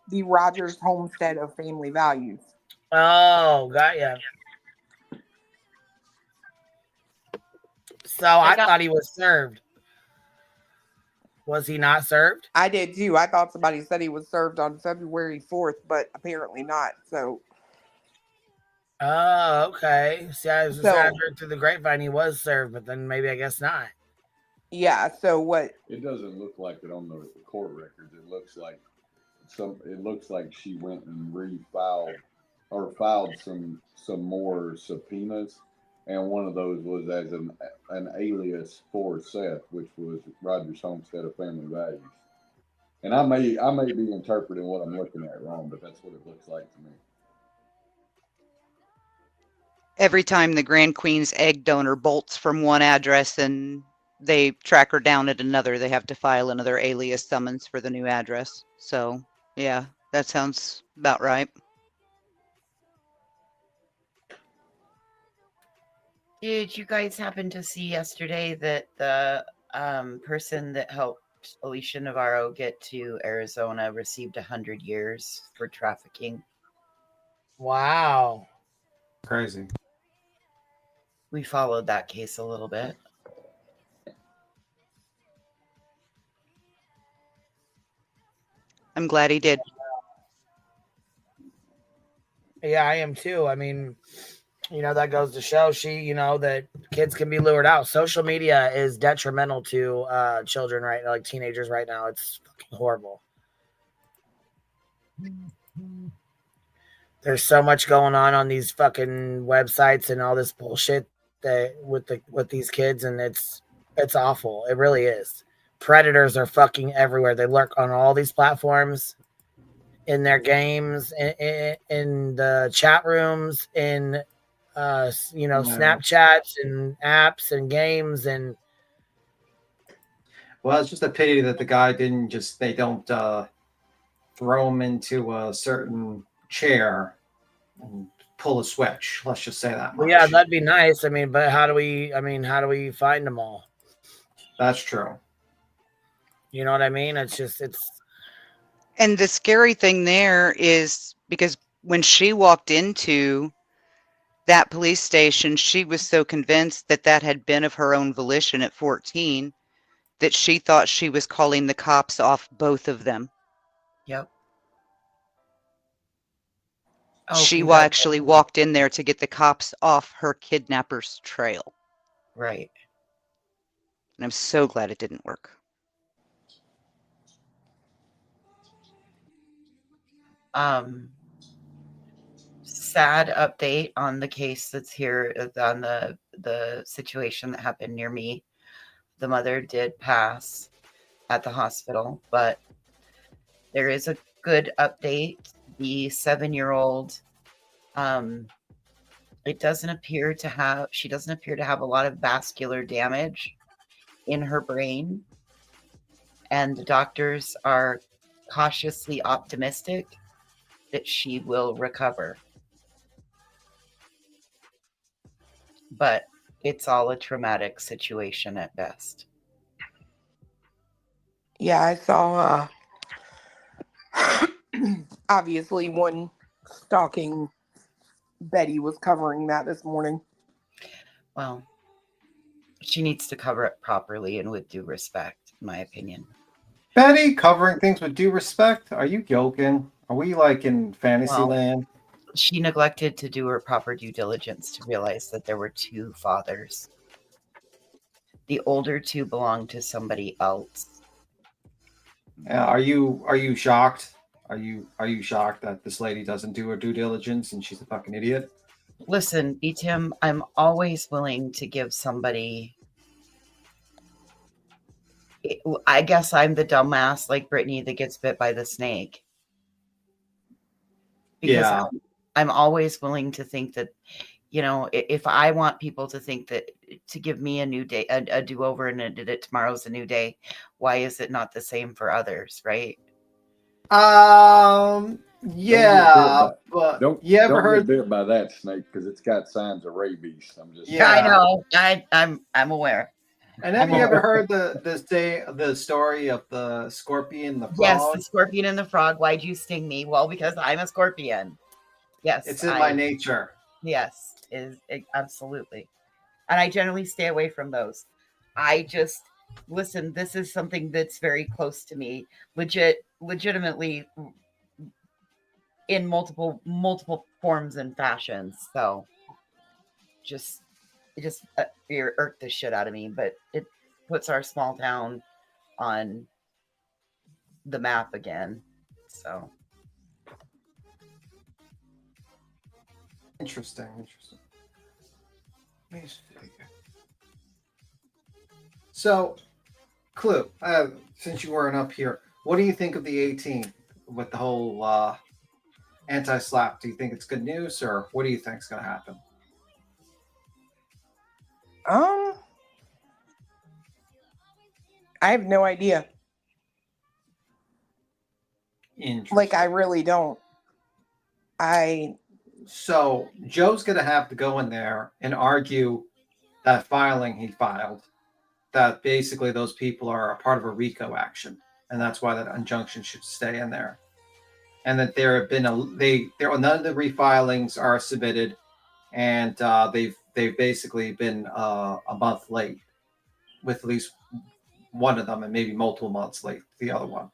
the Rogers Homestead of Family Values. Oh, got ya. So I thought he was served. Was he not served? I did too. I thought somebody said he was served on February 4th, but apparently not. So. Oh, okay. See, I was just heard through the grapevine he was served, but then maybe I guess not. Yeah. So what? It doesn't look like it on the court records. It looks like she went and refiled or filed some more subpoenas, and one of those was as an alias for Seth, which was Rogers Homestead of Family Values. And I may be interpreting what I'm looking at wrong, but that's what it looks like to me. Every time the Grand Queen's egg donor bolts from one address and they track her down at another, they have to file another alias summons for the new address. So, yeah, that sounds about right. Did you guys happen to see yesterday that the person that helped Alicia Navarro get to Arizona received 100 years for trafficking? Wow. Crazy. We followed that case a little bit. I'm glad he did. Yeah, I am too. I mean, that goes to show that kids can be lured out. Social media is detrimental to children right now, like teenagers right now. It's fucking horrible. There's so much going on these fucking websites and all this bullshit that with these kids, and it's awful. It really is. Predators are fucking everywhere. They lurk on all these platforms, in their games, in the chat rooms, in Snapchats and apps and games, and Well, it's just a pity that the guy didn't just, they don't throw him into a certain chair and pull a switch. Let's just say that Well, much. yeah, that'd be nice. I mean, but how do we find them all? That's true. You know what I mean? It's just, And the scary thing there is because when she walked into that police station, she was so convinced that that had been of her own volition at 14 that she thought she was calling the cops off both of them. Yep. Oh, She actually walked in there to get the cops off her kidnapper's trail. Right. And I'm so glad it didn't work. Sad update on the case that's here, on the situation that happened near me. The mother did pass at the hospital, but there is a good update. The 7-year-old, she doesn't appear to have a lot of vascular damage in her brain, and the doctors are cautiously optimistic that she will recover. But it's all a traumatic situation at best. Yeah, I saw obviously one stalking Betty was covering that this morning. Well, she needs to cover it properly and with due respect, in my opinion. Betty covering things with due respect? Are you joking? Are we like in Fantasyland? She neglected to do her proper due diligence to realize that there were two fathers. The older two belonged to somebody else. Are you shocked? Are you shocked that this lady doesn't do her due diligence and she's a fucking idiot? Listen, Tim, I'm always willing to give somebody. I guess I'm the dumbass like Brittany that gets bit by the snake. Because I'm always willing to think that, if I want people to think that, to give me a new day, a do-over, and that tomorrow's a new day, why is it not the same for others, right? Yeah, but don't get bit by that snake because it's got signs of rabies. I'm just I know. I'm aware. And have you ever heard the story of the scorpion, the frog? Yes, the scorpion and the frog. Why'd you sting me? Well, because I'm a scorpion. Yes, it's in my nature. Yes, absolutely. And I generally stay away from those. I just listen. This is something that's very close to me. Legitimately, in multiple forms and fashions. So, it just irked the shit out of me. But it puts our small town on the map again. So. Interesting. So, Clue, since you weren't up here, what do you think of the 18 with the whole anti-slap? Do you think it's good news, or what do you think is going to happen? I have no idea. Like, I really don't. So Joe's going to have to go in there and argue that filing he filed, that basically those people are a part of a RICO action, and that's why that injunction should stay in there. And that there have been none of the refilings are submitted, and they've basically been a month late with at least one of them, and maybe multiple months late the other one.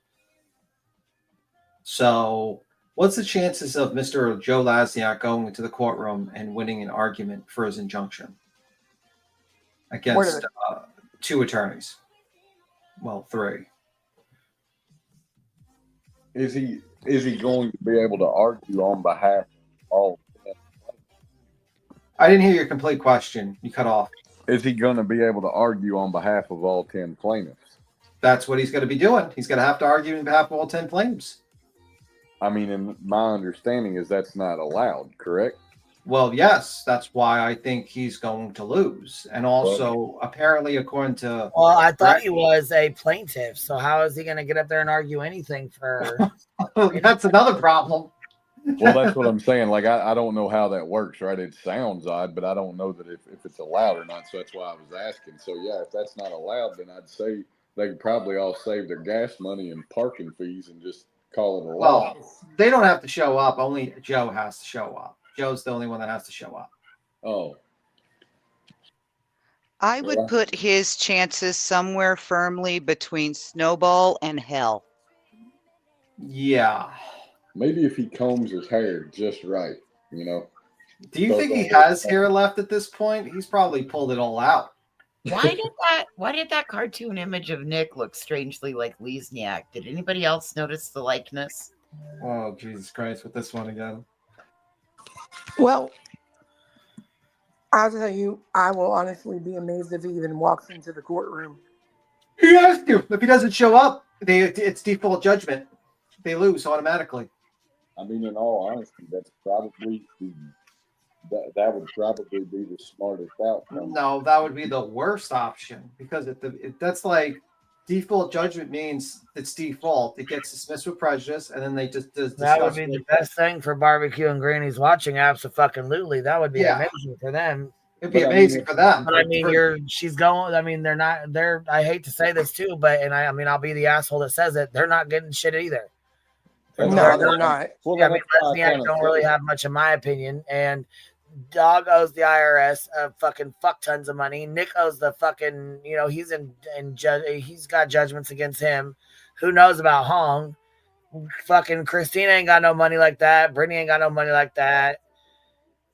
So what's the chances of Mr. Joe Lasniak going into the courtroom and winning an argument for his injunction against two attorneys? Well, three. Is he going to be able to argue on behalf of all? I didn't hear your complete question. You cut off. Is he going to be able to argue on behalf of all 10 plaintiffs? That's what he's going to be doing. He's going to have to argue on behalf of all 10 plaintiffs. I mean, in my understanding is that's not allowed, correct? Well, yes, that's why I think he's going to lose. And also, apparently, according to Well, I thought Brett, he was a plaintiff, so how is he going to get up there and argue anything for? that's another problem. Well, that's what I'm saying. Like, I don't know how that works, right? It sounds odd, but I don't know that if it's allowed or not. So that's why I was asking. So, yeah, if that's not allowed, then I'd say they could probably all save their gas money and parking fees and just call it a law. Well, they don't have to show up. Only Joe has to show up. Joe's the only one that has to show up. Oh. I would put his chances somewhere firmly between Snowball and Hell. Yeah. Maybe if he combs his hair just right, you know. Do you think he has hair left at this point? He's probably pulled it all out. Why did that cartoon image of Nick look strangely like Lesniak? Did anybody else notice the likeness? Oh, Jesus Christ, with this one again. Well, I'll tell you, I will honestly be amazed if he even walks into the courtroom. He has to. If he doesn't show up, it's default judgment. They lose automatically. I mean, in all honesty, that's probably that would probably be the smartest outcome. No, that would be the worst option because that's like default judgment means it's default. It gets dismissed with prejudice, and then they just That would be the best thing for barbecue and grannies watching. Absolutely, that would be amazing for them. It'd be amazing for them. But I mean, she's going. I mean, they're. I hate to say this too, but I mean, I'll be the asshole that says it. They're not getting shit either. No, they're not. Yeah, I mean, Lesniak don't really have much, in my opinion, and Dog owes the IRS fucking fuck tons of money. Nick owes the fucking, he's he's got judgments against him. Who knows about Hong? Fucking Christina ain't got no money like that. Brittany ain't got no money like that.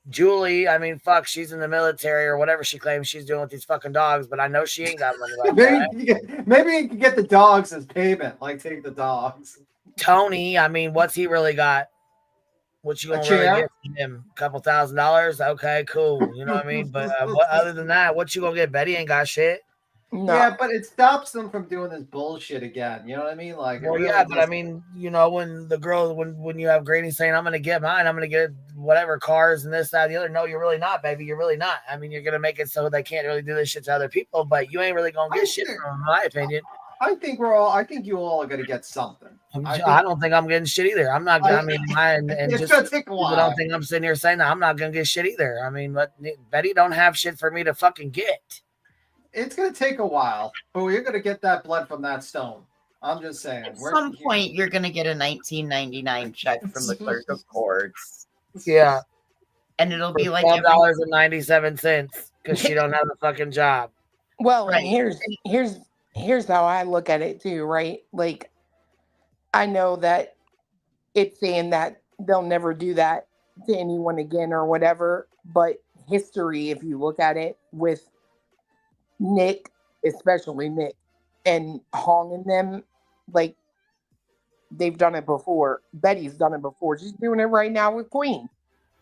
Julie, I mean, fuck, she's in the military or whatever she claims she's doing with these fucking dogs, but I know she ain't got money like that. Maybe you can get the dogs as payment, like take the dogs. Tony, I mean, what's he really got? What you gonna really get from him? A couple $1,000? Okay, cool. You know what I mean? But other than that, what you gonna get? Betty ain't got shit. No. Yeah, but it stops them from doing this bullshit again. You know what I mean? Like, well, yeah, but I mean, when the girl, when you have Granny saying, "I'm gonna get mine, I'm gonna get whatever cars and this, that, and the other." No, you're really not, baby. You're really not. I mean, you're gonna make it so they can't really do this shit to other people, but you ain't really gonna get shit from them, in my opinion. I think you all are gonna get something. I don't think I'm getting shit either. I'm not. I mean, it's just gonna take a while. People don't think I'm sitting here saying that I'm not gonna get shit either. I mean, but Betty don't have shit for me to fucking get. It's gonna take a while, but we're gonna get that blood from that stone. I'm just saying. At some point, you're gonna get a $19.99 check from the clerk of courts. Yeah, and it'll be like $12.97 because she don't have a fucking job. Well, right. And here's how I look at it too, right? Like, I know that it's saying that they'll never do that to anyone again or whatever, but history, if you look at it with Nick, especially Nick and Hong and them, like, they've done it before. Betty's done it before. She's doing it right now with Queen.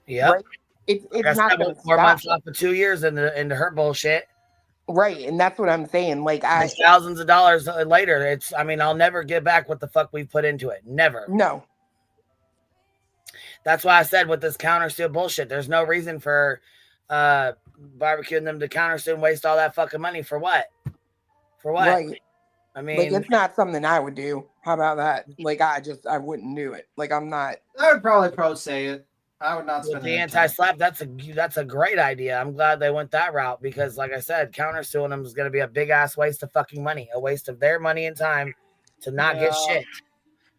Yeah, right? It's not 4 months left for 2 years into her bullshit. Right, and that's what I'm saying. Like, thousands of dollars later, I'll never get back what the fuck we've put into it. Never. No. That's why I said with this counter sue bullshit, there's no reason for Barbecue and them to counter sue and waste all that fucking money for what? For what? Right. I mean, like, it's not something I would do. How about that? Like, I wouldn't do it. Like, I'm not. I would probably pro say it. I would not spend the anti-slap. That's a great idea. I'm glad they went that route because, like I said, countersuing them is going to be a big ass waste of fucking money, a waste of their money and time to not get shit.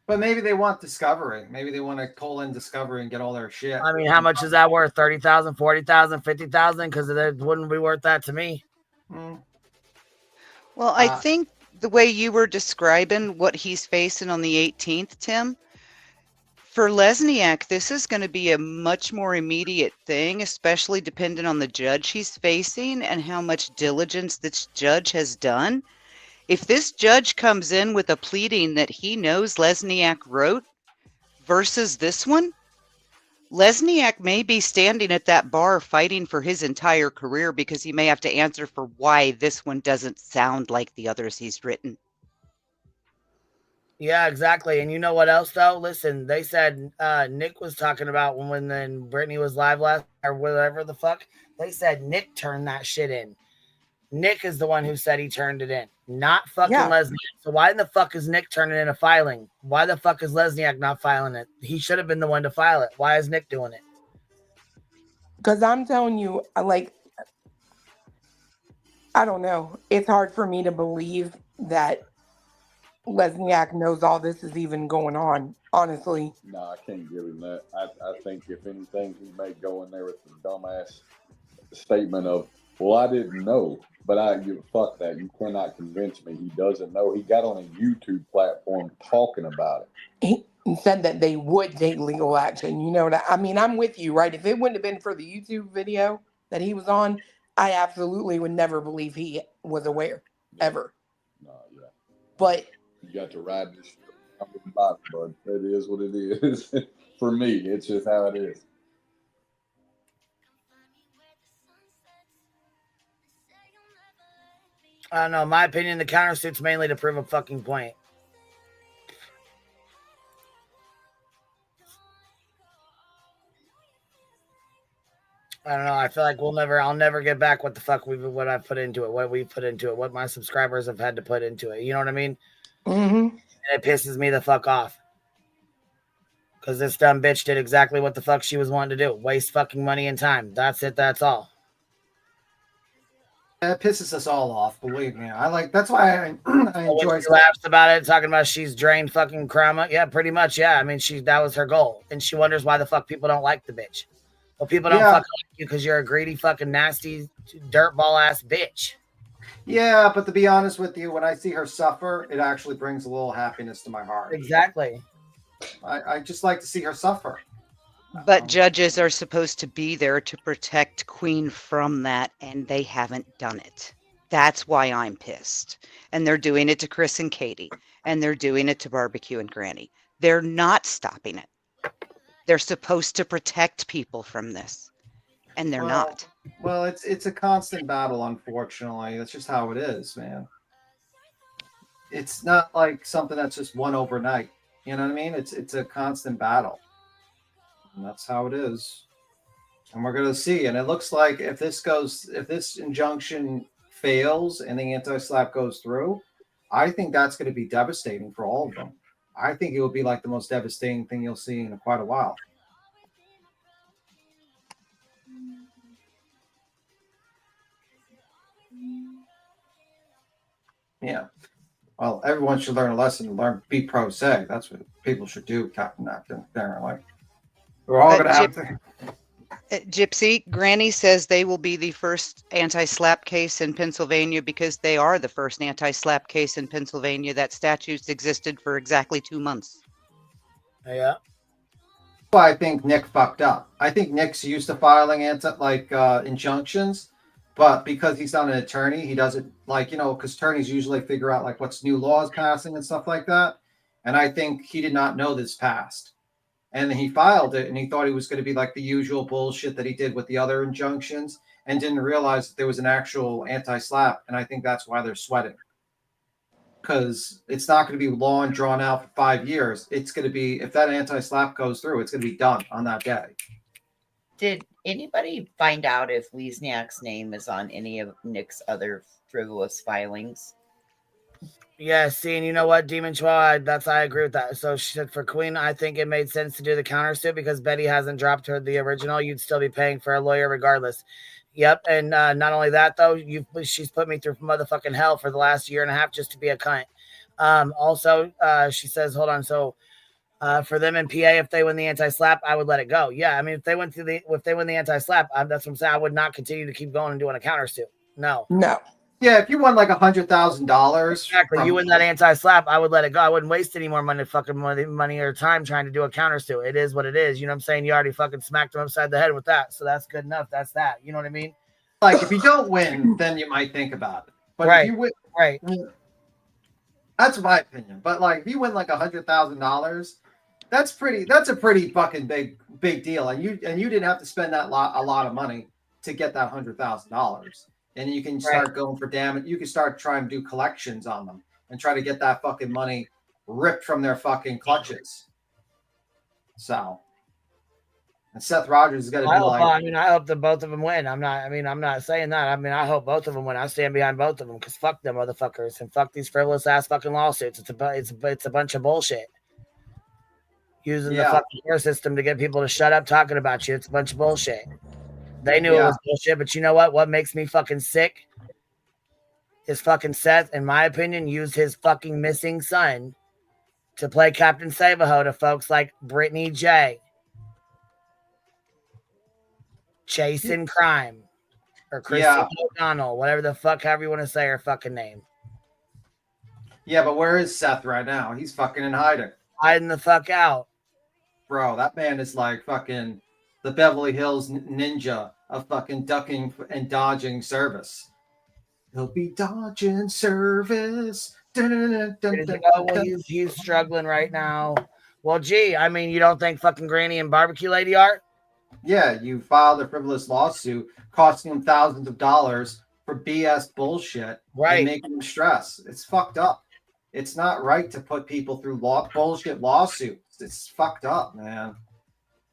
But maybe they want discovery. Maybe they want to pull in discovery and get all their shit. I mean, how much is that worth? 30,000, 40,000, 50,000? Because it wouldn't be worth that to me. Well, I think the way you were describing what he's facing on the 18th, Tim. For Lesniak, this is going to be a much more immediate thing, especially depending on the judge he's facing and how much diligence this judge has done. If this judge comes in with a pleading that he knows Lesniak wrote versus this one, Lesniak may be standing at that bar fighting for his entire career because he may have to answer for why this one doesn't sound like the others he's written. Yeah, exactly. And you know what else though? Listen, they said Nick was talking about when then Brittany was live last or whatever the fuck. They said Nick turned that shit in. Nick is the one who said he turned it in, not fucking Yeah. Lesniak. So why in the fuck is Nick turning in a filing? Why the fuck is Lesniak not filing it? He should have been the one to file it. Why is Nick doing it? Because I'm telling you, I don't know. It's hard for me to believe that Lesniak knows all this is even going on, honestly. No, I can't give him that. I think if anything, he may go in there with the dumbass statement of, well, I didn't know. But fuck that. You cannot convince me he doesn't know. He got on a YouTube platform talking about it. He said that they would take legal action. You know, I mean, I'm with you, right? If it wouldn't have been for the YouTube video that he was on, I absolutely would never believe he was aware, ever. No, yeah. But you got to ride this shit up with the bottom, bud. It is what it is. For me, it's just how it is. I don't know. In my opinion, the countersuit's mainly to prove a fucking point. I don't know. I feel like I'll never get back what the fuck what I've put into it, what we've put into it, what my subscribers have had to put into it. You know what I mean? Mm-hmm. And it pisses me the fuck off. Because this dumb bitch did exactly what the fuck she was wanting to do. Waste fucking money and time. That's it. That's all. It pisses us all off, believe me. That's why I enjoy. When she laughs about it, talking about she's drained fucking karma. Yeah, pretty much. Yeah, I mean, that was her goal, and she wonders why the fuck people don't like the bitch. Well, people don't fucking like you because you're a greedy, fucking nasty, dirtball ass bitch. Yeah, but to be honest with you, when I see her suffer, it actually brings a little happiness to my heart. Exactly. I just like to see her suffer. But judges are supposed to be there to protect Queen from that, and they haven't done it. That's why I'm pissed. And they're doing it to Chris and Katie, and they're doing it to Barbecue and Granny. They're not stopping it. They're supposed to protect people from this, and they're not. Well, it's a constant battle, unfortunately. That's just how it is, man. It's not like something that's just won overnight. You know what I mean? It's a constant battle. And that's how it is. And we're going to see. And it looks like if this injunction fails and the anti-slap goes through, I think that's going to be devastating for all of them. I think it will be like the most devastating thing you'll see in quite a while. Yeah. Well, everyone should learn a lesson. Be pro se. That's what people should do, Captain Acton. Apparently. We're all going to have to. Gypsy, Granny says they will be the first anti-slap case in Pennsylvania because they are the first anti-slap case in Pennsylvania. That statute's existed for exactly 2 months. Yeah. Well, I think Nick fucked up. I think Nick's used to filing injunctions, but because he's not an attorney, he doesn't because attorneys usually figure out what's new laws passing and stuff like that. And I think he did not know this passed. And then he filed it and he thought he was going to be like the usual bullshit that he did with the other injunctions and didn't realize that there was an actual anti-slap. And I think that's why they're sweating. Because it's not going to be long drawn out for 5 years. It's going to be, if that anti-slap goes through, it's going to be done on that day. Did anybody find out if Lesniak's name is on any of Nick's other frivolous filings? Yeah, see, and you know what, Demon Chua, I agree with that. So she said for Queen, I think it made sense to do the countersuit because Betty hasn't dropped her the original. You'd still be paying for a lawyer regardless. Yep, and not only that though, she's put me through motherfucking hell for the last year and a half just to be a cunt. Also, she says, hold on, so for them in PA, if they win the anti-slap, I would let it go. Yeah, I mean, if they win the anti-slap, that's what I'm saying. I would not continue to keep going and doing a countersuit. No. Yeah, if you won $100,000, exactly, you win that anti-slap, I would let it go. I wouldn't waste any more money or time trying to do a countersuit. It is what it is. You know what I'm saying? You already fucking smacked him upside the head with that, so that's good enough. That's that. You know what I mean? If you don't win, then you might think about it. But if you win, right? That's my opinion. But if you win $100,000, that's a pretty fucking big deal, and you didn't have to spend a lot of money to get that $100,000. And you can start going for damage. You can start trying to do collections on them and try to get that fucking money ripped from their fucking clutches. So, and Seth Rollins is going to be like, I hope that both of them win. I'm not saying that. I hope both of them win. I stand behind both of them because fuck them motherfuckers and fuck these frivolous ass fucking lawsuits. It's a bunch of bullshit. Using the fucking court system to get people to shut up talking about you. It's a bunch of bullshit. They knew it was bullshit, but you know what? What makes me fucking sick is fucking Seth, in my opinion, used his fucking missing son to play Captain Save-A-Ho to folks like Brittany J. Chasing Crime. Or Christine O'Donnell. Whatever the fuck, however you want to say her fucking name. Yeah, but where is Seth right now? He's fucking in hiding. Hiding the fuck out. Bro, that man is like fucking the Beverly Hills Ninja of fucking ducking and dodging service. He'll be dodging service. He's struggling right now. Well, gee, I mean, you don't think fucking Granny and Barbecue Lady are? Yeah, you filed a frivolous lawsuit costing them thousands of dollars for BS bullshit. Right. And making them stress. It's fucked up. It's not right to put people through bullshit lawsuits. It's fucked up, man.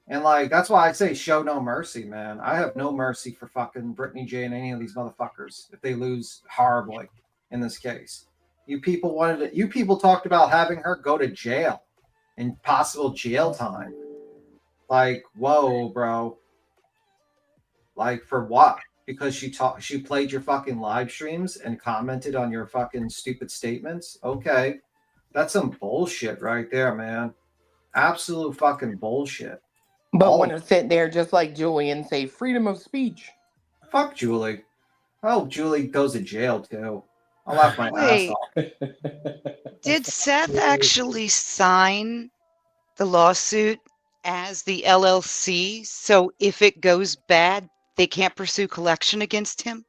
And like, that's why I say show no mercy, man. I have no mercy for fucking Brittany J and any of these motherfuckers if they lose horribly in this case. You people talked about having her go to jail and possible jail time. Like, whoa, bro. Like, for what? Because she played your fucking live streams and commented on your fucking stupid statements? Okay. That's some bullshit right there, man. Absolute fucking bullshit. But want to sit there just like Julie and say freedom of speech. Fuck Julie. I hope Julie goes to jail too. I'll laugh my ass off. Did Seth actually sign the lawsuit as the LLC? So if it goes bad, they can't pursue collection against him?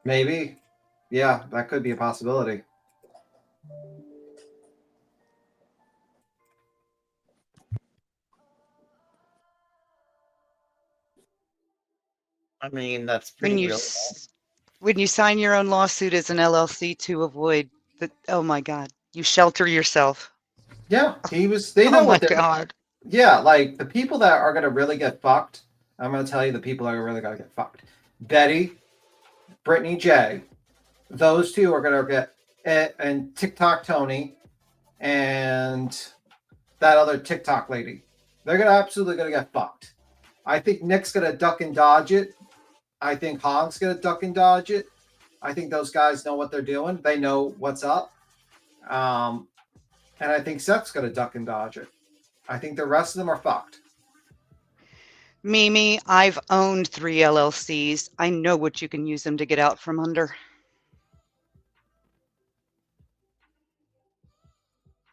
Maybe. Yeah, that could be a possibility. I mean, that's pretty real. When you sign your own lawsuit as an LLC to avoid the, oh my God, you shelter yourself. Yeah, they know what they're. God. Yeah, like the people that are gonna really get fucked. I'm gonna tell you the people that are really gonna get fucked. Betty, Brittany J, those two are gonna get, and TikTok Tony, and that other TikTok lady. They're absolutely gonna get fucked. I think Nick's gonna duck and dodge it. I think Hogg's gonna duck and dodge it. I think those guys know what they're doing. They know what's up. And I think Seth's gonna duck and dodge it. I think the rest of them are fucked. Mimi, I've owned 3 LLCs. I know what you can use them to get out from under.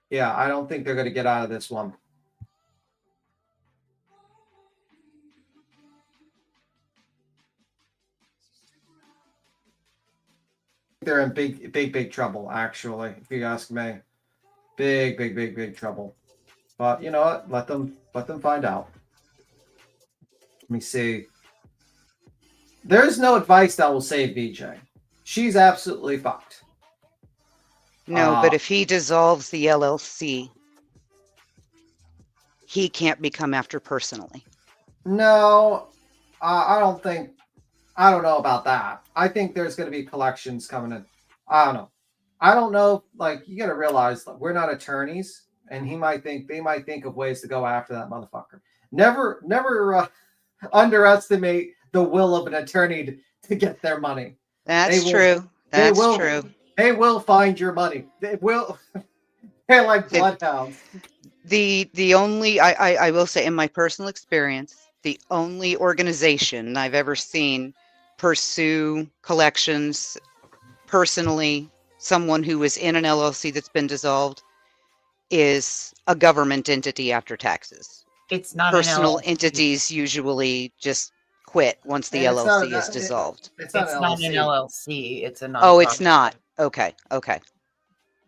Yeah, I don't think they're going to get out of this one. They're in big trouble, actually, if you ask me. Big trouble. But you know what? Let them find out. Let me see. There's no advice that will save BJ. She's absolutely fucked. No, but if he dissolves the LLC, he can't become after personally. No, I don't know about that. I think there's going to be collections coming in. I don't know. I don't know. Like, you got to realize that we're not attorneys, and they might think of ways to go after that motherfucker. Never underestimate the will of an attorney to get their money. That's true. That's true. They will find your money. They will. They're like bloodhounds. The only, I will say, in my personal experience, the only organization I've ever seen pursue collections personally, someone who is in an LLC that's been dissolved, is a government entity after taxes. It's not personal an LLC. Entities usually just quit once the LLC is dissolved. It's not an LLC. It's a non. Oh, it's not. Okay.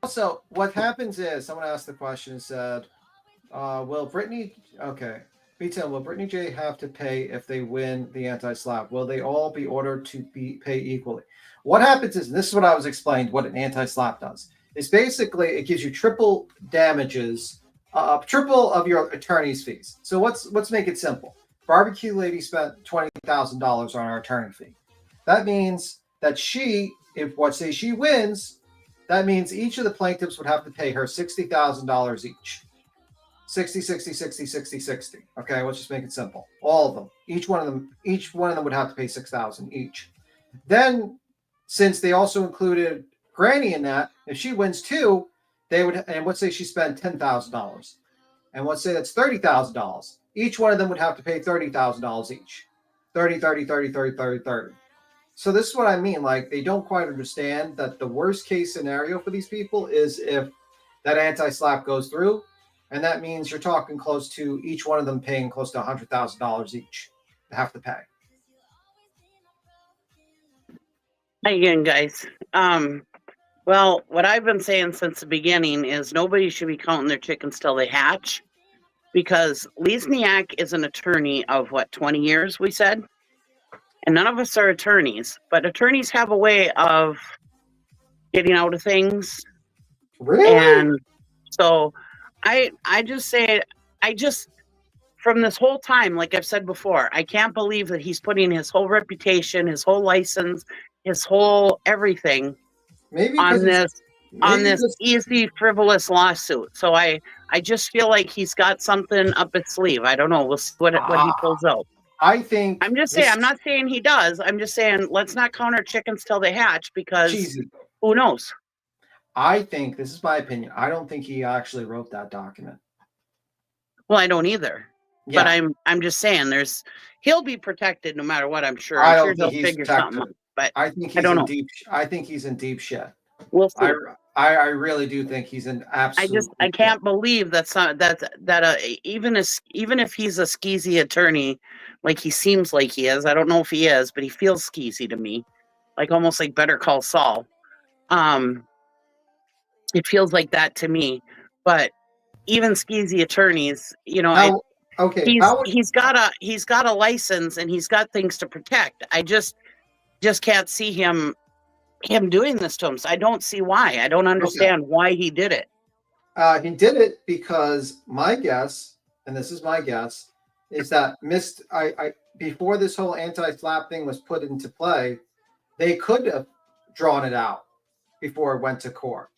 Also, what happens is someone asked the question and said, will Brittany J have to pay if they win the anti-slap? Will they all be ordered to pay equally? What happens is, and this is what I was explained, what an anti-slap does. is basically it gives you triple damages, triple of your attorney's fees. So let's make it simple. Barbecue Lady spent $20,000 on our attorney fee. That means that she wins, that means each of the plaintiffs would have to pay her $60,000 each. 60, 60, 60, 60, 60. Okay, let's just make it simple. All of them. Each one of them would have to pay $6,000 each. Then, since they also included Granny in that, if she wins too, they would, and let's say she spent $10,000. And let's say that's $30,000. Each one of them would have to pay $30,000 each. 30, 30, 30, 30, 30, 30. So this is what I mean. Like, they don't quite understand that the worst case scenario for these people is if that anti-slap goes through, and that means you're talking close to each one of them paying close to $100,000 each to have to pay. Hi again, guys. Well, what I've been saying since the beginning is nobody should be counting their chickens till they hatch, because Lesniak is an attorney of, 20 years, we said? And none of us are attorneys, but attorneys have a way of getting out of things. Really? And so I just say, from this whole time, like I've said before, I can't believe that he's putting his whole reputation, his whole license, his whole everything on this easy, frivolous lawsuit. So I just feel like he's got something up his sleeve. I don't know. We'll see what he pulls out. I'm just saying, I'm not saying he does. I'm just saying, let's not count our chickens till they hatch, because who knows? I think, this is my opinion, I don't think he actually wrote that document. Well, I don't either. Yeah. But I'm just saying, he'll be protected no matter what. I'm sure. I I'm don't sure think they'll he's figure protected. something out. But I think he's I don't in know. deep. I think he's in deep shit. We'll see. I really do think he's in absolute. I can't believe that even if he's a skeezy attorney, like he seems like he is. I don't know if he is, but he feels skeezy to me, like almost like Better Call Saul. It feels like that to me. But even skeezy attorneys, he's got a license and he's got things to protect. I just can't see him doing this to him. So I don't see why. I don't understand why he did it. He did it because my guess, and this is my guess, is that before this whole anti-slap thing was put into play, they could have drawn it out before it went to court.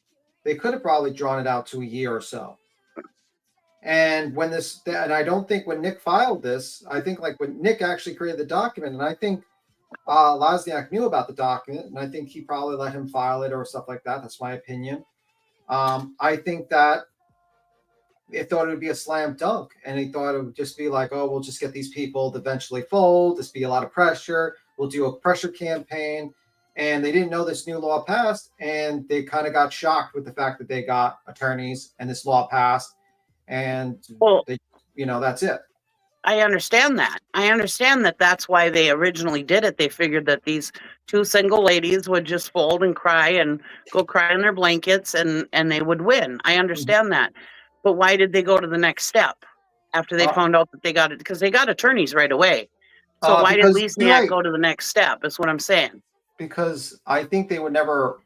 They could have probably drawn it out to a year or so. And I don't think when Nick filed this, I think like when Nick actually created the document, and I think Lesniak knew about the document, and I think he probably let him file it or stuff like that. That's my opinion. I think that they thought it would be a slam dunk, and he thought it would just be like, oh, we'll just get these people to eventually fold. This be a lot of pressure. We'll do a pressure campaign. And they didn't know this new law passed, and they kind of got shocked with the fact that they got attorneys and this law passed, and that's it. I understand that. That's why they originally did it. They figured that these two single ladies would just fold and cry and go cry in their blankets, and they would win. I understand that. But why did they go to the next step after they found out that they got it? Because they got attorneys right away. So why did Lesniak go to the next step? Is what I'm saying. Because I think they would never,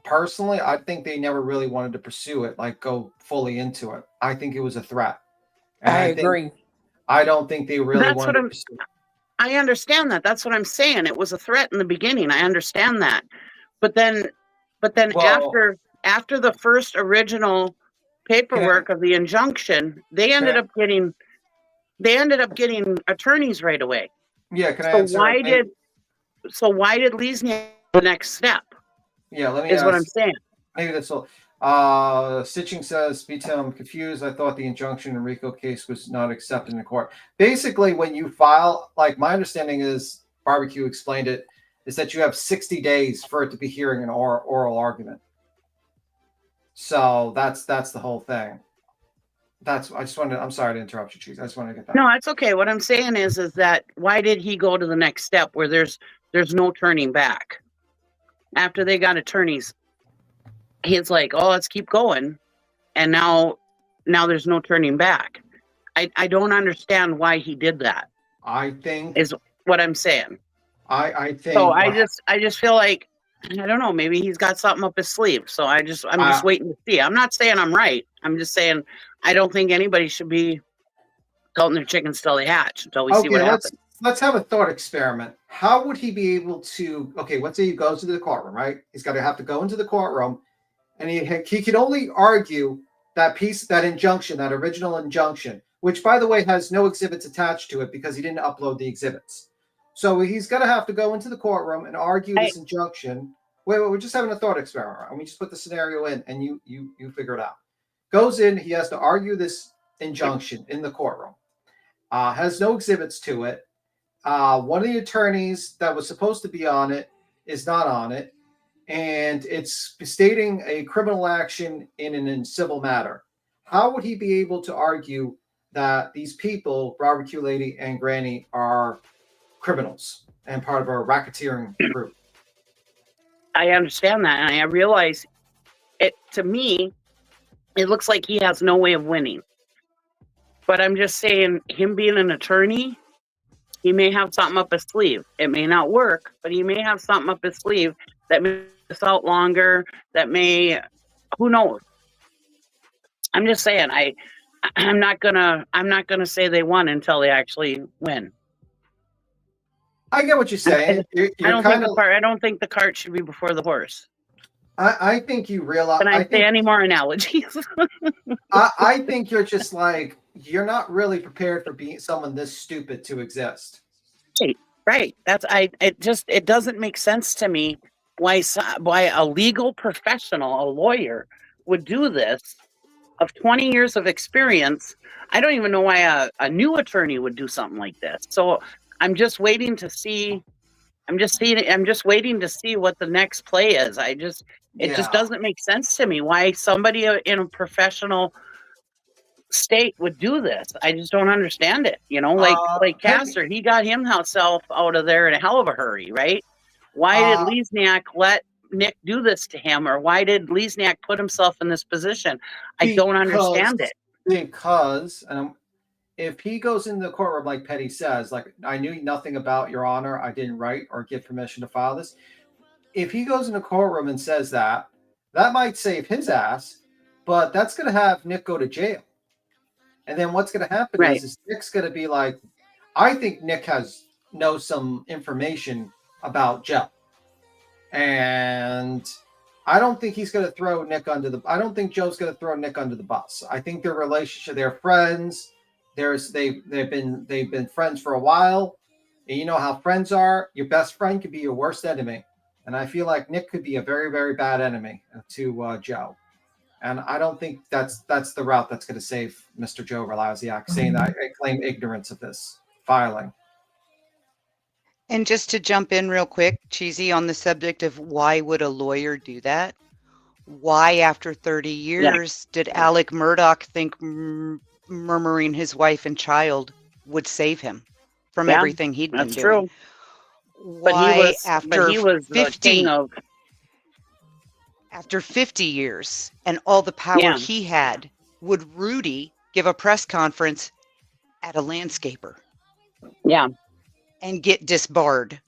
personally, I think they never really wanted to pursue it, like go fully into it. I think it was a threat. And I agree. I don't think they really wanted to pursue it. I understand that. That's what I'm saying. It was a threat in the beginning. I understand that. But then after the first original paperwork of the injunction, they ended up getting attorneys right away. Yeah, can I answer? So why did Lesniak the next step? Yeah, let me is what I'm saying. Maybe that's all. Stitching says, BTM, I'm confused. I thought the injunction in RICO case was not accepted in court. Basically, when you file, like my understanding is, Barbecue explained it, is that you have 60 days for it to be hearing an oral argument. So that's the whole thing. I'm sorry to interrupt you, Cheese. I just wanted to get that. No, it's okay. What I'm saying is that why did he go to the next step where there's no turning back? After they got attorneys, he's like, oh, let's keep going. And now there's no turning back. I don't understand why he did that. I think is what I'm saying. I think so. I just feel like I don't know. Maybe he's got something up his sleeve. So I'm just waiting to see. I'm not saying I'm right. I'm just saying I don't think anybody should be counting their chickens till they hatch until we see what happens. Let's have a thought experiment. How would he be able to? Okay, let's say he goes into the courtroom, right? He's got to have to go into the courtroom, and he could only argue that injunction, that original injunction, which by the way has no exhibits attached to it because he didn't upload the exhibits. So he's going to have to go into the courtroom and argue this injunction. Wait, we're just having a thought experiment. Let me just put the scenario in, and you figure it out. Goes in, he has to argue this injunction in the courtroom. Has no exhibits to it. One of the attorneys that was supposed to be on it is not on it, and it's stating a criminal action in a civil matter. How would he be able to argue that these people, Barbecue Lady and Granny, are criminals and part of a racketeering group? I understand that, and I realize it. To me, it looks like he has no way of winning. But I'm just saying, him being an attorney, he may have something up his sleeve. It may not work, but he may have something up his sleeve that may this out longer. That may, who knows? I'm just saying, I'm not gonna say they won until they actually win. I get what you're saying. I don't think the cart should be before the horse. I think you realize. Can I say any more analogies? I think you're just like, you're not really prepared for being someone this stupid to exist. Right. It doesn't make sense to me why a legal professional, a lawyer, would do this of 20 years of experience. I don't even know why a new attorney would do something like this. So I'm just waiting to see. I'm just waiting to see what the next play is. It just doesn't make sense to me why somebody in a professional state would do this. I just don't understand it. Like Castor, he got himself out of there in a hell of a hurry, right? Why did Lesniak let Nick do this to him, or why did Lesniak put himself in this position? I don't understand it. Because if he goes into the courtroom like Petty says, like, I knew nothing about Your Honor, I didn't write or get permission to file this. If he goes in the courtroom and says that might save his ass, but that's going to have Nick go to jail. And then what's going to happen is Nick's going to be like, I think Nick knows some information about Joe. And I don't think he's going to throw Nick I don't think Joe's going to throw Nick under the bus. I think their relationship, they're friends. They've been friends for a while. And you know how friends are. Your best friend could be your worst enemy. And I feel like Nick could be a very, very bad enemy to Joe. And I don't think that's the route that's going to save Mr. Joe Ralasiak, saying that I claim ignorance of this filing. And just to jump in real quick, Cheesy, on the subject of why would a lawyer do that? Why, after 30 years, did Alec Murdoch think murmuring his wife and child would save him from everything he'd been doing? True. Why, after 50 years and all the power he had, would Rudy give a press conference at a landscaper? Yeah. And get disbarred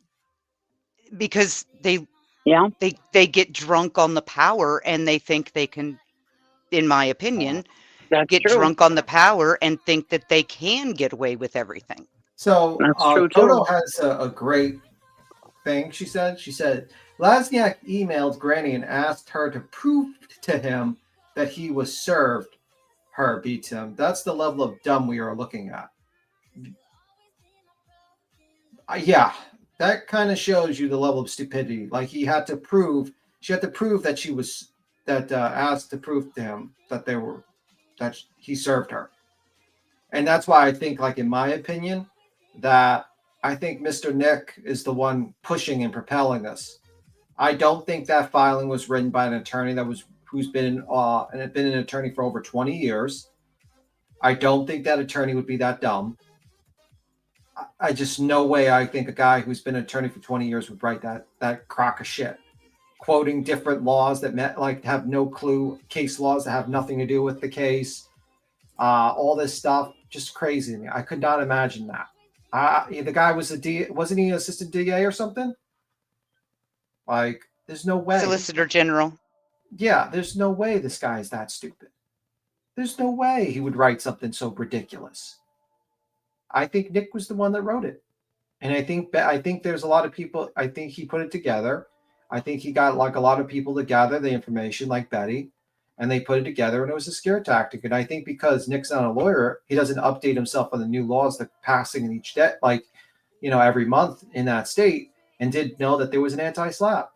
because they get drunk on the power and they think they can, in my opinion, get drunk on the power and think that they can get away with everything. So Toto has a great thing. She said Lasniak emailed Granny and asked her to prove to him that he was served. Her beats him. That's the level of dumb we are looking at. Yeah, that kind of shows you the level of stupidity. Like she had to prove that she was asked to prove to him that he served her. And that's why I think, like, in my opinion, that I think Mr. Nick is the one pushing and propelling this. I don't think that filing was written by an attorney who's been an attorney for over 20 years. I don't think that attorney would be that dumb. I just, no way I think a guy who's been an attorney for 20 years would write that crock of shit, quoting different laws that have no clue, case laws that have nothing to do with the case, all this stuff, just crazy to me. I could not imagine that. The guy was wasn't he an assistant DA or something? Like, There's no way. Solicitor General. Yeah, there's no way this guy is that stupid. There's no way he would write something so ridiculous. I think Nick was the one that wrote it. And I think there's a lot of people. I think he put it together. I think he got like a lot of people to gather the information, like Betty, and they put it together, and it was a scare tactic. And I think because Nick's not a lawyer, he doesn't update himself on the new laws that passing in each day, like every month in that state, and didn't know that there was an anti-SLAPP,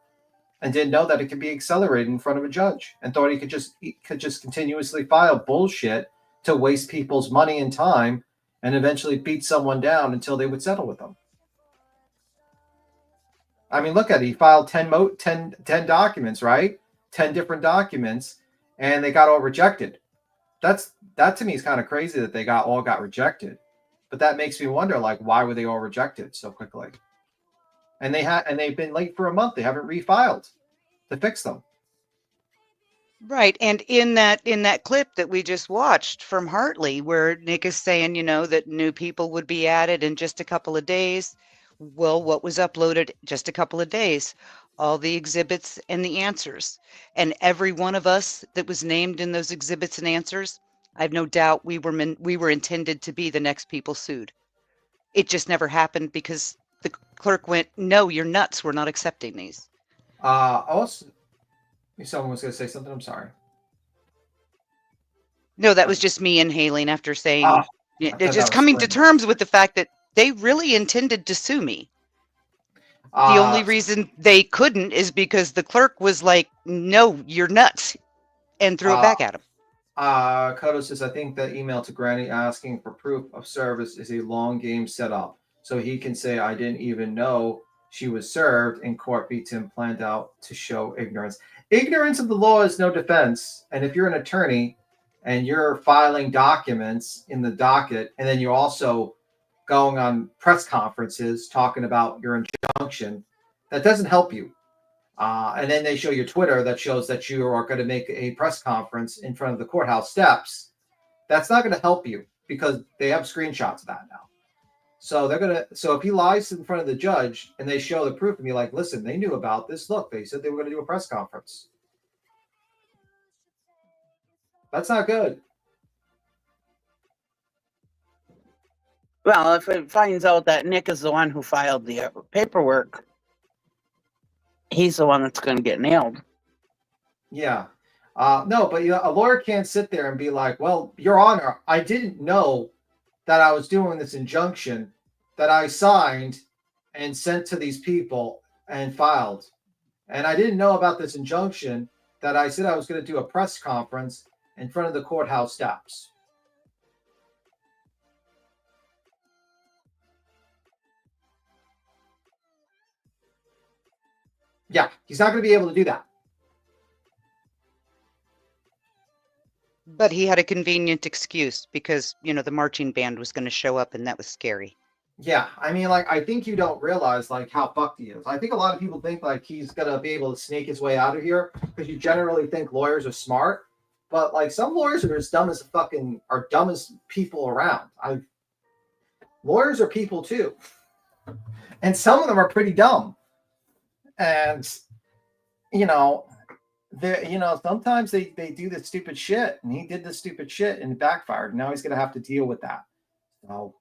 and didn't know that it could be accelerated in front of a judge, and thought he could just continuously file bullshit to waste people's money and time, and eventually beat someone down until they would settle with them. I mean, look at it. He filed 10 documents, right? 10 different documents, and they got all rejected. That to me is kind of crazy that they all got rejected. But that makes me wonder, like, why were they all rejected so quickly? And they've been late for a month. They haven't refiled to fix them. Right. And in that clip that we just watched from Hartley, where Nick is saying, that new people would be added in just a couple of days. Well, what was uploaded just a couple of days? All the exhibits and the answers. And every one of us that was named in those exhibits and answers, I have no doubt we were intended to be the next people sued. It just never happened because the clerk went, "No, you're nuts. We're not accepting these." Also, someone was going to say something. I'm sorry. No, that was just me inhaling after saying, just coming to terms with the fact that they really intended to sue me. The only reason they couldn't is because the clerk was like, "No, you're nuts," and threw it back at him. Kodo says, I think the email to Granny asking for proof of service is a long game setup. So he can say, I didn't even know she was served, and court beats him planned out to show ignorance. Ignorance of the law is no defense. And if you're an attorney and you're filing documents in the docket, and then you're also going on press conferences talking about your injunction, that doesn't help you. And then they show your Twitter that shows that you are going to make a press conference in front of the courthouse steps. That's not going to help you because they have screenshots of that now. So so if he lies in front of the judge and they show the proof and be like, listen, they knew about this. Look, they said they were going to do a press conference. That's not good. Well, if it finds out that Nick is the one who filed the paperwork, he's the one that's going to get nailed. Yeah. No, but a lawyer can't sit there and be like, well, Your Honor, I didn't know that I was doing this injunction that I signed and sent to these people and filed. And I didn't know about this injunction that I said I was going to do a press conference in front of the courthouse steps. Yeah, he's not going to be able to do that. But he had a convenient excuse because, the marching band was going to show up, and that was scary. Yeah, I mean, I think you don't realize, how fucked he is. I think a lot of people think, he's going to be able to snake his way out of here because you generally think lawyers are smart. But, some lawyers are as dumb as dumbest people around. Lawyers are people, too. And some of them are pretty dumb. And, sometimes they do this stupid shit, and he did this stupid shit and it backfired. And now he's going to have to deal with that. So,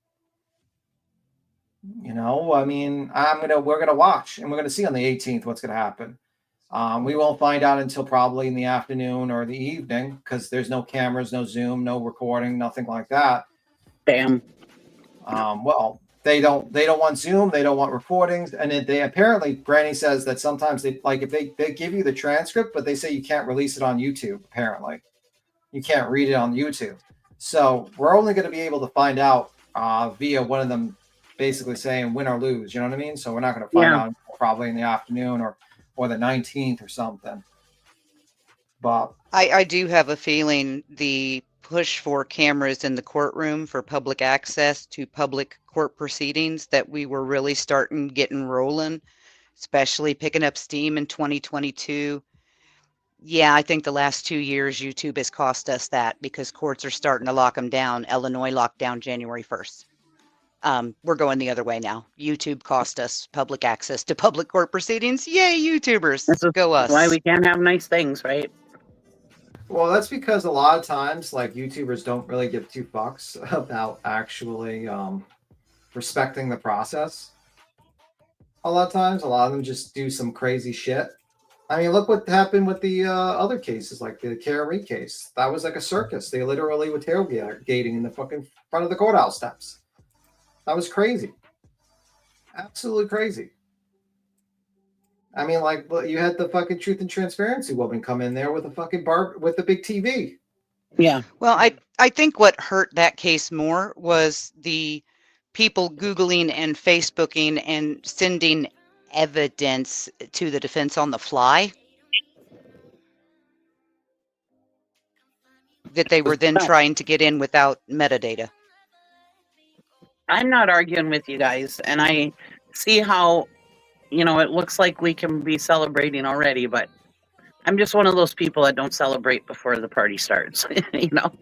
we're going to watch, and we're going to see on the 18th what's going to happen. We won't find out until probably in the afternoon or the evening because there's no cameras, no Zoom, no recording, nothing like that. Damn. Well, they don't want Zoom, they don't want recordings, and they apparently, Granny says that sometimes if they give you the transcript, but they say you can't release it on YouTube. Apparently, you can't read it on YouTube. So we're only going to be able to find out via one of them basically saying win or lose. You know what I mean? So we're not going to find out probably in the afternoon or the 19th or something. But I do have a feeling the push for cameras in the courtroom for public access to public court proceedings that we were really getting rolling, especially picking up steam in 2022. Yeah, I think the last 2 years YouTube has cost us that because courts are starting to lock them down. Illinois locked down January 1st. We're going the other way now. YouTube cost us public access to public court proceedings. Yay, YouTubers! Go us. Why we can't have nice things, right? Well, that's because a lot of times, like, YouTubers don't really give two fucks about actually respecting the process. A lot of times, a lot of them just do some crazy shit. I mean, look what happened with the other cases, like the Carrie case. That was like a circus. They literally were tailgating in the fucking front of the courthouse steps. That was crazy. Absolutely crazy. I mean, like, you had the fucking Truth and Transparency woman come in there with a fucking with the big TV. Yeah. Well, I think what hurt that case more was the people Googling and Facebooking and sending evidence to the defense on the fly that they were then trying to get in without metadata. I'm not arguing with you guys, and I see how, it looks like we can be celebrating already, but I'm just one of those people that don't celebrate before the party starts.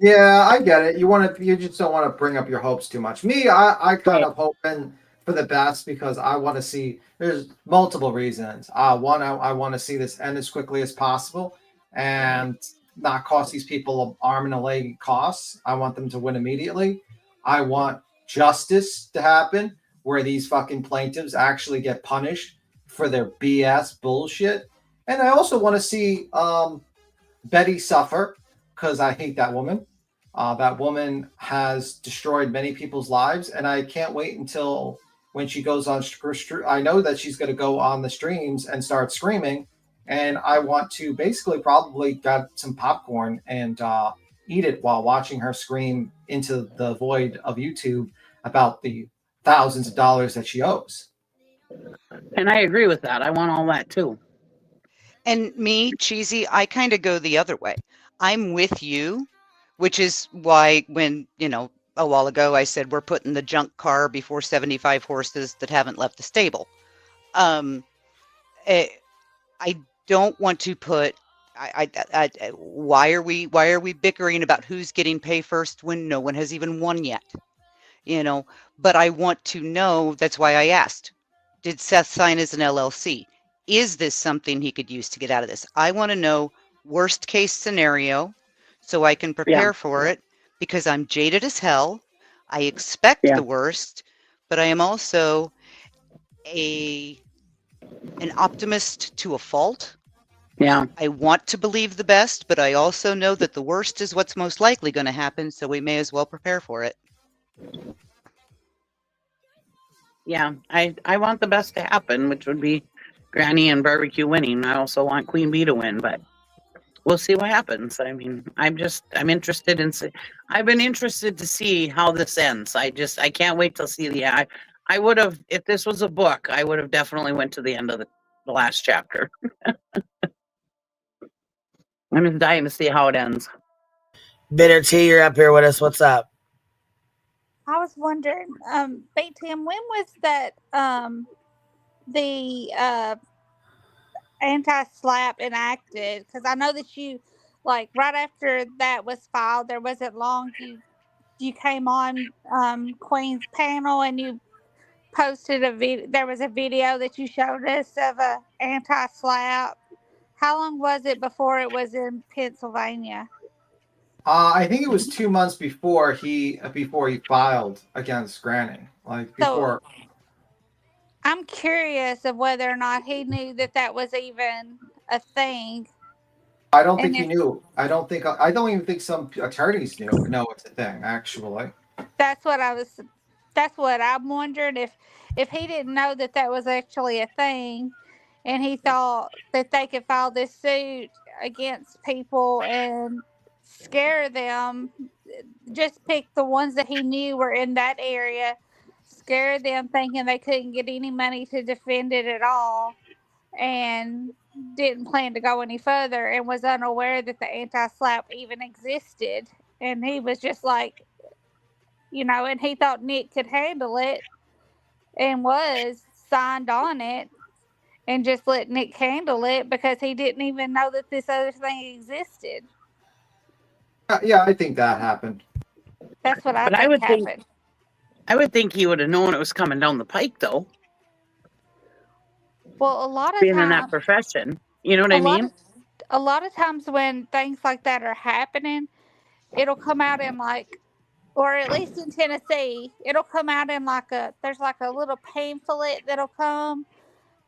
Yeah, I get it. You just don't want to bring up your hopes too much. Me, I kind of hoping for the best because I want to see. There's multiple reasons. One, I want to see this end as quickly as possible and not cost these people an arm and a leg costs. I want them to win immediately. I want justice to happen where these fucking plaintiffs actually get punished for their BS bullshit. And I also want to see Betty suffer because I hate that woman. That woman has destroyed many people's lives, and I can't wait until when she goes on. I know that she's going to go on the streams and start screaming, and I want to basically probably get some popcorn and eat it while watching her scream into the void of YouTube about the thousands of dollars that she owes. And I agree with that. I want all that too. And me, Cheesy, I kind of go the other way. I'm with you, which is why when, a while ago I said we're putting the junk car before 75 horses that haven't left the stable. I don't want to put why are we bickering about who's getting pay first when no one has even won yet? But I want to know, that's why I asked, did Seth sign as an LLC? Is this something he could use to get out of this? I want to know worst case scenario so I can prepare for it because I'm jaded as hell. I expect the worst, but I am also an optimist to a fault. Yeah. I want to believe the best, but I also know that the worst is what's most likely going to happen, so we may as well prepare for it. Yeah, I want the best to happen, which would be Granny and Barbecue winning. I also want Queen Bee to win, but we'll see what happens. I mean, I'm interested in. I've been interested to see how this ends. I can't wait to see the. I would have, if this was a book, I would have definitely went to the end of the last chapter. I'm just dying to see how it ends. Bitter T, you're up here with us. What's up? I was wondering, Bait Tim, when was that the anti-slap enacted? Because I know that you, like, right after that was filed, there wasn't long you came on Queen's panel and you posted a video. There was a video that you showed us of a anti-slap. How long was it before it was in Pennsylvania? I think it was 2 months before he filed against Granny. Like before. So, I'm curious of whether or not he knew that was even a thing. I don't think he knew. I don't even think some attorneys know it's a thing. Actually, that's what I'm wondering if he didn't know that was actually a thing, and he thought that they could file this suit against people and scare them. Just pick the ones that he knew were in that area, scare them thinking they couldn't get any money to defend it at all, and didn't plan to go any further and was unaware that the anti-slap even existed. And he was just like, and he thought Nick could handle it and was signed on it and just let Nick handle it because he didn't even know that this other thing existed. Yeah, I think that happened. That's what I think happened. I would think he would have known it was coming down the pike, though. Well, a lot of Being in that times, profession, you know what I mean? a lot of times when things like that are happening, it'll come out in like, or at least in Tennessee, it'll come out in like there's like a little pamphlet that'll come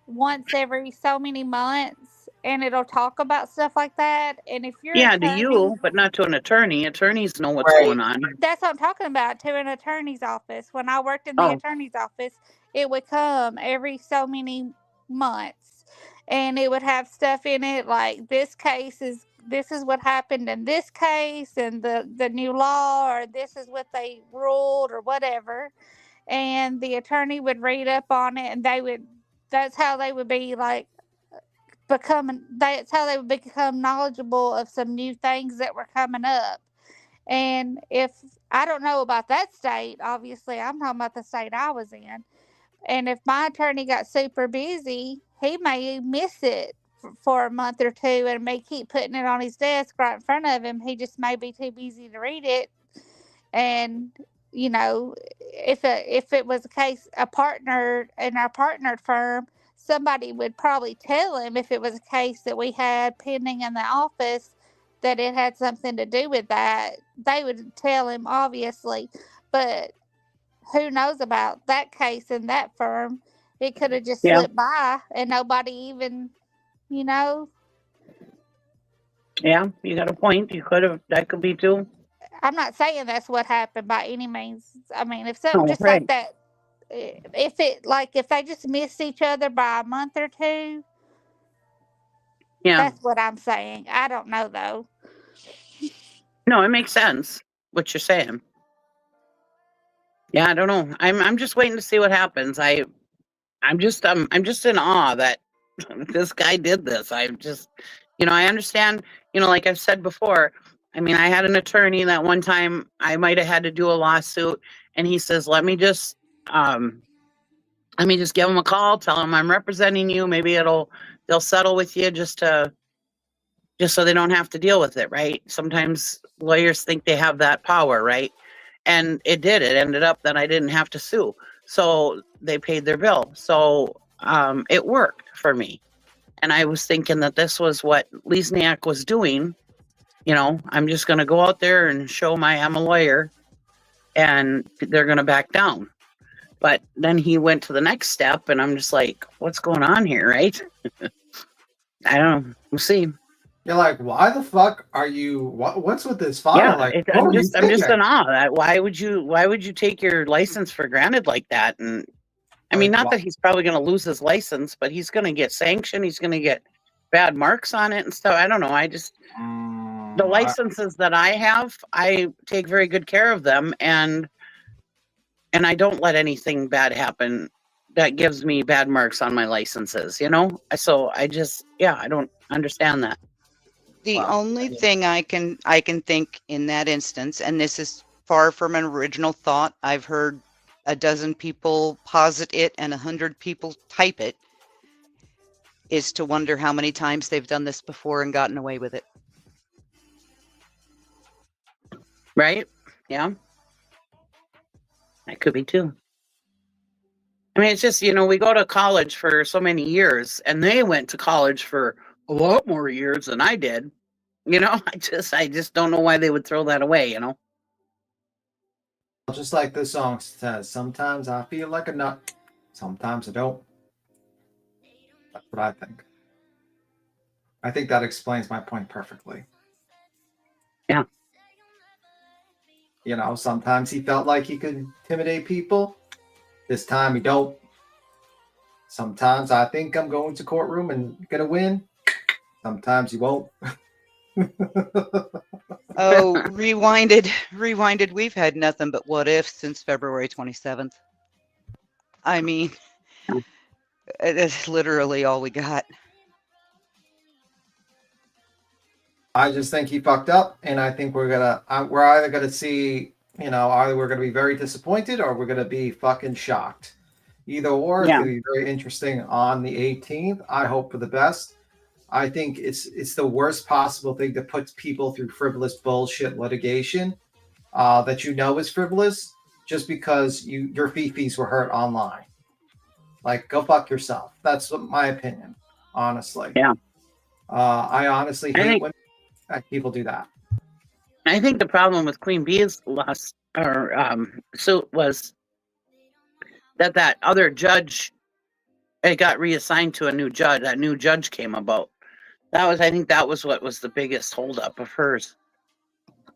once every so many months, and it'll talk about stuff like that. And if your Yeah, to attorney, you, but not to an attorney. Attorneys know what's going on. that's what I'm talking about, to an attorney's office. When I worked in the Oh, attorney's office, it would come every so many months, and it would have stuff in it like this is what happened in this case, and the new law, or this is what they ruled, or whatever. And the attorney would read up on it, and that's how they would be like that's how they would become knowledgeable of some new things that were coming up. And if I don't know about that state, obviously I'm talking about the state I was in. And if my attorney got super busy, he may miss it for a month or two, and may keep putting it on his desk right in front of him. He just may be too busy to read it. And if it was a case, a partner in our partnered firm, somebody would probably tell him if it was a case that we had pending in the office that it had something to do with that. They would tell him, obviously. But who knows about that case in that firm? It could have just yeah. slipped by and nobody even, you know. Yeah, you got a point. That could be too. I'm not saying that's what happened by any means. I mean, if something Oh, just right. like that, if they just miss each other by a month or two, Yeah. that's what I'm saying. I don't know though. No, it makes sense what you're saying. Yeah, I don't know. I'm just waiting to see what happens. I'm just in awe that this guy did this. I just, I understand, like I've said before, I mean, I had an attorney that one time I might have had to do a lawsuit, and he says, let me just give him a call, tell him I'm representing you. Maybe they'll settle with you just so they don't have to deal with it, right? Sometimes lawyers think they have that power, right? And it did. It ended up that I didn't have to sue. So they paid their bill. So it worked for me. And I was thinking that this was what Lesniak was doing. I'm just going to go out there and show I'm a lawyer, and they're going to back down. But then he went to the next step, and I'm just like, what's going on here, right? I don't know. We'll see. You're like, why the fuck are you? What's with this file? Yeah, Like, I'm just in awe. That why would you take your license for granted like that? And I mean, not that he's probably going to lose his license, but he's going to get sanctioned. He's going to get bad marks on it and stuff. I don't know. The licenses that I have, I take very good care of them, and I don't let anything bad happen that gives me bad marks on my licenses. So I don't understand that. The only thing I can think in that instance, and this is far from an original thought, I've heard a dozen people posit it and 100 people type it, is to wonder how many times they've done this before and gotten away with it. Right? Yeah. That could be too. I mean, it's just, we go to college for so many years, and they went to college for a lot more years than I did. I just don't know why they would throw that away, Just like the song says, sometimes I feel like a nut, sometimes I don't. That's what I think. I think that explains my point perfectly. Yeah. Sometimes he felt like he could intimidate people. This time he don't. Sometimes I think I'm going to courtroom and gonna win. Sometimes you won't. Oh, rewinded. We've had nothing but what ifs since February 27th. I mean, it's literally all we got. I just think he fucked up, and I think we're either gonna see, either we're gonna be very disappointed or we're gonna be fucking shocked. Either or, It's gonna be very interesting on the 18th. I hope for the best. I think it's the worst possible thing to put people through frivolous bullshit litigation that is frivolous, just because your feces were hurt online. Like, go fuck yourself. That's my opinion, honestly. Yeah. I honestly hate when people do that. I think the problem with Queen Bee's suit was that other judge, it got reassigned to a new judge. That new judge came about. I think that was what was the biggest holdup of hers.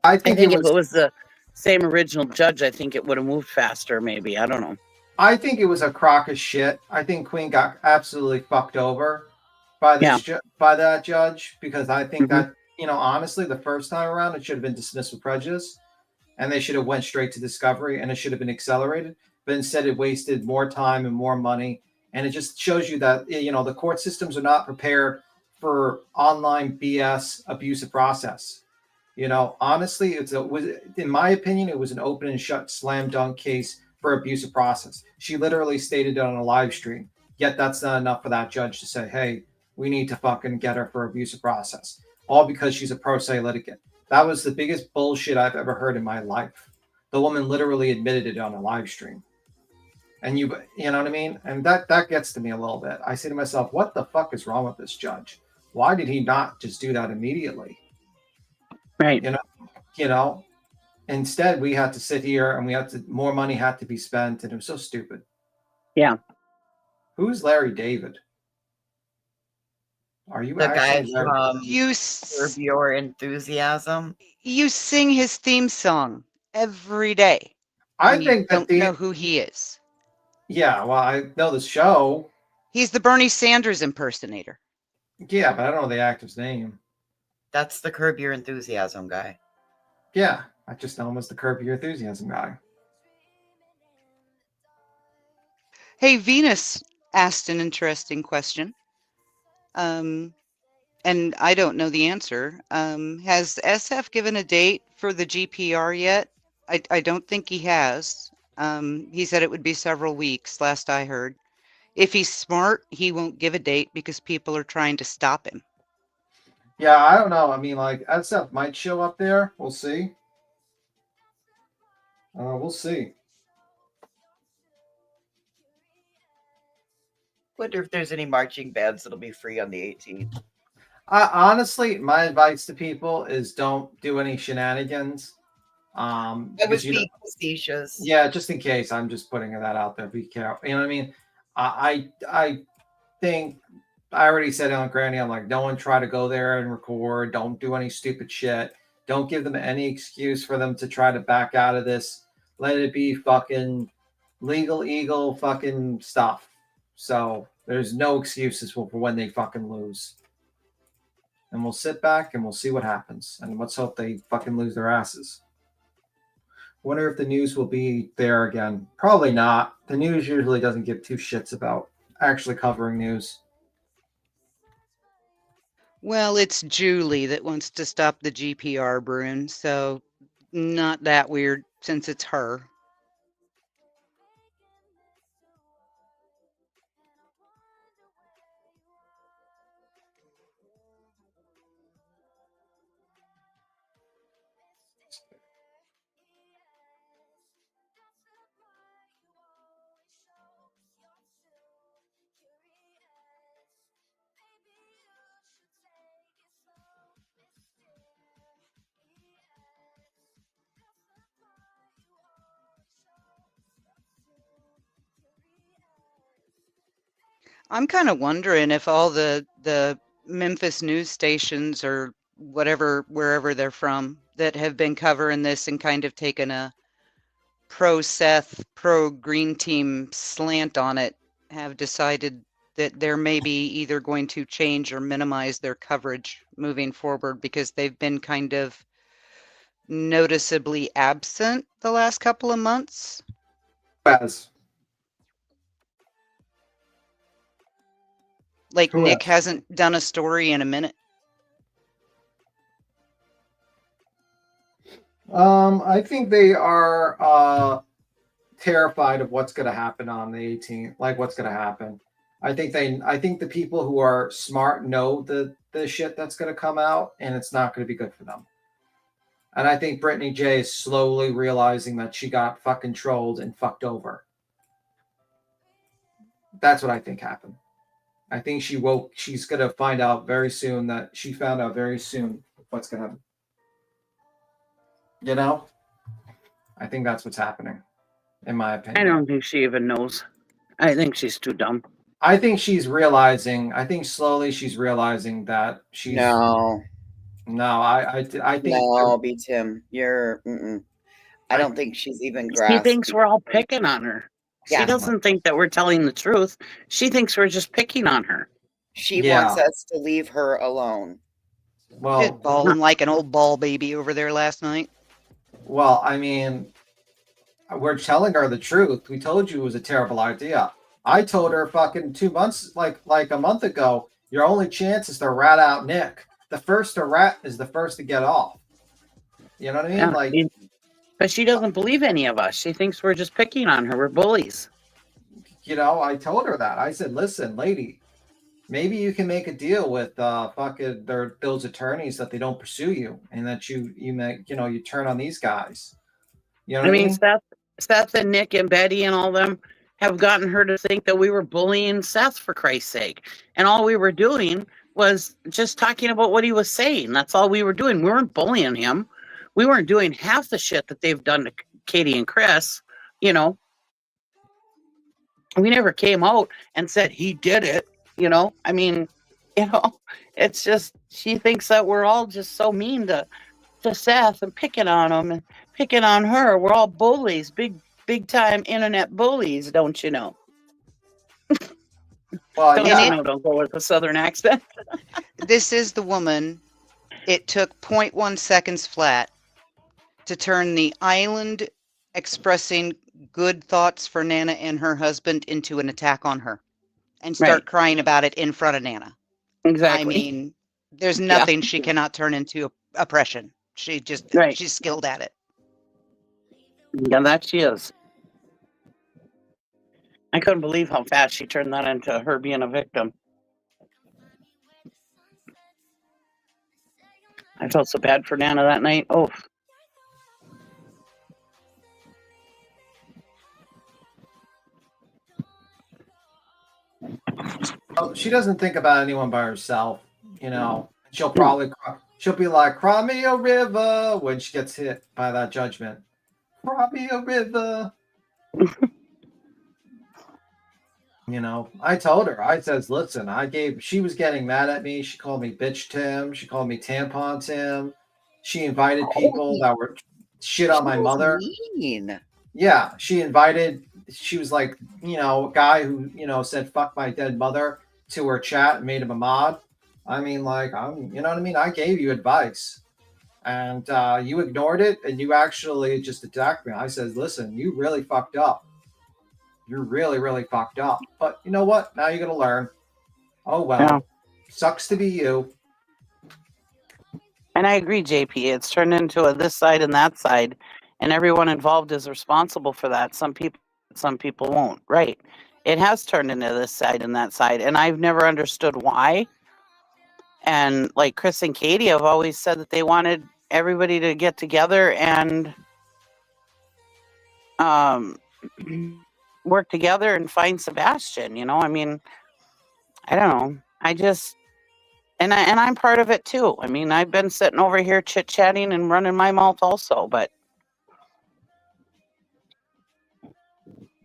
I think if it was the same original judge, I think it would have moved faster. Maybe, I don't know. I think it was a crock of shit. I think Queen got absolutely fucked over by this by that judge, because I think that, honestly, the first time around it should have been dismissed with prejudice, and they should have went straight to discovery, and it should have been accelerated. But instead, it wasted more time and more money, and it just shows you that the court systems are not prepared for online BS abusive process. Honestly, in my opinion, it was an open and shut slam dunk case for abusive process. She literally stated it on a live stream. Yet that's not enough for that judge to say, hey, we need to fucking get her for abusive process. All because she's a pro se litigant. That was the biggest bullshit I've ever heard in my life. The woman literally admitted it on a live stream. And you know what I mean? And that gets to me a little bit. I say to myself, what the fuck is wrong with this judge? Why did he not just do that immediately? Right. Instead we had to sit here and more money had to be spent, and it was so stupid. Yeah. Who's Larry David? Are you the guy actually from Curb Your Enthusiasm? You sing his theme song every day. I think don't know who he is. Yeah, well, I know the show. He's the Bernie Sanders impersonator. Yeah, but I don't know the actor's name. That's the Curb Your Enthusiasm guy. Yeah, I just know him as the Curb Your Enthusiasm guy. Hey, Venus asked an interesting question. And I don't know the answer. Has SF given a date for the GPR yet? I don't think he has. He said it would be several weeks, last I heard. If he's smart, he won't give a date because people are trying to stop him. Yeah, I don't know. I mean, like, SF might show up there. We'll see. We'll see. Wonder if there's any marching bands that'll be free on the 18th. Honestly, my advice to people is don't do any shenanigans. I was being facetious. Yeah, just in case. I'm just putting that out there. Be careful. You know what I mean? I think I already said it on Granny. I'm like, no one try to go there and record. Don't do any stupid shit. Don't give them any excuse for them to try to back out of this. Let it be fucking legal eagle fucking stuff. So there's no excuses for when they fucking lose. And we'll sit back and we'll see what happens. And let's hope they fucking lose their asses. Wonder if the news will be there again. Probably not. The news usually doesn't give two shits about actually covering news. Well, it's Julie that wants to stop the GPR, Bruin, so not that weird since it's her. I'm kind of wondering if all the Memphis news stations or wherever they're from that have been covering this and kind of taken a pro-Seth, pro-Green Team slant on it have decided that they're maybe either going to change or minimize their coverage moving forward because they've been kind of noticeably absent the last couple of months. Like Nick hasn't done a story in a minute. I think they are terrified of what's going to happen on the 18th. Like what's going to happen. I think the people who are smart know the shit that's going to come out, and it's not going to be good for them. And I think Brittany J is slowly realizing that she got fucking trolled and fucked over. That's what I think happened. I think she's going to find out very soon that she found out very soon what's going to happen. You know? I think that's what's happening, in my opinion. I don't think she even knows. I think she's too dumb. I think slowly she's realizing that she's. No, I think. No, B Tim, you're. I don't think she's even She grasped. thinks we're all picking on her. She Yeah. doesn't think that we're telling the truth. She thinks we're just picking on her. She wants us to leave her alone. Well, just bawling like an old ball baby over there last night. Well, I mean, we're telling her the truth. We told you it was a terrible idea. I told her fucking 2 months, like a month ago, your only chance is to rat out Nick. The first to rat is the first to get off. You know what I mean? But she doesn't believe any of us. She thinks we're just picking on her. We're bullies. You know, I told her that. I said, listen, lady, maybe you can make a deal with fucking those attorneys that they don't pursue you and that you turn on these guys. You know what I mean? Seth and Nick and Betty and all them have gotten her to think that we were bullying Seth, for Christ's sake. And all we were doing was just talking about what he was saying. That's all we were doing. We weren't bullying him. We weren't doing half the shit that they've done to Katie and Chris. You know, we never came out and said he did it. You know, I mean, you know, it's just she thinks that we're all just so mean to Seth and picking on him and picking on her. We're all bullies, big time internet bullies, don't you know? Well, don't go with a southern accent. This is the woman. It took 0.1 seconds flat to turn the island expressing good thoughts for Nana and her husband into an attack on her and start crying about it in front of Nana. Exactly. I mean, there's nothing she cannot turn into oppression. She just, she's skilled at it. Yeah, that she is. I couldn't believe how fast she turned that into her being a victim. I felt so bad for Nana that night. Oh. She doesn't think about anyone by herself, you know. She'll probably she'll be like, "Cry me a river" when she gets hit by that judgment. Cry me a river. You know, I told her, I says, listen, she was getting mad at me. She called me bitch Tim. She called me tampon Tim. She invited people that were shit on my mother. Mean. Yeah, she was like, you know, a guy who, you know, said fuck my dead mother to her chat and made him a mod. I mean, like, you know what I mean? I gave you advice and you ignored it and you actually just attacked me. I said, listen, you really fucked up. You're really, really fucked up. But you know what? Now you're going to learn. Oh, well, sucks to be you. And I agree, JP. It's turned into this side and that side. And everyone involved is responsible for that. Some people won't. Right. It has turned into this side and that side. And I've never understood why. And like Chris and Katie have always said that they wanted everybody to get together and work together and find Sebastian. You know, I mean, I don't know. And I'm part of it too. I mean, I've been sitting over here chit-chatting and running my mouth also, but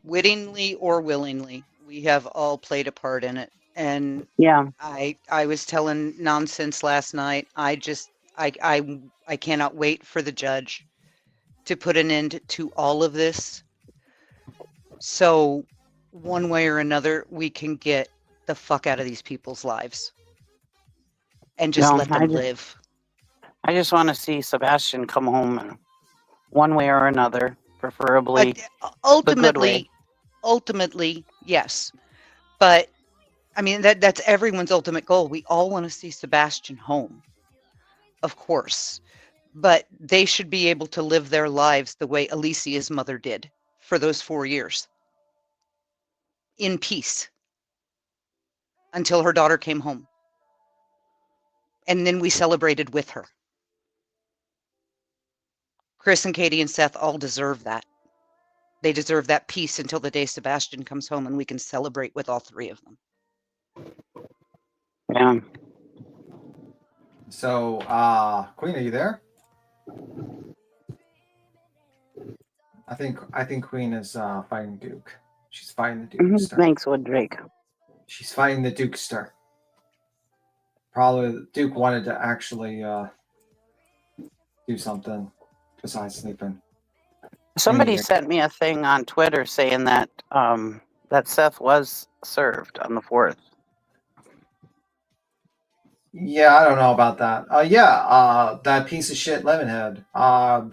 wittingly or willingly, we have all played a part in it. And I was telling nonsense last night. I cannot wait for the judge to put an end to all of this. So one way or another, we can get the fuck out of these people's lives and just let them live. I just want to see Sebastian come home one way or another, preferably ultimately, yes. But I mean, that's everyone's ultimate goal. We all want to see Sebastian home, of course, but they should be able to live their lives the way Alicia's mother did for those 4 years in peace until her daughter came home. And then we celebrated with her. Chris and Katie and Seth all deserve that. They deserve that peace until the day Sebastian comes home and we can celebrate with all three of them. Yeah. So, Queen, are you there? I think Queen is fighting Duke. She's fighting the Dukester. Thanks, Wooddrake. She's fighting the Dukester. Probably Duke wanted to actually do something besides sleeping. Somebody sent me a thing on Twitter saying that that Seth was served on the 4th. Yeah, I don't know about that. That piece of shit Lemonhead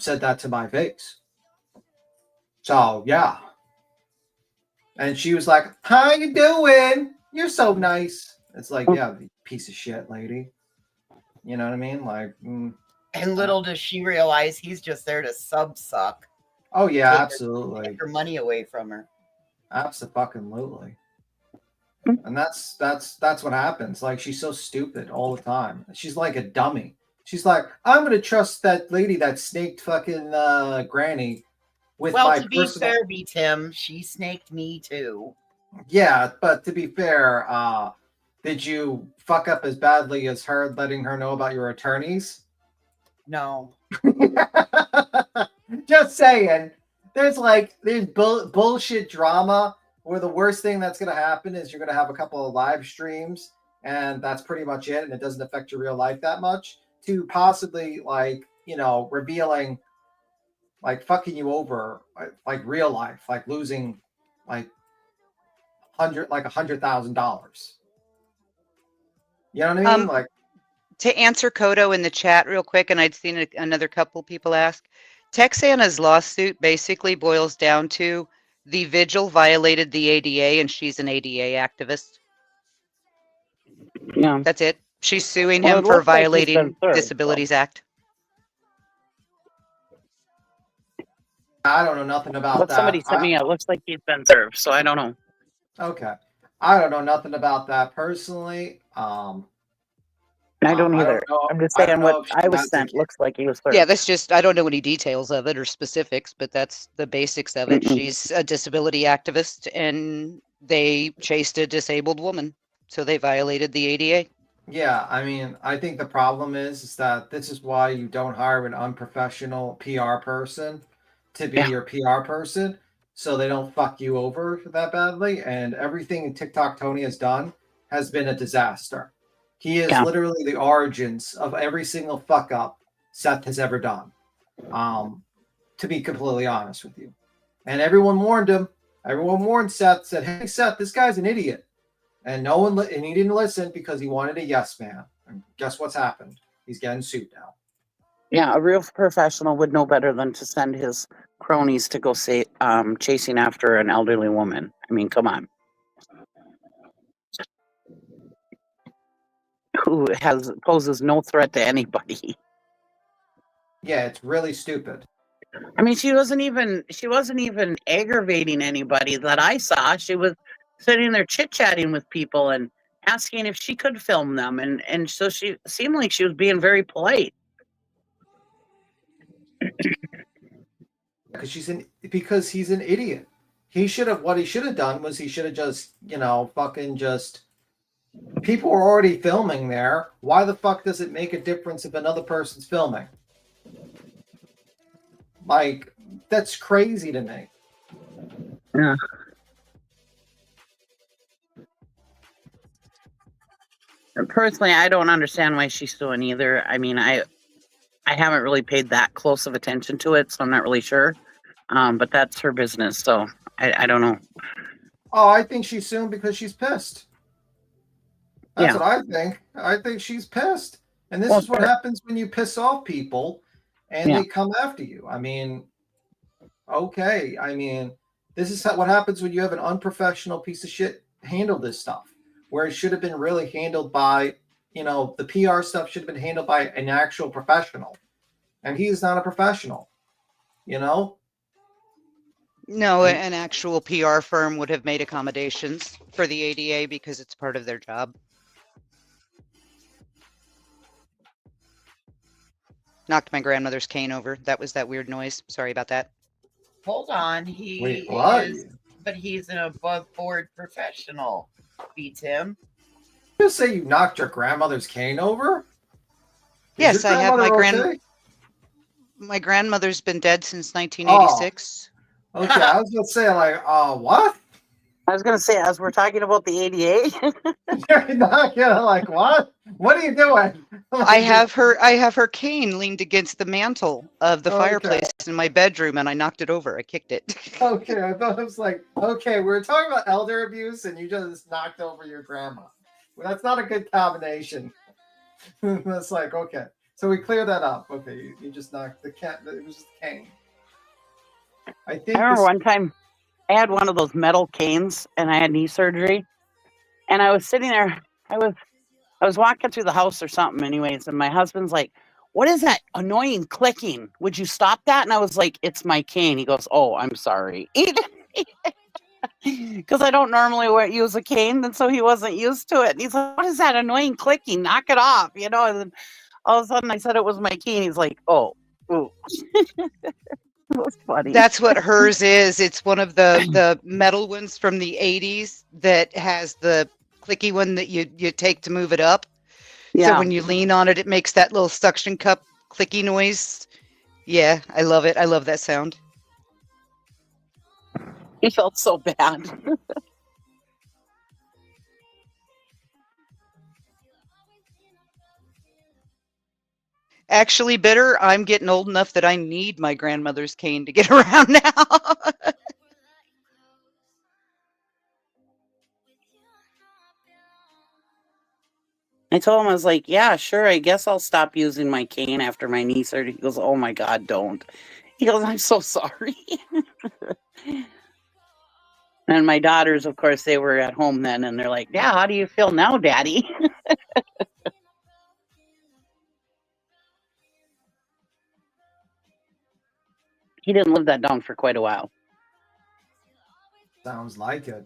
said that to my face. So yeah. And she was like, "How you doing? You're so nice." It's like, yeah, piece of shit lady. You know what I mean? Like, and little does she realize he's just there to suck. Oh yeah, absolutely. Take her money away from her. Absolutely. And that's what happens. Like, she's so stupid all the time. She's like a dummy. She's like, I'm gonna trust that lady that snaked fucking Granny with my to be fair, Tim, she snaked me too. Yeah, but to be fair, did you fuck up as badly as her letting her know about your attorneys? No. Just saying. There's bullshit drama where the worst thing that's going to happen is you're going to have a couple of live streams and that's pretty much it. And it doesn't affect your real life that much, to possibly revealing, fucking you over, like real life, like losing $100,000. You know what I mean? To answer Kodo in the chat real quick, and I'd seen another couple people ask, Texana's lawsuit basically boils down to the vigil violated the ADA and she's an ADA activist. Yeah. That's it. She's suing him for violating Disabilities Act. I don't know nothing about But that. somebody sent me, it looks like he's been served, so I don't know. Okay. I don't know nothing about that personally. I don't either. I'm just saying what I was sent looks like he was served. Yeah, that's just, I don't know any details of it or specifics, but that's the basics of it. She's a disability activist and they chased a disabled woman. So they violated the ADA. Yeah, I mean, I think the problem is that this is why you don't hire an unprofessional PR person to be your PR person, so they don't fuck you over that badly. And everything TikTok Tony has done has been a disaster. He is literally the origins of every single fuck up Seth has ever done. To be completely honest with you. And everyone warned him. Everyone warned Seth, said, "Hey Seth, this guy's an idiot." And no one and he didn't listen because he wanted a yes man. And guess what's happened? He's getting sued now. Yeah, a real professional would know better than to send his cronies to go chasing after an elderly woman. I mean, come on. Who poses no threat to anybody. Yeah, it's really stupid. I mean, she wasn't even aggravating anybody that I saw. She was sitting there chit-chatting with people and asking if she could film them, and so she seemed like she was being very polite. Because he's an idiot. What he should have done was he should have just, people were already filming there. Why the fuck does it make a difference if another person's filming? Like, that's crazy to me. Yeah. Personally, I don't understand why she's suing either. I mean, I haven't really paid that close of attention to it, so I'm not really sure. But that's her business, so I don't know. Oh, I think she's suing because she's pissed. That's what I think. I think she's pissed. And this is what happens when you piss off people and they come after you. I mean, okay. I mean, this is what happens when you have an unprofessional piece of shit handle this stuff, where it should have been really handled by, the PR stuff should have been handled by an actual professional. And he is not a professional, No, an actual PR firm would have made accommodations for the ADA because it's part of their job. Knocked my grandmother's cane over. That was that weird noise. Sorry about that. Hold on. He Wait, what? but he's an above board professional. Beats him. You say you knocked your grandmother's cane over? Yes, I have my okay? my grandmother's been dead since 1986. Okay, I was gonna say like, what? I was going to say, as we're talking about the ADA. You're not gonna like what? What are you doing? I have her cane leaned against the mantle of the fireplace in my bedroom, and I knocked it over. I kicked it. Okay, I thought it was like, okay, we're talking about elder abuse, and you just knocked over your grandma. Well, that's not a good combination. That's like, okay, so we clear that up. Okay, you just knocked the cat. It was just a cane. I think. I remember one time I had one of those metal canes, and I had knee surgery, and I was sitting there. I was walking through the house or something, anyways, and my husband's like, "What is that annoying clicking? Would you stop that?" And I was like, "It's my cane." He goes, "Oh, I'm sorry," because I don't normally use a cane, and so he wasn't used to it. And he's like, "What is that annoying clicking? Knock it off," you know. And then all of a sudden, I said it was my cane. He's like, "Oh, ooh." It was funny. That's what hers is. It's one of the metal ones from the 80s that has the clicky one that you take to move it up. Yeah. So when you lean on it, it makes that little suction cup clicky noise. Yeah, I love it. I love that sound. He felt so bad. Actually, Bitter, I'm getting old enough that I need my grandmother's cane to get around now. I told him, I was like, "Yeah, sure, I guess I'll stop using my cane after my knee surgery." He goes, "Oh my God, don't." He goes, "I'm so sorry." And my daughters, of course, they were at home then, and they're like, "Yeah, how do you feel now, Daddy?" He didn't live that down for quite a while. Sounds like it.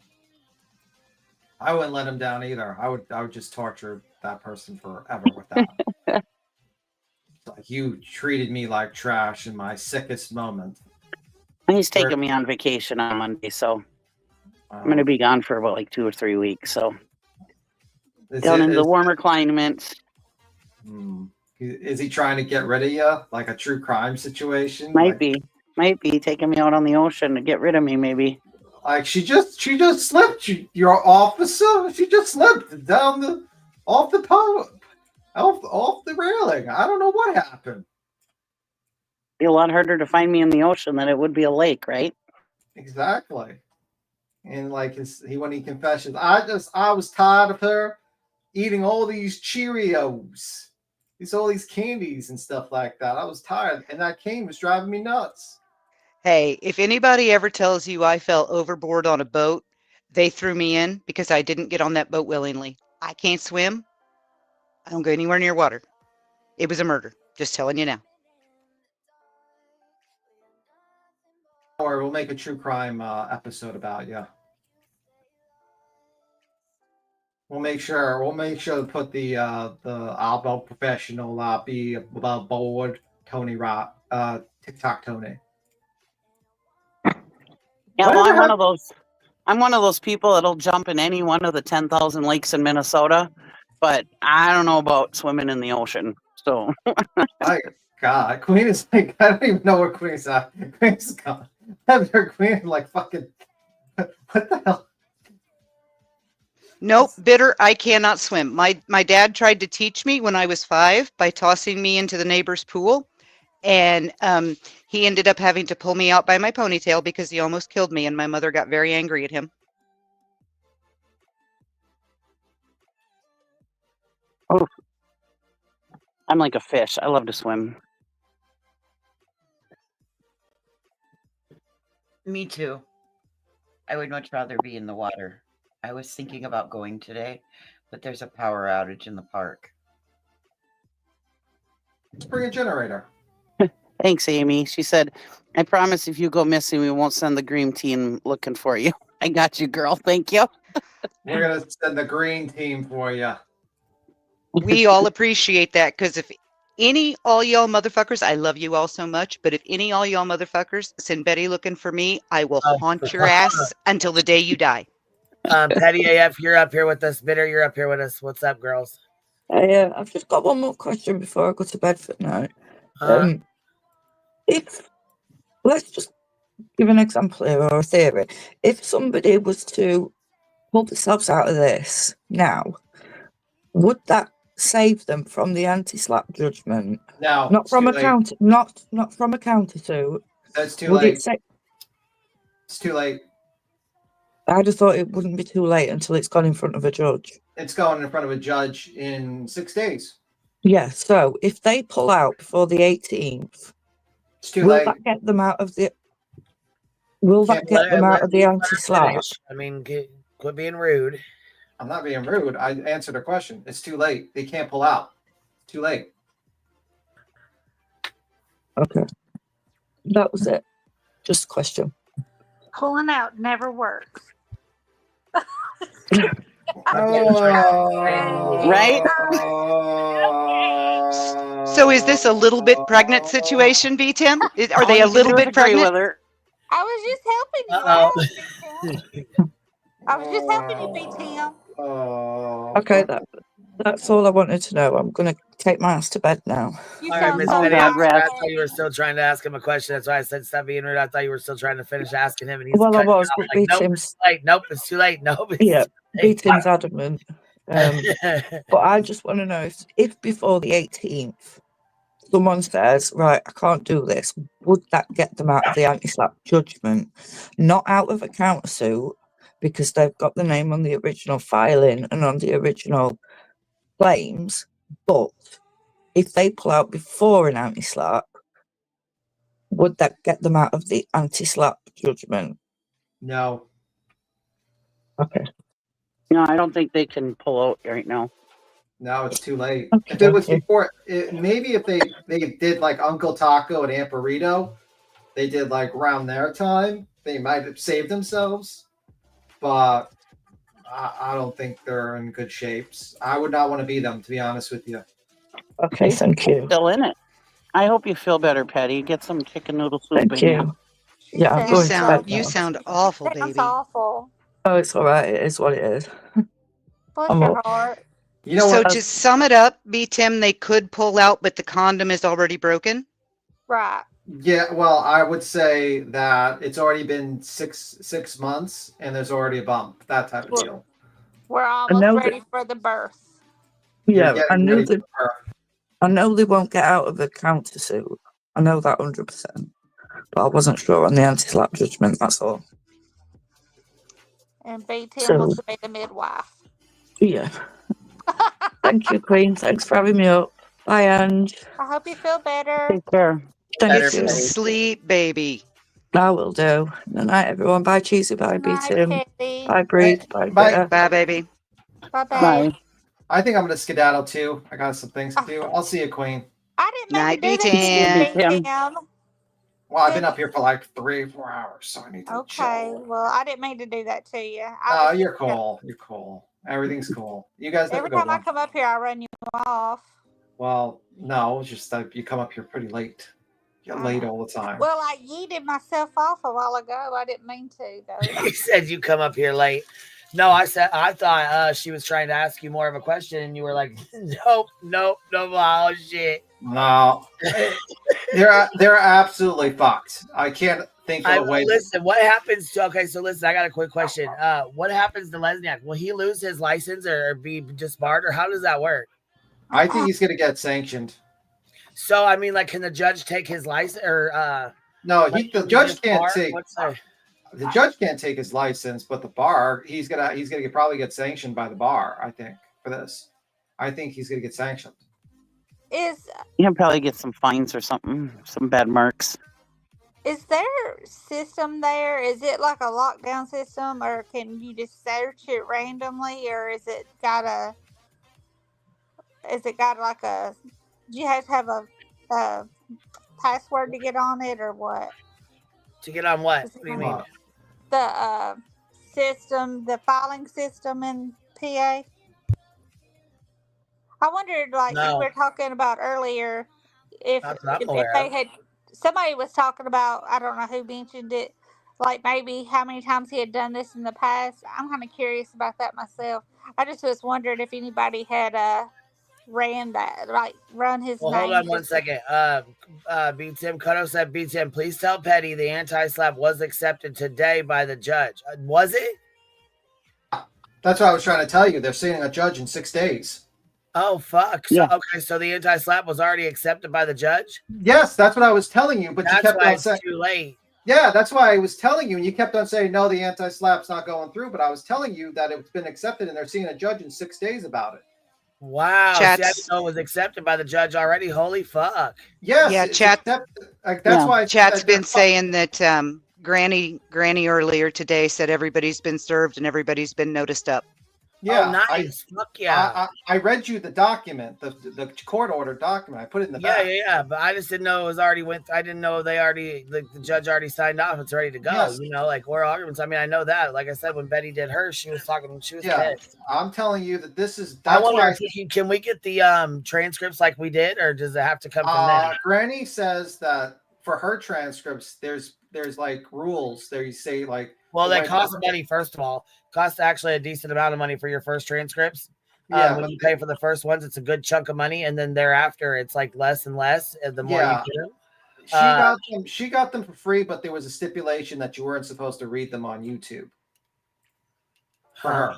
I wouldn't let him down either. I would just torture that person forever with that. Like, you treated me like trash in my sickest moment. He's taking me on vacation on Monday, so I'm going to be gone for about like 2 or 3 weeks. So down in the warmer climates. Is he trying to get rid of you, like a true crime situation? Might be taking me out on the ocean to get rid of me, maybe. Like she just slipped. Your officer, she just slipped down off the railing. I don't know what happened. Be a lot harder to find me in the ocean than it would be a lake, right? Exactly. And like when he confesses, I was tired of her eating all these Cheerios, all these candies and stuff like that. I was tired, and that cane was driving me nuts. Hey, if anybody ever tells you I fell overboard on a boat, they threw me in because I didn't get on that boat willingly. I can't swim. I don't go anywhere near water. It was a murder. Just telling you now. Or we'll make a true crime episode about you. We'll make sure to put the Albo professional be above board Tony Rock, TikTok Tony. Yeah, well, I'm one of those people that'll jump in any one of the 10,000 lakes in Minnesota, but I don't know about swimming in the ocean. So, my God, Queen is like, I don't even know where Queen's at. Queen's gone. Have your Queen like fucking. What the hell? Nope, Bitter, I cannot swim. My dad tried to teach me when I was 5 by tossing me into the neighbor's pool. And he ended up having to pull me out by my ponytail because he almost killed me, and my mother got very angry at him. Oh, I'm like a fish. I love to swim. Me too. I would much rather be in the water. I was thinking about going today, but there's a power outage in the park. Let's bring a generator. Thanks, Amy. She said, "I promise if you go missing, we won't send the green team looking for you." I got you, girl. Thank you. We're going to send the green team for you. We all appreciate that, because if all y'all motherfuckers, I love you all so much, but if any all y'all motherfuckers send Betty looking for me, I will haunt your ass until the day you die. Petty AF, you're up here with us. Bitter, you're up here with us. What's up, girls? I've just got one more question before I go to bed for tonight. If let's just give an example here or a theory. If somebody was to pull themselves out of this now, would that save them from the anti-slap judgment? No, not it's from too a late. counter, not from a counter suit. That's too Would late. it say? It's too late. I just thought it wouldn't be too late until it's gone in front of a judge. It's going in front of a judge in 6 days. Yeah. So if they pull out before the 18th, it's too will late. that get them out of the? Will that get them out of the anti-slap? I mean, quit being rude. I'm not being rude. I answered a question. It's too late. They can't pull out. It's too late. Okay. That was it. Just a question. Pulling out never works. Right? So is this a little bit pregnant situation, B Tim? Are they a little bit pregnant? I was just helping you out, B-Tim. I was just helping you, B-Tim. Okay, that's all I wanted to know. I'm gonna take my ass to bed now. You All right, sound Miss so Petty. tired. I thought you were still trying to ask him a question. That's why I said stop being rude. I thought you were still trying to finish asking him, and he's Well, I cutting you was, off but like, nope, B-Tim's it's too late. Nope, it's too late. Nope, it's yeah, too late. B-Tim's adamant. But I just want to know if before the 18th someone says, right, I can't do this, would that get them out of the anti-slap judgment? Not out of a countersuit, because they've got the name on the original filing and on the original claims, but if they pull out before an anti-slap, would that get them out of the anti-slap judgment? No. Okay. No, I don't think they can pull out right now. No, it's too late. Okay, if it was okay. before, maybe if they did like Uncle Taco and Aunt Burrito, they did like around their time, they might have saved themselves. But I don't think they're in good shapes. I would not want to be them, to be honest with you. Okay, thank you. Still in it. I hope you feel better, Petty. Get some chicken noodle soup Thank in you. Yeah, I'm going to bed You now. sound awful, Sounds baby. awful. Oh, it's all right. It is what it is. Bless I'm your up. heart. You know So what? to sum it up, B Tim, they could pull out, but the condom is already broken. Right. Yeah, well, I would say that it's already been six months and there's already a bump. That type of deal. We're almost know ready for the birth. Yeah, You're I getting know ready that. for birth. I know they won't get out of a countersuit. I know that 100%. But I wasn't sure on the anti-slap judgment. That's all. And B-Tim will So stay the midwife. yeah. Thank you, Queen. Thanks for having me up. Bye, Ange. I hope you feel better. Take care. Thank Get you. some sleep, baby. I will do. Good night, everyone. Bye, Cheesy. Bye, Good night, Tim. Petty. Bye, Breed. Bye, Bye. Bitter. Bye, baby. Bye-bye. I think I'm gonna skedaddle too. I got some things to do. I'll see you, Queen. I didn't mean Night, to do that to you, B-Tim. B-Tim. Well, I've been up here for like 3-4 hours, so I need to Okay, chill. well, I didn't mean to do that to you. No, you're cool. You're cool. Everything's cool. You guys have Every a good time I one. come up here, I run you off. Well, no, it's just that you come up here pretty late. You get late all the time. Well, I yeeted myself off a while ago. I didn't mean to, though. He said you come up here late. No, I thought she was trying to ask you more of a question, and you were like, nope, oh shit. No, they're absolutely fucked. I can't think of a way. Listen, what happens to? Okay, so listen, I got a quick question. What happens to Lesniak? Will he lose his license or be disbarred, or how does that work? I think he's gonna get sanctioned. So I mean, like, can the judge take his license or? No, like, the judge can't disbarred? take. The judge can't take his license, but the bar, he's gonna probably get sanctioned by the bar. I think for this, I think he's gonna get sanctioned. He'll probably get some fines or something, some bad marks. Is their system there? Is it like a lockdown system, or can you just search it randomly, or is it got like a? Do you have to have a password to get on it, or what? To get on what? What do you mean? The system, the filing system in PA. I wondered, like you No. were talking about earlier, if Not that I'm if aware they of. had somebody was talking about, I don't know who mentioned it, like maybe how many times he had done this in the past. I'm kind of curious about that myself. I just was wondering if anybody had ran that, like run his Well, hold name. on one second. B Tim Cutto said, B Tim, please tell Petty the anti-slap was accepted today by the judge. Was it? That's what I was trying to tell you. They're seeing a judge in 6 days. Oh fuck! So, Yeah. okay, so the anti-slap was already accepted by the judge. Yes, that's what I was telling you, but you That's kept why on it's saying too late. Yeah, that's why I was telling you, and you kept on saying no, the anti-slap's not going through. But I was telling you that it's been accepted, and they're seeing a judge in 6 days about it. Wow! See, I Chats. didn't know it was accepted by the judge already. Holy fuck! Yes, Yeah, it's chat. accepted. Like, that's why I said Chat's that they're been saying that Granny earlier today said everybody's been served and everybody's been noticed up. Yeah, nice. Fuck yeah. I read you the document, the court order document. I put it in the Yeah, back. yeah. But I just didn't know it was already went. I didn't know they already the judge already signed off. It's ready to go. Yes. You know, like oral arguments. I mean, I know that. Like I said, when Betty did hers, she was talking. She was Yeah, pissed. I'm telling you that this is. I That's wonder why if can we get the transcripts like we did, or does it have to come from them? Granny says that for her transcripts, there's like rules there. You say like, Well, they when- cost money. First of all, cost actually a decent amount of money for your first transcripts. Yeah, when but you pay for the first ones, it's a good chunk of money, and then thereafter, it's like less and less. And the more you do, She got them for free, but there was a stipulation that you weren't supposed to read them on YouTube. For her.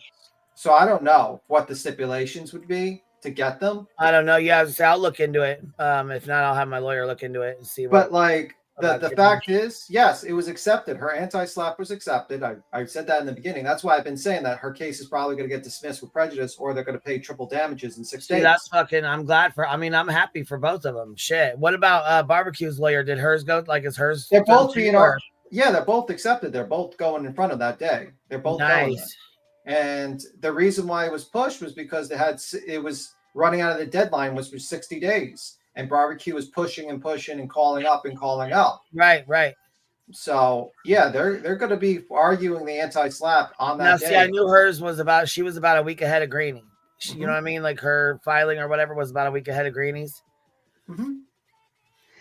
So I don't know what the stipulations would be to get them. I don't know. Yeah, I'll look into it. If not, I'll have my lawyer look into it and see what. But like the fact is, yes, it was accepted. Her anti-slap was accepted. I said that in the beginning. That's why I've been saying that her case is probably going to get dismissed with prejudice, or they're going to pay triple damages in 6 See, days. that's fucking. I'm glad for. I mean, I'm happy for both of them. Shit. What about Barbecue's lawyer? Did hers go? Like, is hers? They're both too, being, or- yeah, they're both accepted. They're both going in front of that day. They're both going Nice. there. And the reason why it was pushed was because it was running out of the deadline, which was 60 days. And Barbecue was pushing and pushing and calling up and calling out. Right, right. So yeah, they're going to be arguing the anti-slap on that Now, day. see, I knew hers was about. She was about a week ahead of Greenie. You know what I mean? Like her filing or whatever was about a week ahead of Greenie's.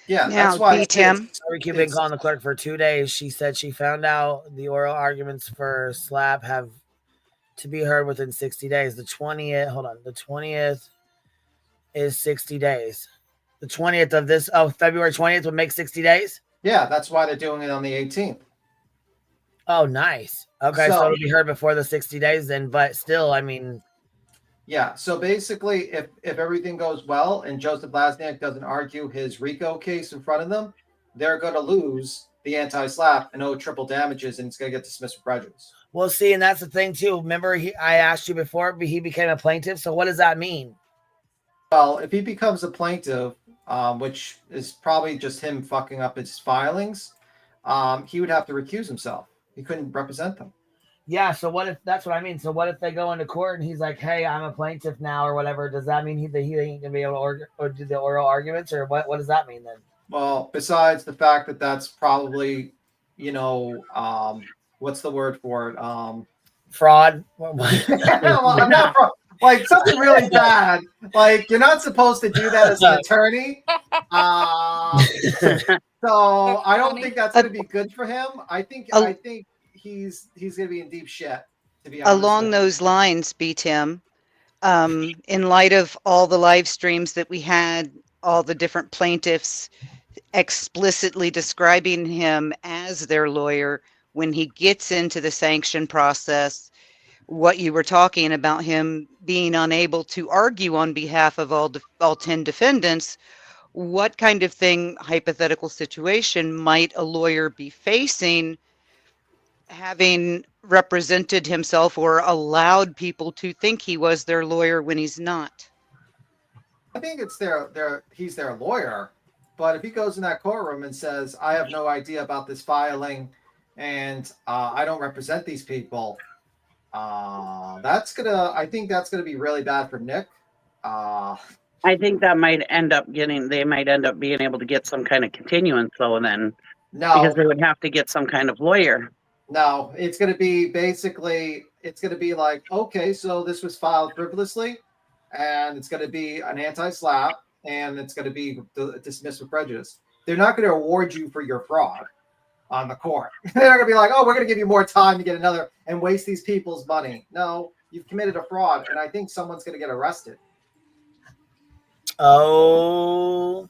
Yeah, Now, that's why Tim. We've been calling the clerk for 2 days. She said she found out the oral arguments for slap have to be heard within 60 days. The 20th, hold on, the 20th is 60 days. The 20th of this, February 20th would make 60 days? Yeah, that's why they're doing it on the 18th. Oh, nice. Okay, so it'll be heard before the 60 days then, but still, I mean. Yeah, so basically, if everything goes well and Joseph Blasniak doesn't argue his RICO case in front of them, they're going to lose the anti-slap and owe triple damages, and it's going to get dismissed with prejudice. Well, see, and that's the thing, too. Remember, I asked you before, he became a plaintiff, so what does that mean? Well, if he becomes a plaintiff, which is probably just him fucking up his filings, he would have to recuse himself. He couldn't represent them. Yeah, so what if that's what I mean? So what if they go into court and he's like, "Hey, I'm a plaintiff now," or whatever? Does that mean he ain't gonna be able to or do the oral arguments, or what? What does that mean then? Well, besides the fact that that's probably, what's the word for it? Fraud. Well, not fraud. Like something really bad. Like you're not supposed to do that as an attorney. So I don't think that's going to be good for him. I think he's going to be in deep shit. To be honest. Along those lines, B. Tim, in light of all the live streams that we had, all the different plaintiffs explicitly describing him as their lawyer, when he gets into the sanction process, what you were talking about him being unable to argue on behalf of all 10 defendants, what kind of thing, hypothetical situation, might a lawyer be facing having represented himself or allowed people to think he was their lawyer when he's not? I think it's he's their lawyer, but if he goes in that courtroom and says, "I have no idea about this filing, and I don't represent these people," I think that's gonna be really bad for Nick. I think that they might end up being able to get some kind of continuance though, then. No. Because they would have to get some kind of lawyer. No, it's going to be like, okay, so this was filed frivolously. and it's going to be an anti-slap, and it's going to be dismissed with prejudice. They're not going to award you for your fraud on the court. They're not going to be like, oh, we're going to give you more time to get another and waste these people's money. No, you've committed a fraud, and I think someone's going to get arrested. Oh.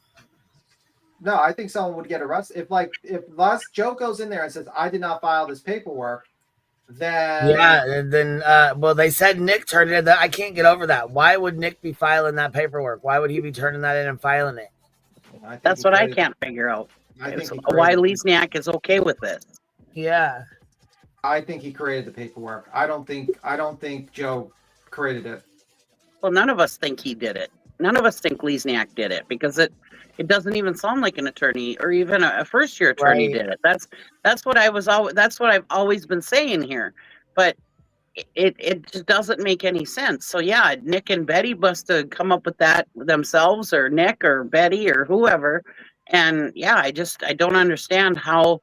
No, I think someone would get arrested. If Joe goes in there and says, I did not file this paperwork, then... Yeah, and then, well, they said Nick turned it in. I can't get over that. Why would Nick be filing that paperwork? Why would he be turning that in and filing it? That's what I can't figure out. Why Lesniak is okay with this. Yeah. I think he created the paperwork. I don't think Joe created it. Well, none of us think he did it. None of us think Lesniak did it because it doesn't even sound like an attorney or even a first-year attorney did it. That's what I've always been saying here. But it just doesn't make any sense. So yeah, Nick and Betty must have come up with that themselves, or Nick or Betty or whoever. And yeah, I don't understand how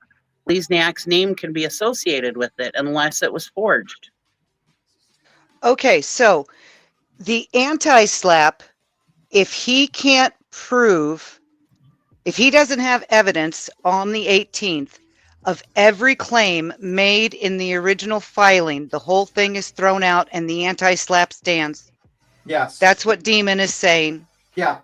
Lesniak's name can be associated with it unless it was forged. Okay, so the anti-slap, if he can't prove, if he doesn't have evidence on the 18th of every claim made in the original filing, the whole thing is thrown out and the anti-slap stands. Yes. That's what Demon is saying. Yeah.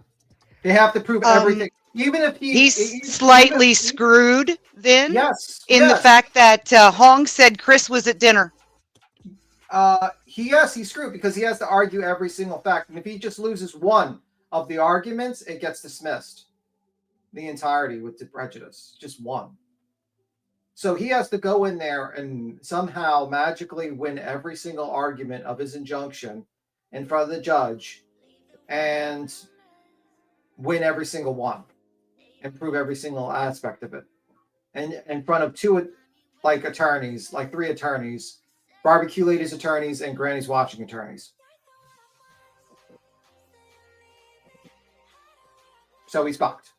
They have to prove everything. Even if he's slightly screwed then. Yes. In the fact that Hong said Chris was at dinner. He's screwed because he has to argue every single fact. And if he just loses one of the arguments, it gets dismissed. The entirety with the prejudice. Just one. So he has to go in there and somehow magically win every single argument of his injunction in front of the judge and win every single one and prove every single aspect of it. And in front of three attorneys, Barbecue Ladies attorneys and Granny's Watching attorneys. So he's fucked.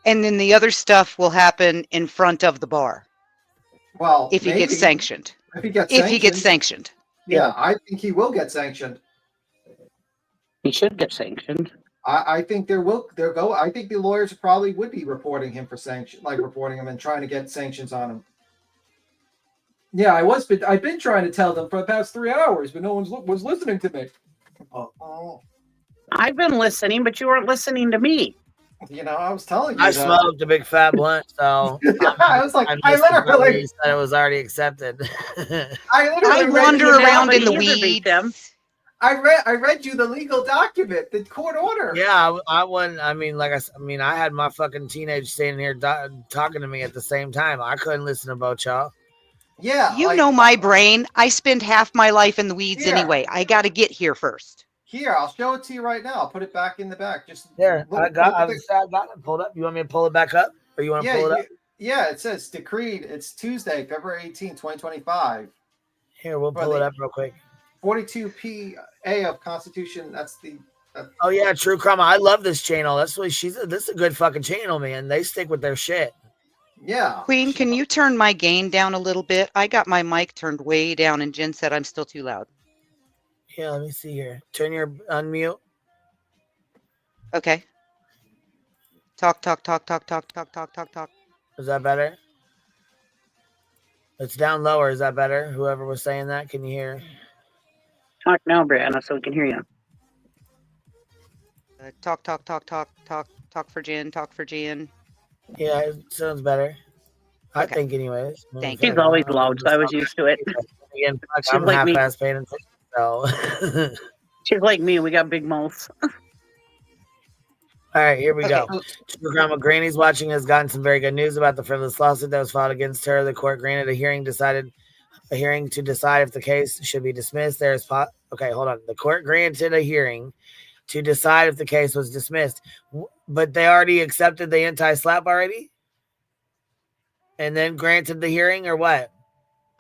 And then the other stuff will happen in front of the bar. Well, if he gets sanctioned. If he gets sanctioned. Yeah, I think he will get sanctioned. He should get sanctioned. I think I think the lawyers probably would be reporting him for reporting him and trying to get sanctions on him. Yeah, I've been trying to tell them for the past 3 hours, but no one was listening to me. I've been listening, but you weren't listening to me. You know, I was telling you. I smoked a big fat blunt, so I was like, I literally said it was already accepted. I wander around in the weeds. I read you the legal document, the court order. Yeah, I wouldn't. I mean, I had my fucking teenage standing here talking to me at the same time. I couldn't listen to both y'all. Yeah, you know my brain. I spend half my life in the weeds anyway. I got to get here first. Here, I'll show it to you right now. I'll put it back in the back. Just there. I got it pulled up. You want me to pull it back up, or you want to pull it up? Yeah, it says decreed. It's Tuesday, February 18, 2025. Here, we'll pull it up real quick. 42PA of Constitution. That's the. Oh yeah, True Crime. I love this channel. This is a good fucking channel, man. They stick with their shit. Yeah. Queen, can you turn my gain down a little bit? I got my mic turned way down, and Jen said I'm still too loud. Yeah, let me see here. Turn your unmute. Okay. Talk. Is that better? It's down lower. Is that better? Whoever was saying that, can you hear? Talk now, Brianna, so we can hear you. Talk for Jen. Talk for Jen. Yeah, it sounds better. I think, anyways. Thank you. She's always loud, so I was used to it. Again, I'm like half-ass paying attention. So. She's like me. We got big mouths. All right, here we go. Grandma Granny's Watching has gotten some very good news about the frivolous lawsuit that was filed against her. The court granted a hearing to decide if the case should be dismissed. The court granted a hearing to decide if the case was dismissed, but they already accepted the anti-slap already, and then granted the hearing, or what?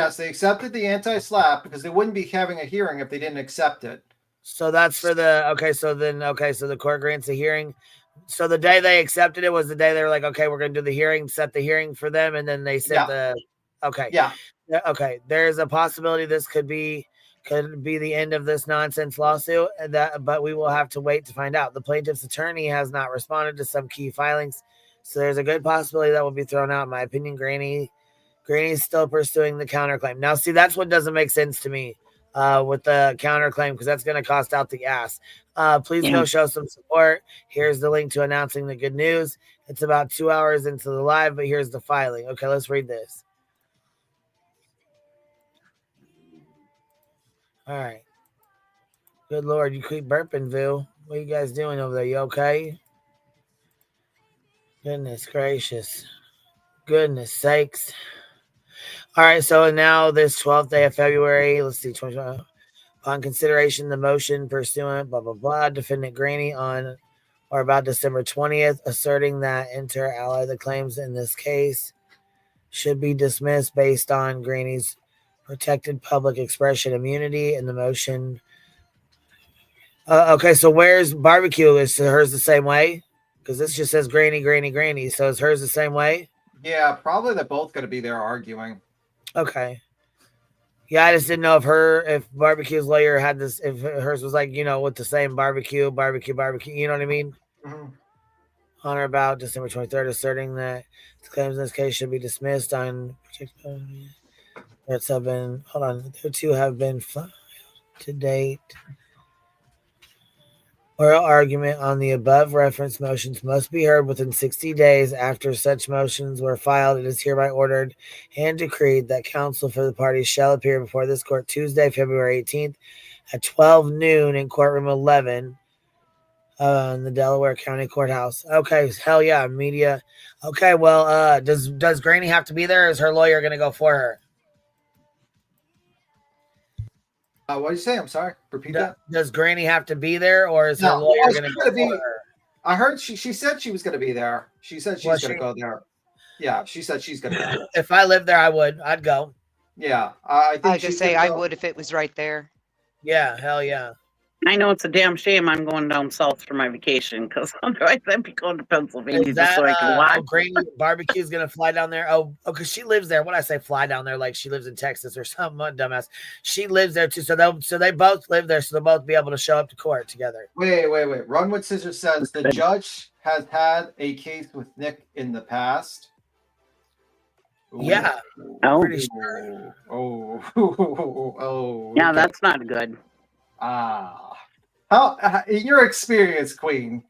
Yes, they accepted the anti-slap because they wouldn't be having a hearing if they didn't accept it. So that's for so the court grants a hearing. So the day they accepted it was the day they were like, okay, we're going to do the hearing, set the hearing for them. And then they said okay. There's a possibility this could be could be the end of this nonsense lawsuit, but we will have to wait to find out. The plaintiff's attorney has not responded to some key filings, so there's a good possibility that will be thrown out. In my opinion, Granny is still pursuing the counterclaim. Now, see, that's what doesn't make sense to me with the counterclaim, because that's going to cost out the ass. Please go show some support. Here's the link to announcing the good news. It's about 2 hours into the live, but here's the filing. Okay, let's read this. All right. Good Lord, you keep burping, Vu. What are you guys doing over there? You okay? Goodness gracious. Goodness sakes. All right, so now this 12th day of February, let's see, 20, upon consideration, the motion pursuant, blah, blah, blah, defendant Granny on or about December 20th, asserting that inter alia the claims in this case should be dismissed based on Granny's protected public expression immunity, and the motion. Okay, so where's barbecue? Is hers the same way? Because this just says Granny. So is hers the same way? Yeah, probably they're both going to be there arguing. Okay. Yeah, I just didn't know if barbecue's lawyer had this, if hers was like, with the same barbecue. You know what I mean? Mm-hmm. On or about December 23rd, asserting that the claims in this case should be dismissed on threats have been, hold on, there two have been filed to date. Oral argument on the above referenced motions must be heard within 60 days after such motions were filed. It is hereby ordered and decreed that counsel for the parties shall appear before this court Tuesday, February 18th at 12 noon in courtroom 11 in the Delaware County Courthouse. Okay, hell yeah, media. Okay, well, does Granny have to be there, or is her lawyer going to go for her? What did you say? I'm sorry. Repeat that. Does Granny have to be there, or is her lawyer going to go for her? I heard she said she was going to be there. She said she's going to go there. Yeah, she said she's going to go. If I lived there, I'd go. Yeah, I think I say I would if it was right there. Yeah, hell yeah. I know it's a damn shame I'm going down south for my vacation, because otherwise I'd be going to Pennsylvania just so I can watch. Granny barbecue's gonna fly down there. Oh, because she lives there. What I say, fly down there like she lives in Texas or something, dumbass. She lives there too, so they both live there, so they'll both be able to show up to court together. Wait. Run with Scissors says the judge has had a case with Nick in the past. Ooh. Yeah, I'm pretty sure. Oh. Yeah, that's not good. How, in your experience, Queen,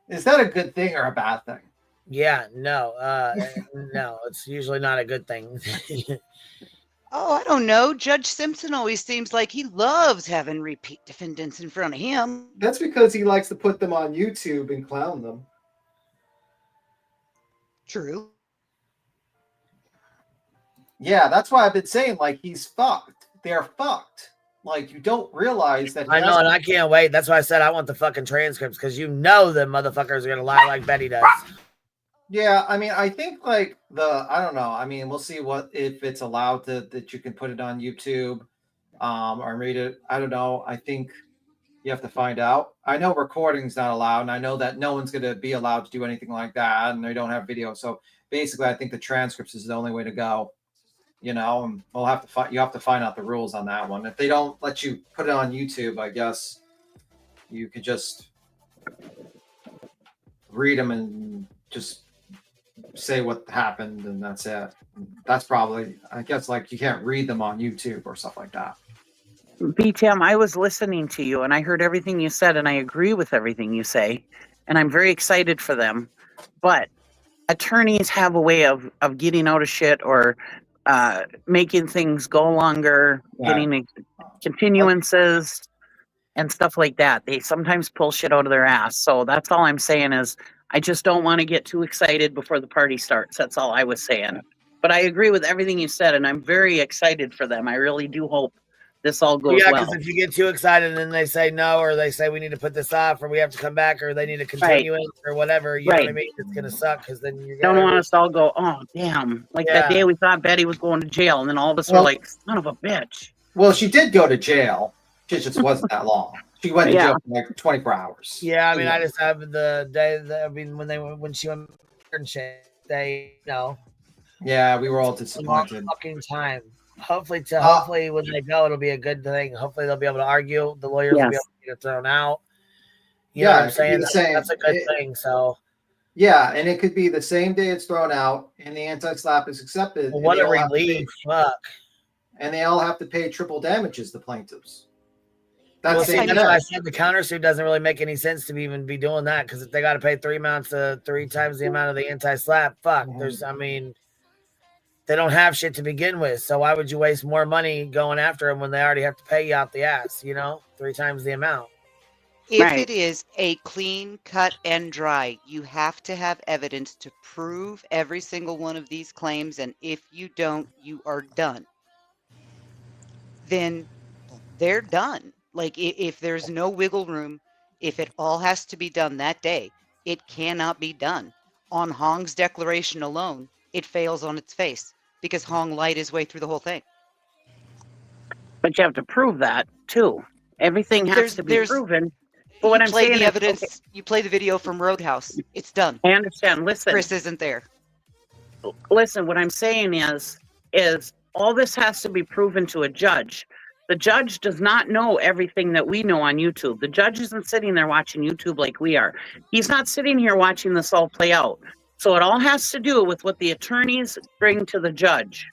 is that a good thing or a bad thing? Yeah, no, no, it's usually not a good thing. Oh, I don't know. Judge Simpson always seems like he loves having repeat defendants in front of him. That's because he likes to put them on YouTube and clown them. True. Yeah, that's why I've been saying, like, he's fucked. They're fucked. Like, you don't realize that. I know, and I can't wait. That's why I said I want the fucking transcripts, because them motherfuckers are gonna lie like Betty does. Yeah, I mean, I think like I don't know. I mean, we'll see if it's allowed that you can put it on YouTube, or read it. I don't know. I think you have to find out. I know recording's not allowed, and I know that no one's gonna be allowed to do anything like that, and they don't have video. So basically, I think the transcripts is the only way to go. And we'll have to you have to find out the rules on that one. If they don't let you put it on YouTube, I guess you could just read them and just say what happened, and that's it. That's probably, I guess, like you can't read them on YouTube or stuff like that. BTM, I was listening to you and I heard everything you said, and I agree with everything you say, and I'm very excited for them. But attorneys have a way of getting out of shit or making things go longer, getting continuances and stuff like that. They sometimes pull shit out of their ass. So that's all I'm saying is I just don't want to get too excited before the party starts. That's all I was saying. But I agree with everything you said, and I'm very excited for them. I really do hope this all goes well. Yeah, because if you get too excited and then they say no, or they say we need to put this off, or we have to come back, or they need to continue it, or whatever, you know what I mean? It's going to suck, because then you're don't want us to all go, oh, damn. Like that day we thought Betty was going to jail, and then all of us were like, son of a bitch. Well, she did go to jail. It just wasn't that long. She went to jail for like 24 hours. Yeah, I mean, I just have the day that, when she went and shit, they, Yeah, we were all disappointed. Fucking time. Hopefully when they go, it'll be a good thing. Hopefully they'll be able to argue. The lawyers will be able to get it thrown out. You know what I'm saying? That's a good thing. So yeah, and it could be the same day it's thrown out and the anti-slap is accepted. well, what a relief! Fuck. And they all have to pay triple damages. The plaintiffs. That's why I said the countersuit doesn't really make any sense to even be doing that, because if they got to pay 3 times the amount of the anti-slap, fuck. They don't have shit to begin with. So why would you waste more money going after them when they already have to pay you out the ass? 3 times the amount. If it is a clean cut and dry, you have to have evidence to prove every single one of these claims. And if you don't, you are done. Then they're done. Like if there's no wiggle room, if it all has to be done that day, it cannot be done. On Hong's declaration alone, it fails on its face because Hong lied his way through the whole thing. But you have to prove that too. Everything has to be proven. But what I'm saying the evidence, you play the video from Roadhouse. It's done. I understand. Listen, Chris isn't there. Listen, what I'm saying is all this has to be proven to a judge. The judge does not know everything that we know on YouTube. The judge isn't sitting there watching YouTube like we are. He's not sitting here watching this all play out. So it all has to do with what the attorneys bring to the judge.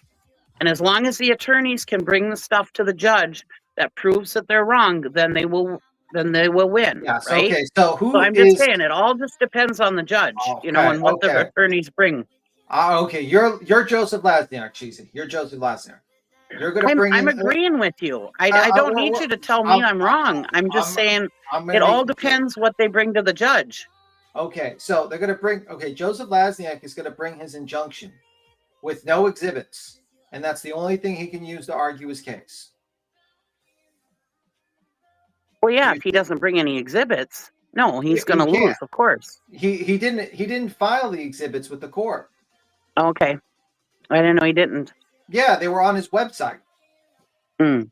And as long as the attorneys can bring the stuff to the judge that proves that they're wrong, then they will win. Yes, right? okay. So I'm just saying it all just depends on the judge, and what the attorneys bring. Okay, you're Joseph Lasniak, Cheesy. You're Joseph Lasniak. You're gonna bring. I'm agreeing with you. I don't need you to tell me I'm wrong. I'm just saying it all depends what they bring to the judge. Okay, so they're gonna bring. Okay, Joseph Lasniak is gonna bring his injunction with no exhibits, and that's the only thing he can use to argue his case. Well, yeah, if he doesn't bring any exhibits, no, he's going to lose, of course. He didn't file the exhibits with the court. Okay, I didn't know he didn't. Yeah, they were on his website. Okay.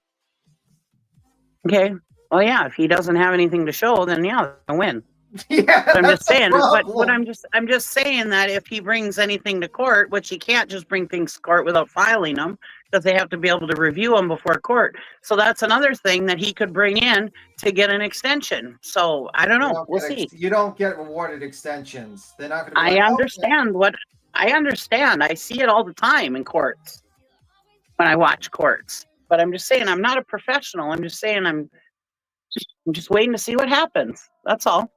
Well, yeah, if he doesn't have anything to show, then yeah, they'll win. Yeah, but I'm just saying. But I'm just saying that if he brings anything to court, which he can't just bring things to court without filing them, because they have to be able to review them before court. So that's another thing that he could bring in to get an extension. So I don't know. We'll see. You don't get rewarded extensions. They're not going to. I understand I understand. I see it all the time in courts when I watch courts. But I'm just saying I'm not a professional. I'm just saying I'm just waiting to see what happens. That's all.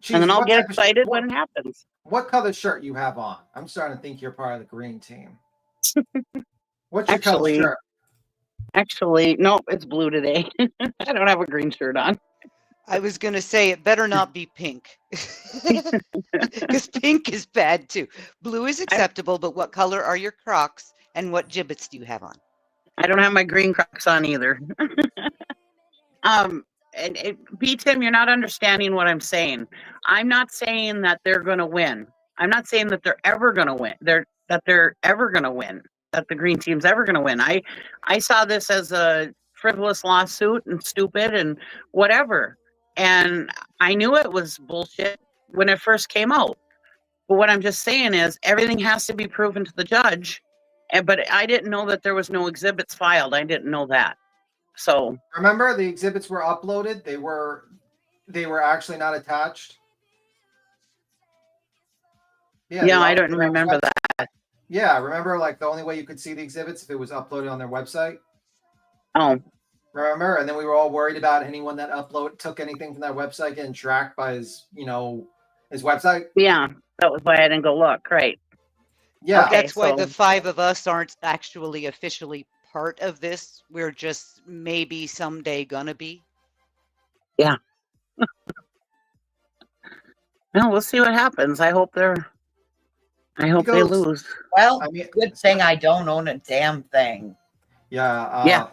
Jeez, and then I'll get excited when it happens. What color shirt you have on? I'm starting to think you're part of the green team. What's your color shirt? Actually, no, it's blue today. I don't have a green shirt on. I was going to say it better not be pink. Because pink is bad too. Blue is acceptable, but what color are your Crocs and what gibbets do you have on? I don't have my green Crocs on either. Tim, you're not understanding what I'm saying. I'm not saying that they're going to win. I'm not saying that they're ever going to win. That they're ever going to win. That the green team's ever going to win. I saw this as a frivolous lawsuit and stupid and whatever. And I knew it was bullshit when it first came out. But what I'm just saying is everything has to be proven to the judge. But I didn't know that there was no exhibits filed. I didn't know that. So remember, the exhibits were uploaded. They were actually not attached. Yeah, I don't remember that. Yeah, remember, like the only way you could see the exhibits if it was uploaded on their website. Oh, remember? And then we were all worried about anyone that took anything from that website getting tracked by his website. Yeah, that was why I didn't go look. Right. Yeah, okay, that's why the 5 of us aren't actually officially part of this. We're just maybe someday gonna be. Yeah. No, we'll see what happens. I hope they lose. Well, good thing I don't own a damn thing. Yeah. Yeah.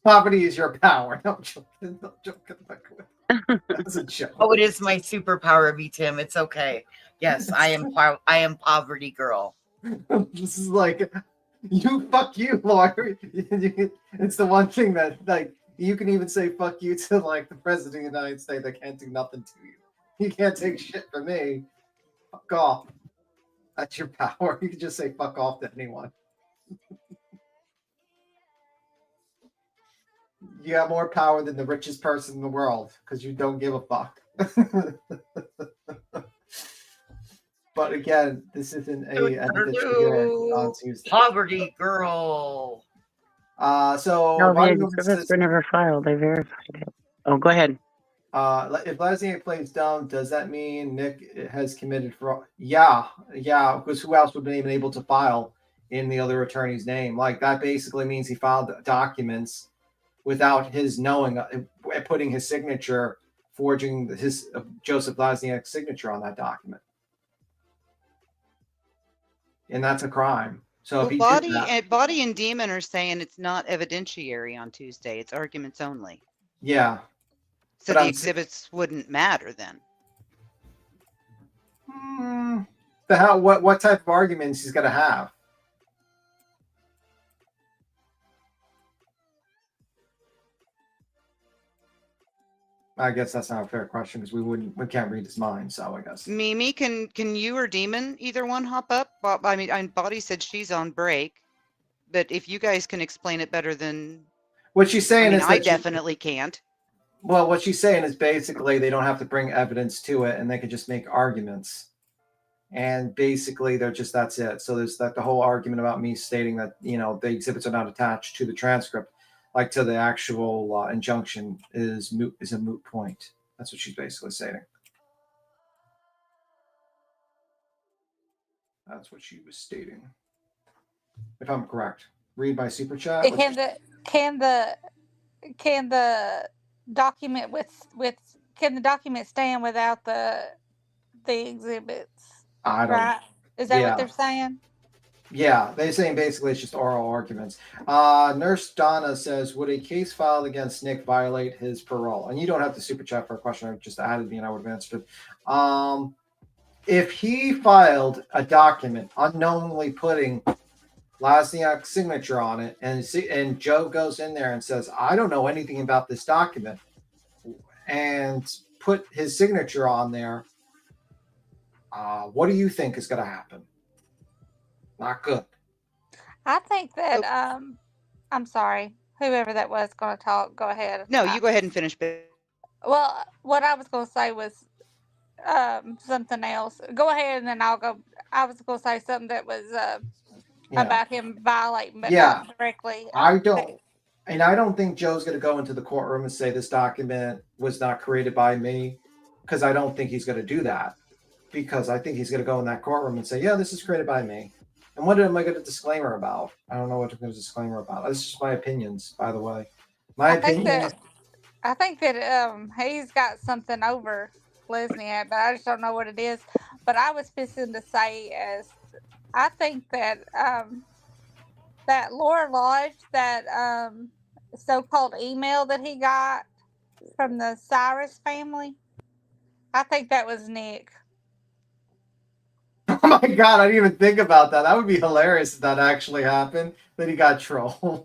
Poverty is your power. No, I'm joking. No, that's a joke. Oh, it is my superpower, B. Tim. It's okay. Yes, I am poverty girl. This is like fuck you, lawyer. It's the one thing that like you can even say fuck you to like the president of the United States. They can't do nothing to you. You can't take shit from me. Fuck off. That's your power. You can just say fuck off to anyone. You have more power than the richest person in the world because you don't give a fuck. But again, this isn't anything that you're hearing on Tuesday. Poverty girl. So No, the body movement exhibits were never filed. They verified it. Oh, go ahead. If Lesniak plays dumb, does that mean Nick has committed fraud? Yeah, because who else would have been able to file in the other attorney's name? Like, that basically means he filed documents without his knowing, putting his signature, forging his Joseph Lesniak's signature on that document. And that's a crime. So Well, if he Body, did that, Body and Demon are saying it's not evidentiary on Tuesday. It's arguments only. yeah. So But the exhibits wouldn't matter then. What type of arguments he's going to have? I guess that's not a fair question because we can't read his mind. So I guess Mimi, can you or Demon either one hop up? I mean, Body said she's on break, but if you guys can explain it better than what she's saying is I that definitely can't. Well, what she's saying is basically they don't have to bring evidence to it, and they can just make arguments. And basically, that's it. So there's the whole argument about me stating that the exhibits are not attached to the transcript, like to the actual injunction, is a moot point. That's what she's basically saying. That's what she was stating. If I'm correct, read my super chat. Can the document can the document stand without the exhibits? Right? Is that what they're saying? Yeah, they're saying basically it's just oral arguments. Nurse Donna says, would a case filed against Nick violate his parole? And you don't have to super chat for a question. I just added me and I would have answered it. If he filed a document unknowingly putting Lesniak's signature on it, and Joe goes in there and says, I don't know anything about this document, and put his signature on there, what do you think is going to happen? Not good. I think that I'm sorry, whoever that was going to talk, go ahead. No, you go ahead and finish. Well, what I was going to say was something else. Go ahead and then I'll go. I was going to say something that was about him violating, but not directly. I don't think Joe's going to go into the courtroom and say this document was not created by me, because I don't think he's going to do that. Because I think he's going to go in that courtroom and say, yeah, this is created by me. And what am I going to disclaimer about? I don't know what I'm going to disclaimer about. That's just my opinions, by the way. I think that he's got something over Lesniak, but I just don't know what it is. But I was fixing to say I think that that Laura Lodge, that so-called email that he got from the Cyrus family, I think that was Nick. Oh my God, I didn't even think about that. That would be hilarious if that actually happened, that he got trolled.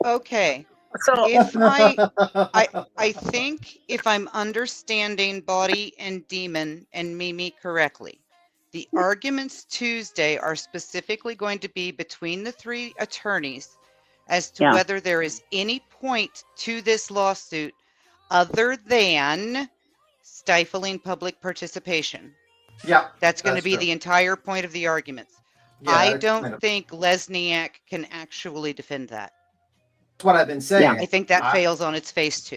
Okay. So if I think if I'm understanding Body and Demon and Mimi correctly, the arguments Tuesday are specifically going to be between the three attorneys as to whether there is any point to this lawsuit other than stifling public participation. Yeah. That's going to be the entire point of the arguments. Yeah, I don't think Lesniak can actually defend that. That's what I've been saying. I think that fails on its face too.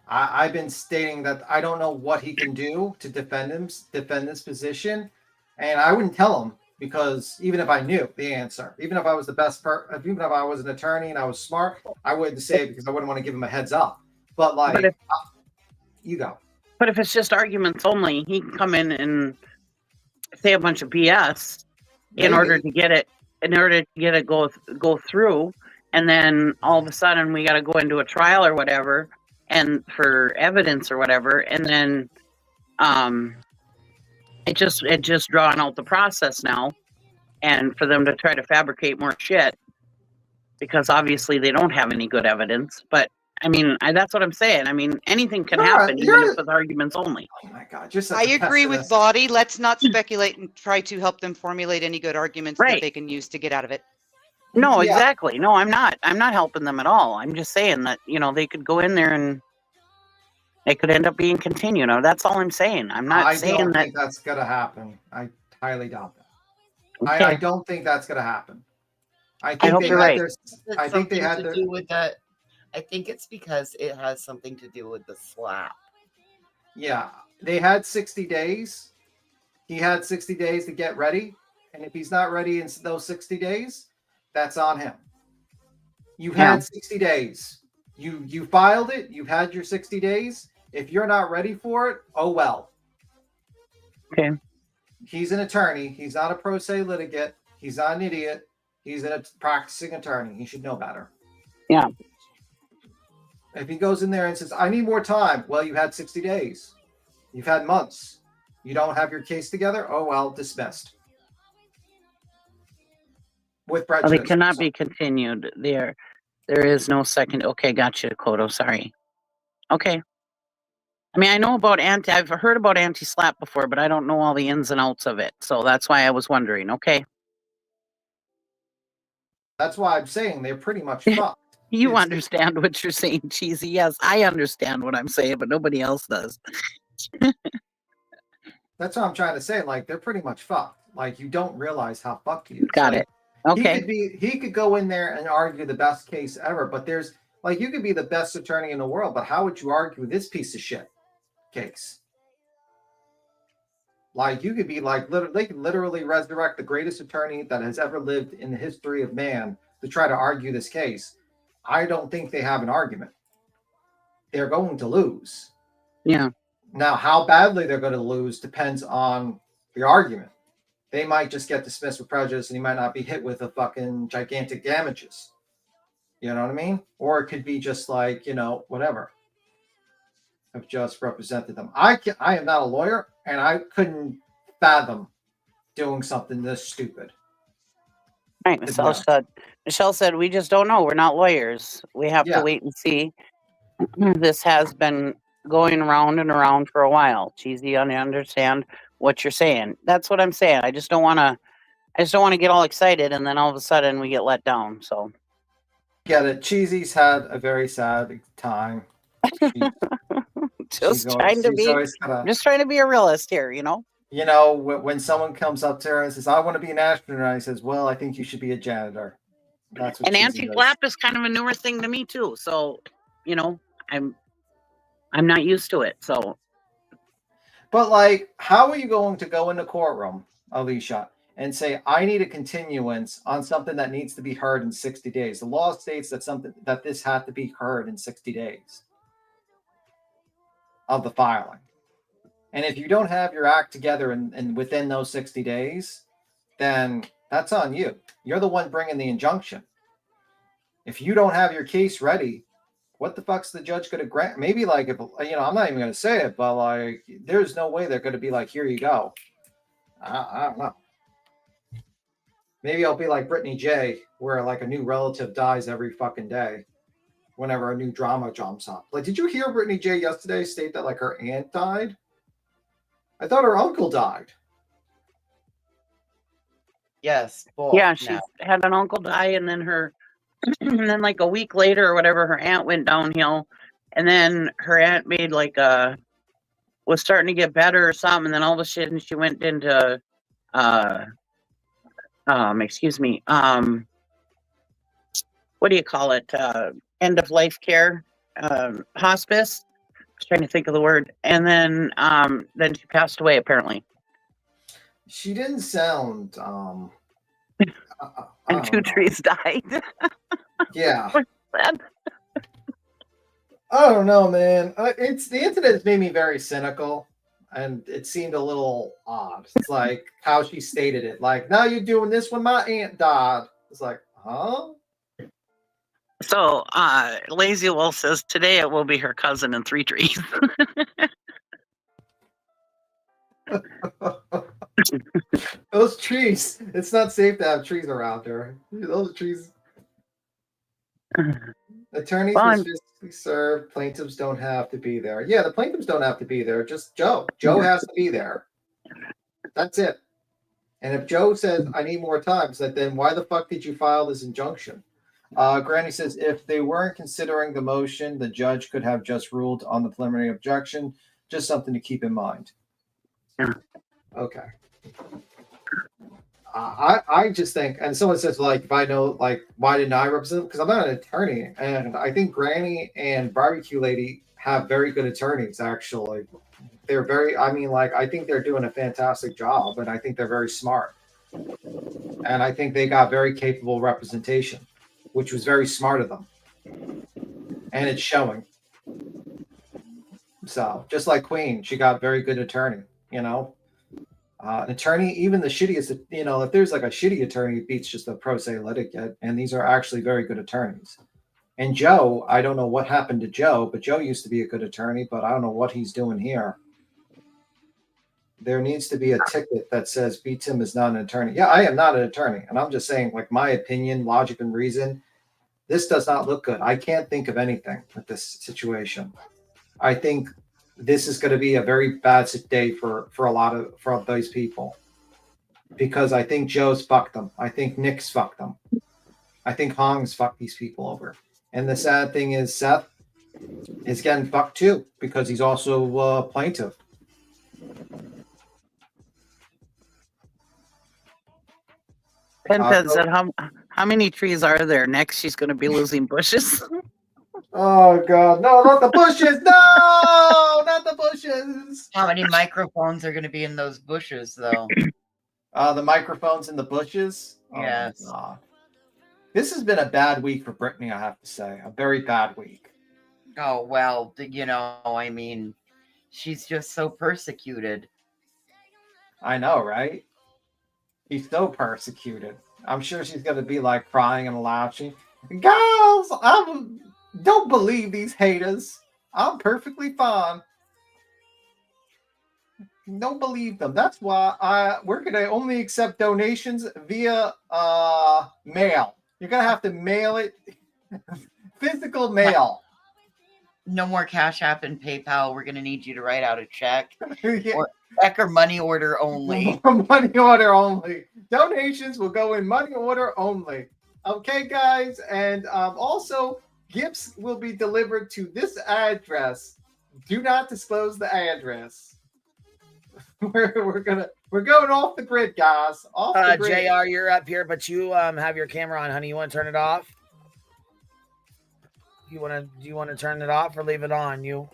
I've been stating that I don't know what he can do to defend this position, and I wouldn't tell him, because even if I knew the answer, even if I was the best even if I was an attorney and I was smart, I wouldn't say it because I wouldn't want to give him a heads up. But you go. But if it's just arguments only, he can come in and say a bunch of BS in order to get it go through, and then all of a sudden we got to go into a trial or whatever, and for evidence or whatever, and then it just drawing out the process now, and for them to try to fabricate more shit, because obviously they don't have any good evidence. But I mean, that's what I'm saying. I mean, anything can happen, even if it's arguments only. Oh my God! I agree with Body. Let's not speculate and try to help them formulate any good arguments that they can use to get out of it. No, Yeah. exactly. No, I'm not. I'm not helping them at all. I'm just saying that, they could go in there and it could end up being continued. Now, that's all I'm saying. I'm not I saying don't that. think that's going to happen. I highly doubt that. Okay. I don't think that's going to happen. I hope think you're right. I think they had to do with that. I think it's because it has something to do with the slap. Yeah, they had 60 days. He had 60 days to get ready, and if he's not ready in those 60 days, that's on him. You had 60 days. You filed it. You've had your 60 days. If you're not ready for it, oh well. Okay. He's an attorney. He's not a pro se litigant. He's not an idiot. He's a practicing attorney. He should know better. Yeah. If he goes in there and says, I need more time, well, you had 60 days. You've had months. You don't have your case together? Oh, well, dismissed. With Well, prejudice. they cannot be continued. There is no second. Okay, gotcha, Kodo. Sorry. Okay. I mean, I've heard about anti-slap before, but I don't know all the ins and outs of it. So that's why I was wondering. Okay. That's why I'm saying they're pretty much fucked. You understand what you're saying, Cheesy. Yes, I understand what I'm saying, but nobody else does. That's what I'm trying to say. Like, they're pretty much fucked. Like, you don't realize how fucked he is. Got it. Okay. He could go in there and argue the best case ever, but you could be the best attorney in the world, but how would you argue this piece of shit case? Like, you could be like, they could literally resurrect the greatest attorney that has ever lived in the history of man to try to argue this case. I don't think they have an argument. They're going to lose. Yeah. Now, how badly they're going to lose depends on the argument. They might just get dismissed with prejudice and he might not be hit with a fucking gigantic damages. You know what I mean? Or it could be just like, whatever. I've just represented them. I am not a lawyer, and I couldn't fathom doing something this stupid. Right. Michelle said, we just don't know. We're not lawyers. We have to wait and see. This has been going around and around for a while. Cheesy, I understand what you're saying. That's what I'm saying. I just don't want to get all excited and then all of a sudden we get let down. So get it. Cheesy's had a very sad time. Just trying to be a realist here, when someone comes up to her and says, I want to be an astronaut, he says, well, I think you should be a janitor. That's what. And anti-slap is kind of a newer thing to me too. So, I'm not used to it. So, but like, how are you going to go in the courtroom, Alicia, and say, I need a continuance on something that needs to be heard in 60 days? The law states that this had to be heard in 60 days of the filing. And if you don't have your act together and within those 60 days, then that's on you. You're the one bringing the injunction. If you don't have your case ready, what the fuck's the judge going to grant? Maybe like, if I'm not even going to say it, but like, there's no way they're going to be like, here you go. I don't know. Maybe I'll be like Brittany J, where like a new relative dies every fucking day whenever a new drama jumps up. Like, did you hear Brittany J yesterday state that like her aunt died? I thought her uncle died. Yes. Yeah, she had an uncle die, and then and then like a week later or whatever, her aunt went downhill, and then her aunt made was starting to get better or something, and then all of a sudden she went into what do you call it? End of life care, hospice. I was trying to think of the word, and then she passed away apparently. She didn't sound. And two trees died. Yeah. I don't know, man. The incident made me very cynical, and it seemed a little odd. It's like how she stated it. Like, now you're doing this when my aunt died. It's like, huh? So, Lazy Wolf says today it will be her cousin and three trees. Those trees. It's not safe to have trees around there. Those trees. Attorneys must physically serve. Plaintiffs don't have to be there. Yeah, the plaintiffs don't have to be there. Just Joe. Joe has to be there. That's it. And if Joe says, I need more time, said, then why the fuck did you file this injunction? Granny says, if they weren't considering the motion, the judge could have just ruled on the preliminary objection. Just something to keep in mind. Yeah. Okay. I just think, and someone says, like, if I know, like, why didn't I represent? Because I'm not an attorney. And I think Granny and Barbecue Lady have very good attorneys, actually. They're very, I mean, like, I think they're doing a fantastic job, and I think they're very smart. And I think they got very capable representation, which was very smart of them. And it's showing. So, just like Queen, she got very good attorney, you know? An attorney, even the shittiest, you know, if there's like a shitty attorney, it beats just a pro se litigant. And these are actually very good attorneys. And Joe, I don't know what happened to Joe, but Joe used to be a good attorney, but I don't know what he's doing here. There needs to be a ticket that says B. Tim is not an attorney. Yeah, I am not an attorney. And I'm just saying, like, my opinion, logic, and reason, this does not look good. I can't think of anything with this situation. I think this is going to be a very bad day for those people, because I think Joe's fucked them. I think Nick's fucked them. I think Hong's fucked these people over. And the sad thing is Seth is getting fucked too, because he's also a plaintiff. Penta said, how many trees are there? Next, she's going to be losing bushes. Oh, God. No, not the bushes. No, not the bushes. How many microphones are going to be in those bushes, though? The microphones in the bushes? Oh, yes. This has been a bad week for Brittany, I have to say. A very bad week. Oh, well, you know, I mean, she's just so persecuted. I know, right? He's so persecuted. I'm sure she's going to be like crying and laughing. Girls, don't believe these haters. I'm perfectly fine. Don't believe them. That's why we're going to only accept donations via mail. You're going to have to mail it. Physical mail. No more Cash App and PayPal. We're going to need you to write out a check. Yeah. Or check or money order only. Money order only. Donations will go in money order only. Okay, guys. And also, gifts will be delivered to this address. Do not disclose the address. We're going off the grid, guys. Off the grid. JR, you're up here, but you have your camera on, honey. You want to turn it off? Do you want to turn it off or leave it on?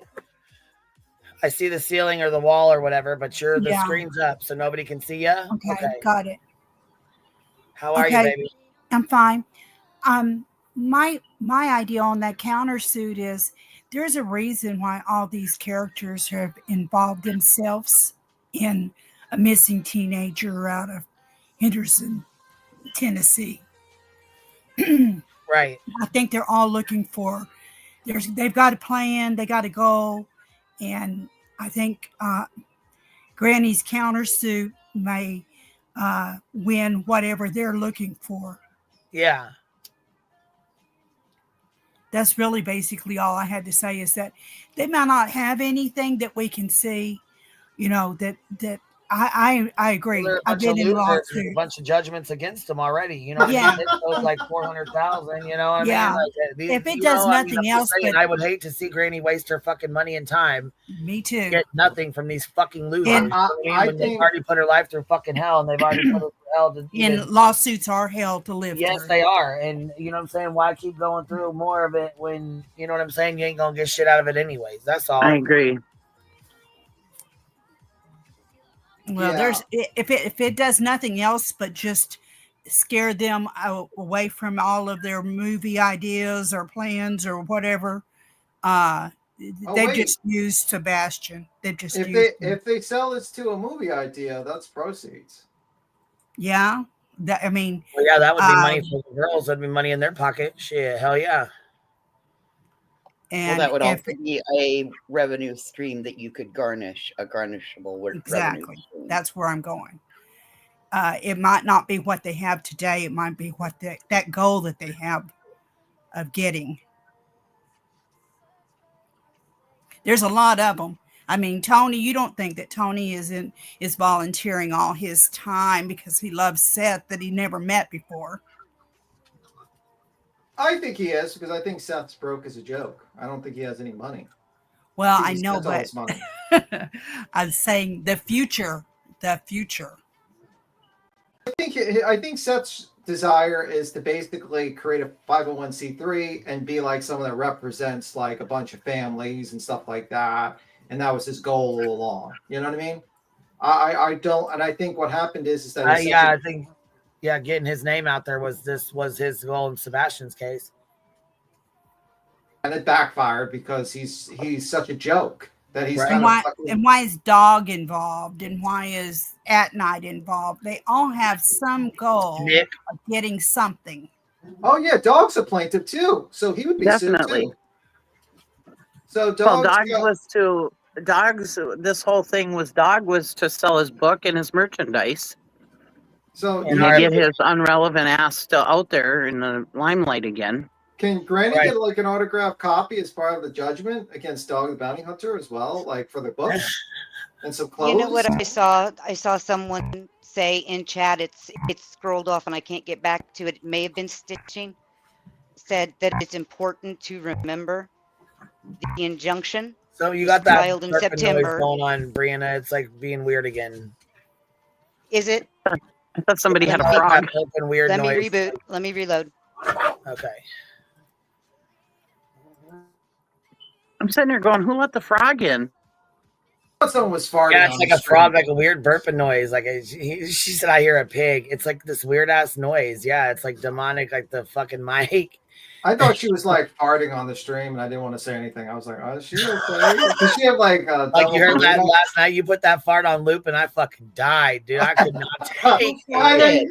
I see the ceiling or the wall or whatever, but the screen's up, so nobody can see you. Okay, got it. How are you, baby? I'm fine. My idea on that countersuit is there's a reason why all these characters have involved themselves in a missing teenager out of Henderson, Tennessee. Right. I think they're all looking for. They've got a plan. They got a goal, and I think Granny's countersuit may win whatever they're looking for. Yeah. That's really basically all I had to say, is that they might not have anything that we can see, that I agree. Well, I've been in lawsuits. A bunch of judgments against them already. Yeah. It goes like 400,000. You know what Yeah. I mean? Like, if it does nothing else, but I would hate to see Granny waste her fucking money and time. Me too. Get nothing from these fucking losers. And I think they've already put her life through fucking hell, and they've already put her through hell. And lawsuits are hell to live through. Yes, they are. And you know what I'm saying? Why keep going through more of it when, you know what I'm saying, you ain't gonna get shit out of it anyways. That's all. I agree. Well, if it does nothing else but just scare them away from all of their movie ideas or plans or whatever, they've just used Sebastian. They've just if they sell this to a movie idea, that's proceeds. Yeah, that well, yeah, that would be money for the girls. That'd be money in their pocket. Shit, hell yeah. And that would also be a revenue stream that you could garnish, a garnishable revenue stream. That's where I'm going. It might not be what they have today. It might be what that goal that they have of getting. There's a lot of them. I mean, Tony, you don't think that Tony is volunteering all his time because he loves Seth that he never met before? I think he is, because I think Seth's broke as a joke. I don't think he has any money. Well, think I he know, spent all but his money. I'm saying the future. I think Seth's desire is to basically create a 501c3 and be like someone that represents like a bunch of families and stuff like that. And that was his goal all along. You know what I mean? I don't, and I think what happened is that he's I think getting his name out there was his goal in Sebastian's case. And it backfired because he's such a joke that he's and why is Dog involved, and why is At Night involved? They all have some goal of getting something. Oh yeah, Dog's a plaintiff too, so he would be Definitely. sued too. So this whole thing was Dog was to sell his book and his merchandise. So and to get his unrelevant ass still out there in the limelight again. Can Granny get like an autographed copy as part of the judgment against Dog the Bounty Hunter as well, like for the book and some clothes? You know what I saw? I saw someone say in chat, it's scrolled off and I can't get back to it. It may have been Stitching. Said that it's important to remember the injunction. So you got that filed in September. going on, Brianna. It's like being weird again. Is it? I thought somebody had a frog. Weird Let noise. me reboot. Let me reload. Okay. I'm sitting there going, who let the frog in? Someone was farting. Yeah, it's like a frog, like a weird burping noise. Like she said, I hear a pig. It's like this weird ass noise. Yeah, it's like demonic, like the fucking mic. I thought she was like farting on the stream, and I didn't want to say anything. I was like, "Oh, is she okay?" Does she have like you heard that last night? You put that fart on loop, and I fucking died, dude. I could not take it.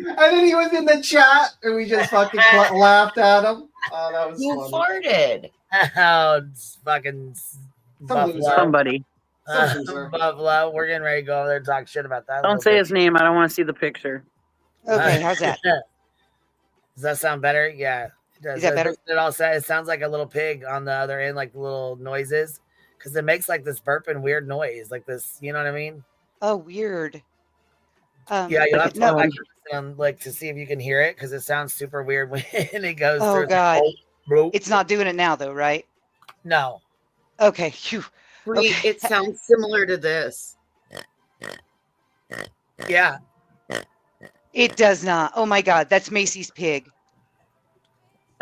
And then he was in the chat, and we just fucking laughed at him. Oh, that was Who funny. farted? Oh, it's fucking Somebody. Buffalo. We're getting ready to go over there and talk shit about that. Don't say his name. I don't want to see the picture. Okay, how's that? Does that sound better? Yeah. Is that better? It sounds like a little pig on the other end, like the little noises, because it makes like this burping weird noise, like this. You know what I mean? Oh, weird. Yeah, you'll have to go back and listen, like to see if you can hear it, because it sounds super weird when it goes through. Oh God, like, it's not doing it now though, right? No. Okay. Phew. Okay. It sounds similar to this. Yeah. It does not. Oh my God, that's Macy's pig.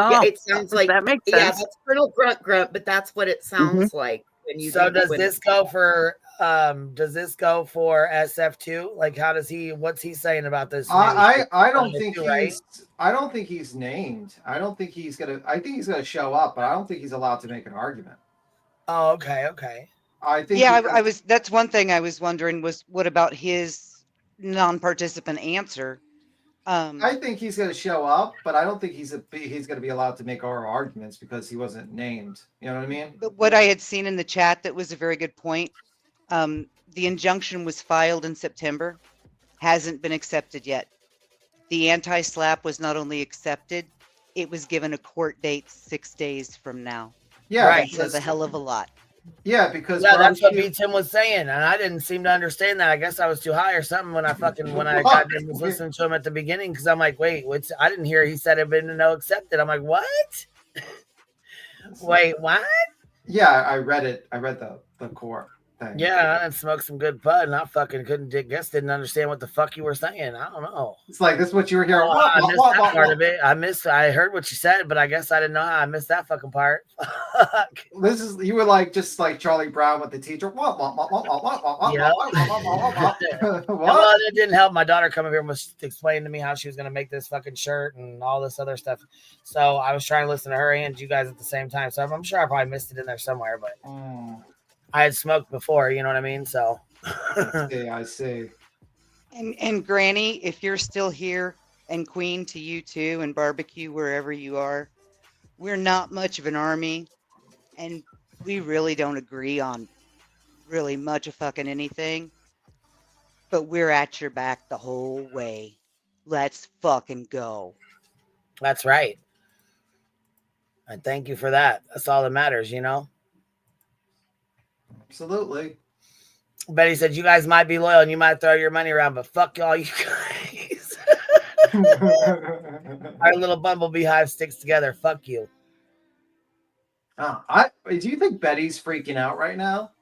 Oh, yeah, it sounds like that makes sense. Yeah, that's Colonel Grunt, but that's what it sounds like when you. So does this go for SF2? Like, how does he? What's he saying about this? I don't think I don't think he's named. I don't think he's gonna. I think he's gonna show up, but I don't think he's allowed to make an argument. Oh, okay. I think. Yeah, I was. That's one thing I was wondering was what about his non-participant answer? I think he's going to show up, but I don't think he's going to be allowed to make oral arguments because he wasn't named. You know what I mean? But what I had seen in the chat that was a very good point. The injunction was filed in September, hasn't been accepted yet. The anti-slap was not only accepted, it was given a court date 6 days from now. Yeah, right. Says a hell of a lot. Yeah, because that's what B Tim was saying, and I didn't seem to understand that. I guess I was too high or something when I was listening to him at the beginning, because I'm like, wait, I didn't hear he said it been no accepted. I'm like, what? Wait, what? Yeah, I read it. I read the court thing. Yeah, I didn't smoke some good bud, and I fucking didn't understand what the fuck you were saying. I don't know. It's like this is what you were hearing. I missed that part of it. I heard what you said, but I guess I didn't know how I missed that fucking part. This is you were like just like Charlie Brown with the teacher. Well, it didn't help. My daughter come over here and was explaining to me how she was gonna make this fucking shirt and all this other stuff. So I was trying to listen to her and you guys at the same time. So I'm sure I probably missed it in there somewhere, but I had smoked before, you know what I mean? So I see. And Granny, if you're still here, and Queen to you too, and Barbecue wherever you are, we're not much of an army, and we really don't agree on really much of fucking anything. But we're at your back the whole way. Let's fucking go. That's right. And thank you for that. That's all that matters, you know? Absolutely. Betty said, you guys might be loyal and you might throw your money around, but fuck all you guys. Our little bumblebee hive sticks together. Fuck you. Do you think Betty's freaking out right now?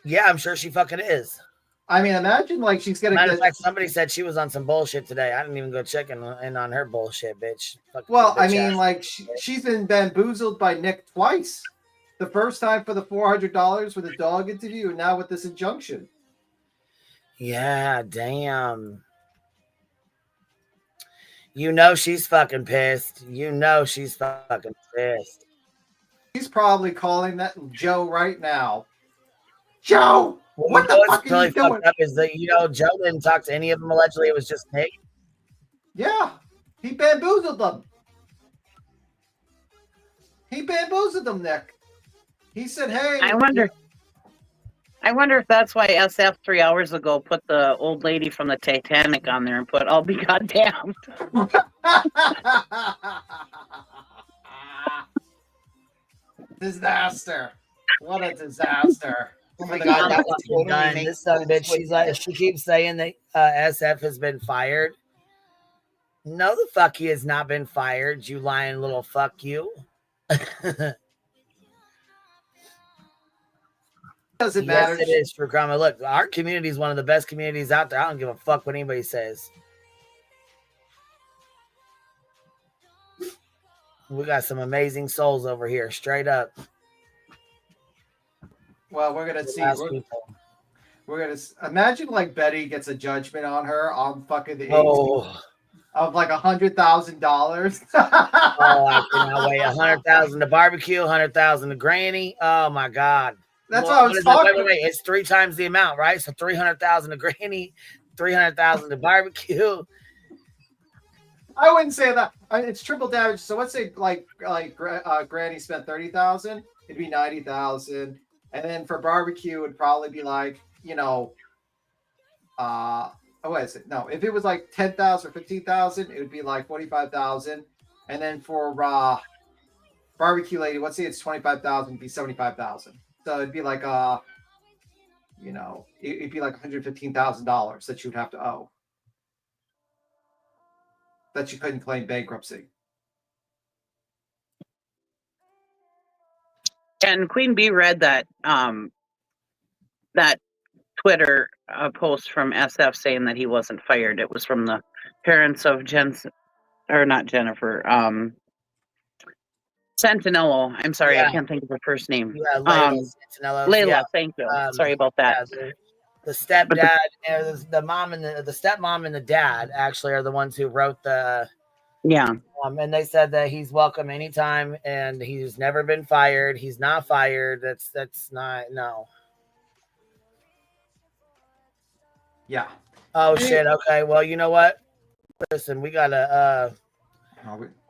Yeah, I'm sure she fucking is. I mean, imagine like she's gonna Matter get. of fact, somebody said she was on some bullshit today. I didn't even go check in on her bullshit, bitch. Fucking Well, I bitch mean, ass. like she's been bamboozled by Nick twice. The first time for the $400 for the dog interview, and now with this injunction. Yeah, damn. You know she's fucking pissed. You know she's fucking pissed. She's probably calling that Joe right now. Joe, Well, what the fuck really are you doing? fucked up is that Joe didn't talk to any of them. Allegedly, it was just Nick. Yeah, he bamboozled them. He bamboozled them, Nick. He said, "Hey." I wonder if that's why SF 3 hours ago put the old lady from the Titanic on there and put, "I'll be goddamned." Disaster! What a disaster! Oh my god, that was totally this son of a bitch. She keeps saying that SF has been fired. No, the fuck he has not been fired. You lying little fuck you. Doesn't matter. Yes, it is for Grandma. Look, our community is one of the best communities out there. I don't give a fuck what anybody says. We got some amazing souls over here, straight up. Well, we're gonna see. We're gonna imagine like Betty gets a judgment on her on fucking the 18th of like $100,000. Oh, I cannot wait. 100,000 to barbecue, 100,000 to granny. Oh my god. That's what I was talking. Wait. It's 3 times the amount, right? So 300,000 to granny, 300,000 to barbecue. I wouldn't say that. It's triple damage. So let's say like Granny spent 30,000, it'd be 90,000, and then for barbecue, it'd probably be like what is it? No, if it was like 10,000 or 15,000, it would be like 45,000, and then for barbecue lady, let's say it's 25,000, it'd be 75,000. So it'd be like it'd be like $115,000 that you'd have to owe. That you couldn't claim bankruptcy. And Queen Bee read that that Twitter post from SF saying that he wasn't fired. It was from the parents of Santinello. I'm sorry, I can't think of her first name. Yeah, Layla Santinello. Layla, Yeah. thank you. Sorry about that. Yeah, the stepdad, the mom and the stepmom and the dad actually are the ones who wrote the. Yeah. And they said that he's welcome anytime, and he's never been fired. He's not fired. That's not no. Yeah. Oh shit. Okay. Well, you know what? Listen, we gotta.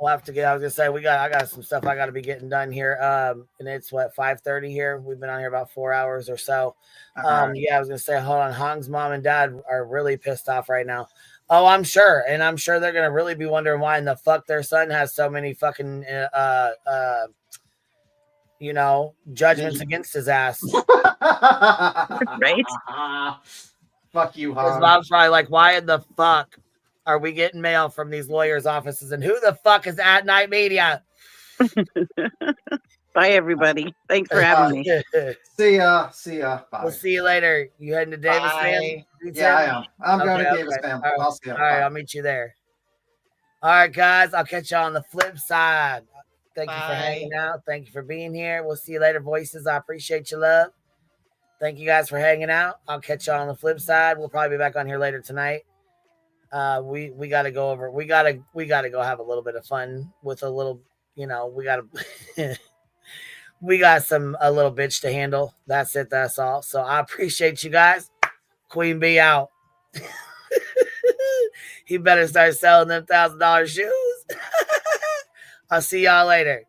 We'll have to get. I was gonna say I got some stuff I got to be getting done here. And it's 5:30 here. We've been on here about 4 hours or so. Yeah, I was gonna say, hold on. Hong's mom and dad are really pissed off right now. Oh, I'm sure, and I'm sure they're gonna really be wondering why in the fuck their son has so many fucking judgments against his ass. Right? Fuck you, His Hong. mom's probably like, why in the fuck are we getting mail from these lawyers' offices? And who the fuck is At Night Media? Bye, everybody. Thanks for having me. See ya. Bye. We'll see you later. You heading to Davis, man? Yeah, I am. I'm going to Davis, man. All right. I'll see you. All right, I'll meet you there. All right, guys. I'll catch you on the flip side. Thank you for hanging out. Thank you for being here. We'll see you later, voices. I appreciate your love. Thank you guys for hanging out. I'll catch you on the flip side. We'll probably be back on here later tonight. We got to go over. We got to go have a little bit of fun with a little. We got to. We got a little bitch to handle. That's it. That's all. So I appreciate you guys. Queen Bee out. He better start selling them $1,000 shoes. I'll see y'all later.